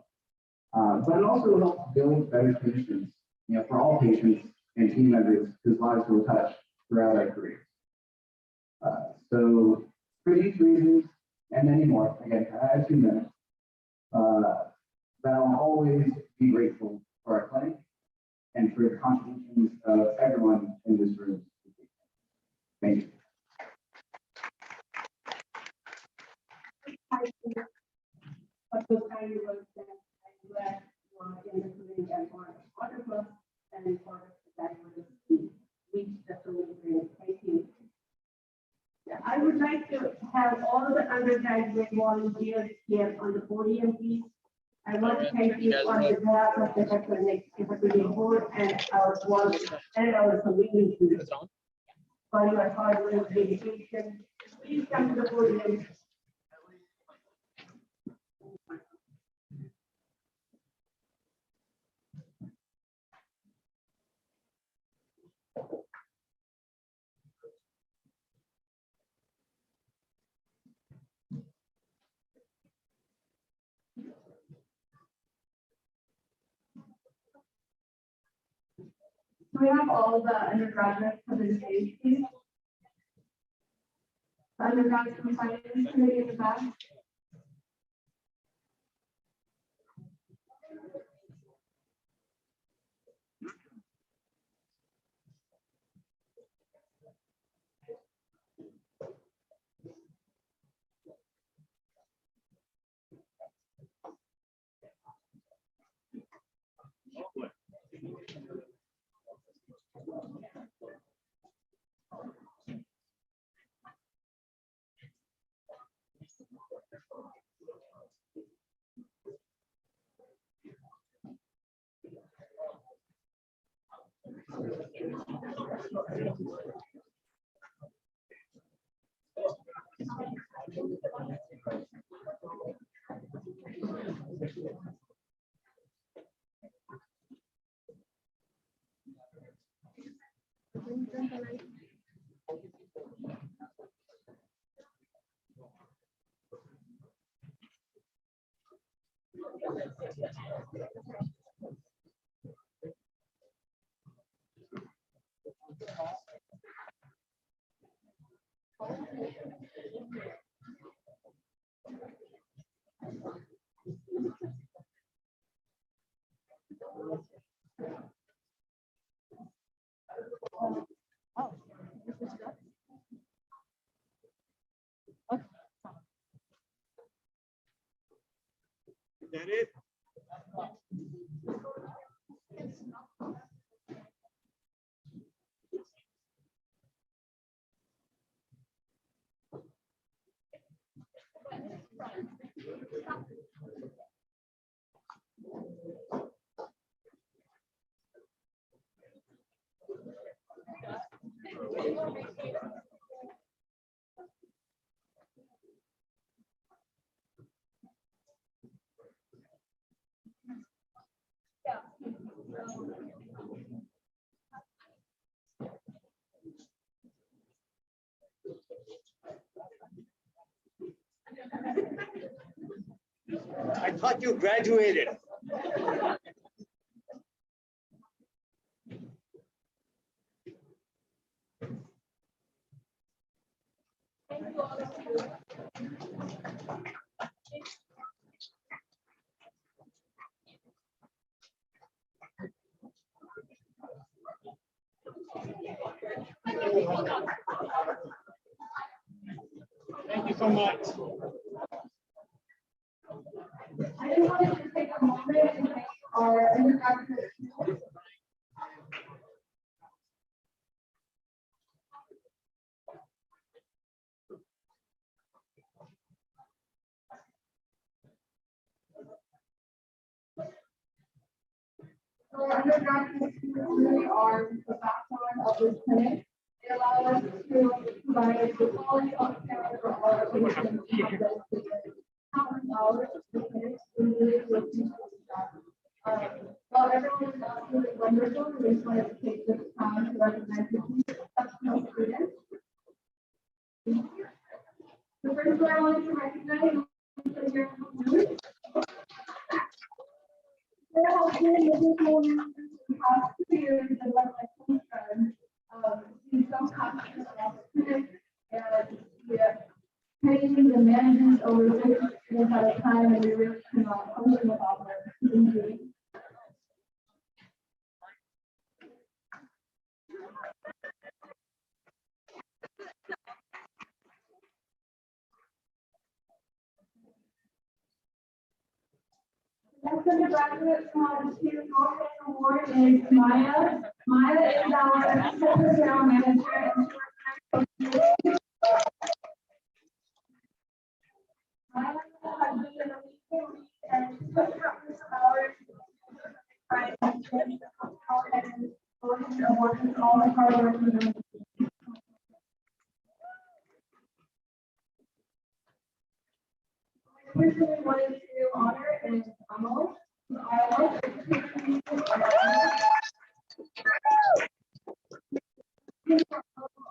but it also helps build better conditions, for all patients and team members whose lives we'll touch throughout our careers. So For these reasons and many more, again, I have 2 minutes, that I'll always be grateful for our clinic and for the contributions of everyone in this room. Thank you. But those kind of words that I'm glad you are in the community and for wonderful and for that would reach the community. Thank you. Yeah, I would like to have all the undergraduate volunteers here on the podium, please. I want to thank you on behalf of the faculty board and our volunteers and our community for your hard work, dedication. Please come to the podium. We have all the undergraduates for the stage, please. The undergraduate from finance committee in the back. That it? I thought you graduated. Thank you so much. I just wanted to take a moment and thank our undergraduate students. So our undergraduate students really are the backbone of this clinic. They allow us to provide the quality healthcare for all our patients. Countless hours of the clinic, we really appreciate that. While everyone is absolutely wonderful, we just wanted to take this time to recognize the exceptional students. The first one I wanted to recognize is your students. There has been a moment in the past 2 years that led my concern, see some passion about students and Next undergraduate from the Student Welfare Award is Maya. Maya is our Assistant General Manager and she works Maya has been an amazing and she took countless hours and working all the hard work and everything. Personally wanted to honor and Amal.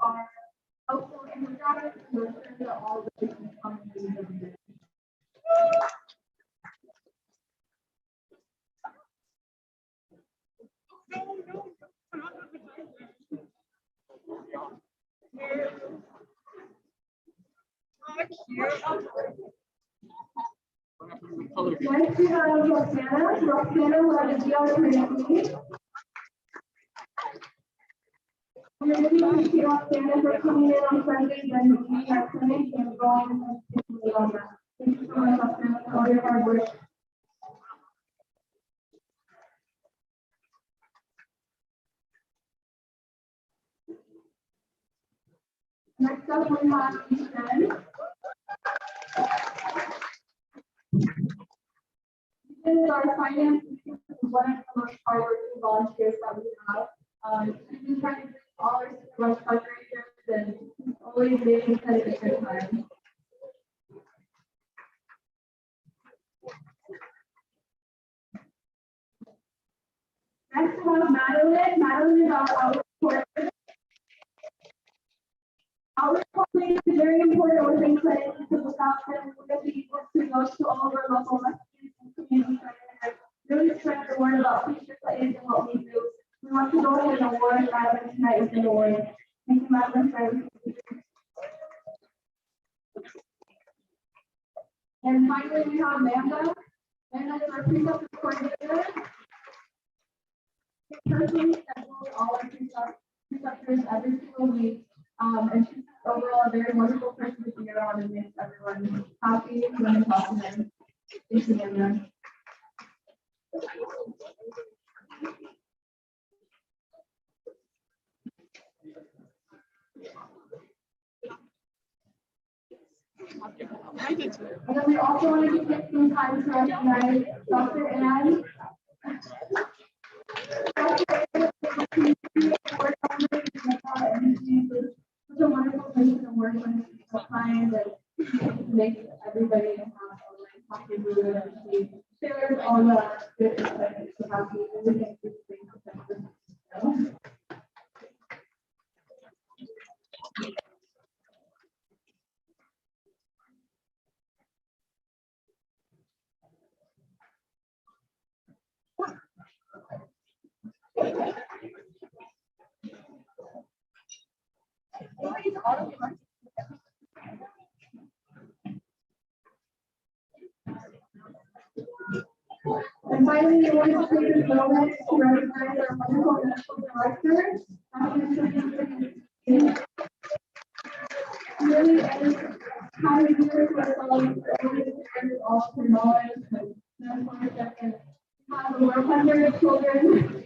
Are helpful in the job to ensure that all the different companies of the Next, we have Roxana. Roxana will have a DR community. We're going to appreciate Roxana for coming in on Sundays and being our clinic and going on that. Thank you so much, Roxana, for all your hard work. Next up, we have Ethan. This is our finance, one of the most hardworking volunteers that we have. She's been trying to bring all our supervised fundraisers and always making kind of a good time. Next we have Madeline. Madeline is our outreach coordinator. Outreach coordinator is very important within clinics because without them, we wouldn't be able to go to all of our local messages and community centers. Really spread the word about future plays and what we do. We want to go ahead and award Madeline tonight with an award. Thank you, Madeline, for everything. And finally, we have Amanda. Amanda is our precept coordinator. She personally schedules all our preceptors every single week. And she's overall a very wonderful person to be around and makes everyone happy when they talk to them. Thank you, Amanda. And then we also want to take some time to recognize Dr. Ann. Dr. Ann is such a wonderful person to work with, kind and makes everybody have a happy mood, and she shares all the good insights she has. We really thank you for being so. And finally, we want to take this moment to recognize our wonderful medical director. Really is how we do it with all the knowledge and mentorship and have over 100 children.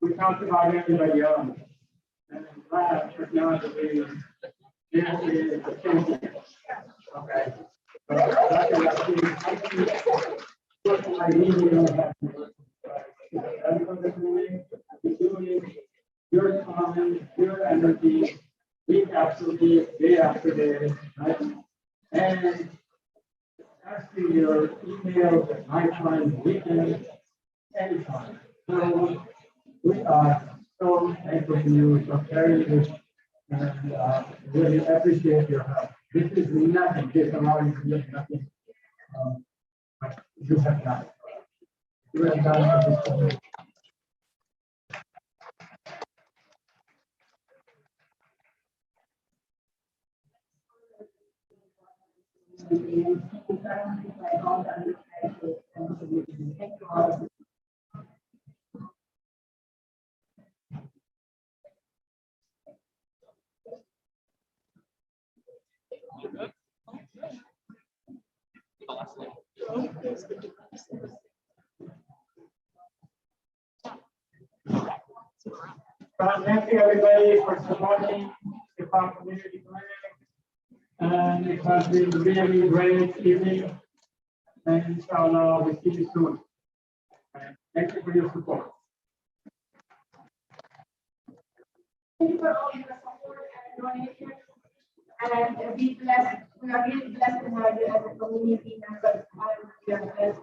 We talked about everybody else. And last but not least, this is the champion. Okay. I really don't have to work. Doing your time, your energy, week after week, day after day, right? And asking your emails at nighttime, weekends, anytime. So we are so thankful to you for carrying this and really appreciate your help. This is nothing, this allowing you nothing. But you have done. You have done for this community. Thank you everybody for supporting the Shifa Community Clinic. And it has been really great evening. And inshallah, we'll see you soon. And thank you for your support. Thank you for all your support and donations. And be blessed. We are really blessed to have you as a community member. We are blessed.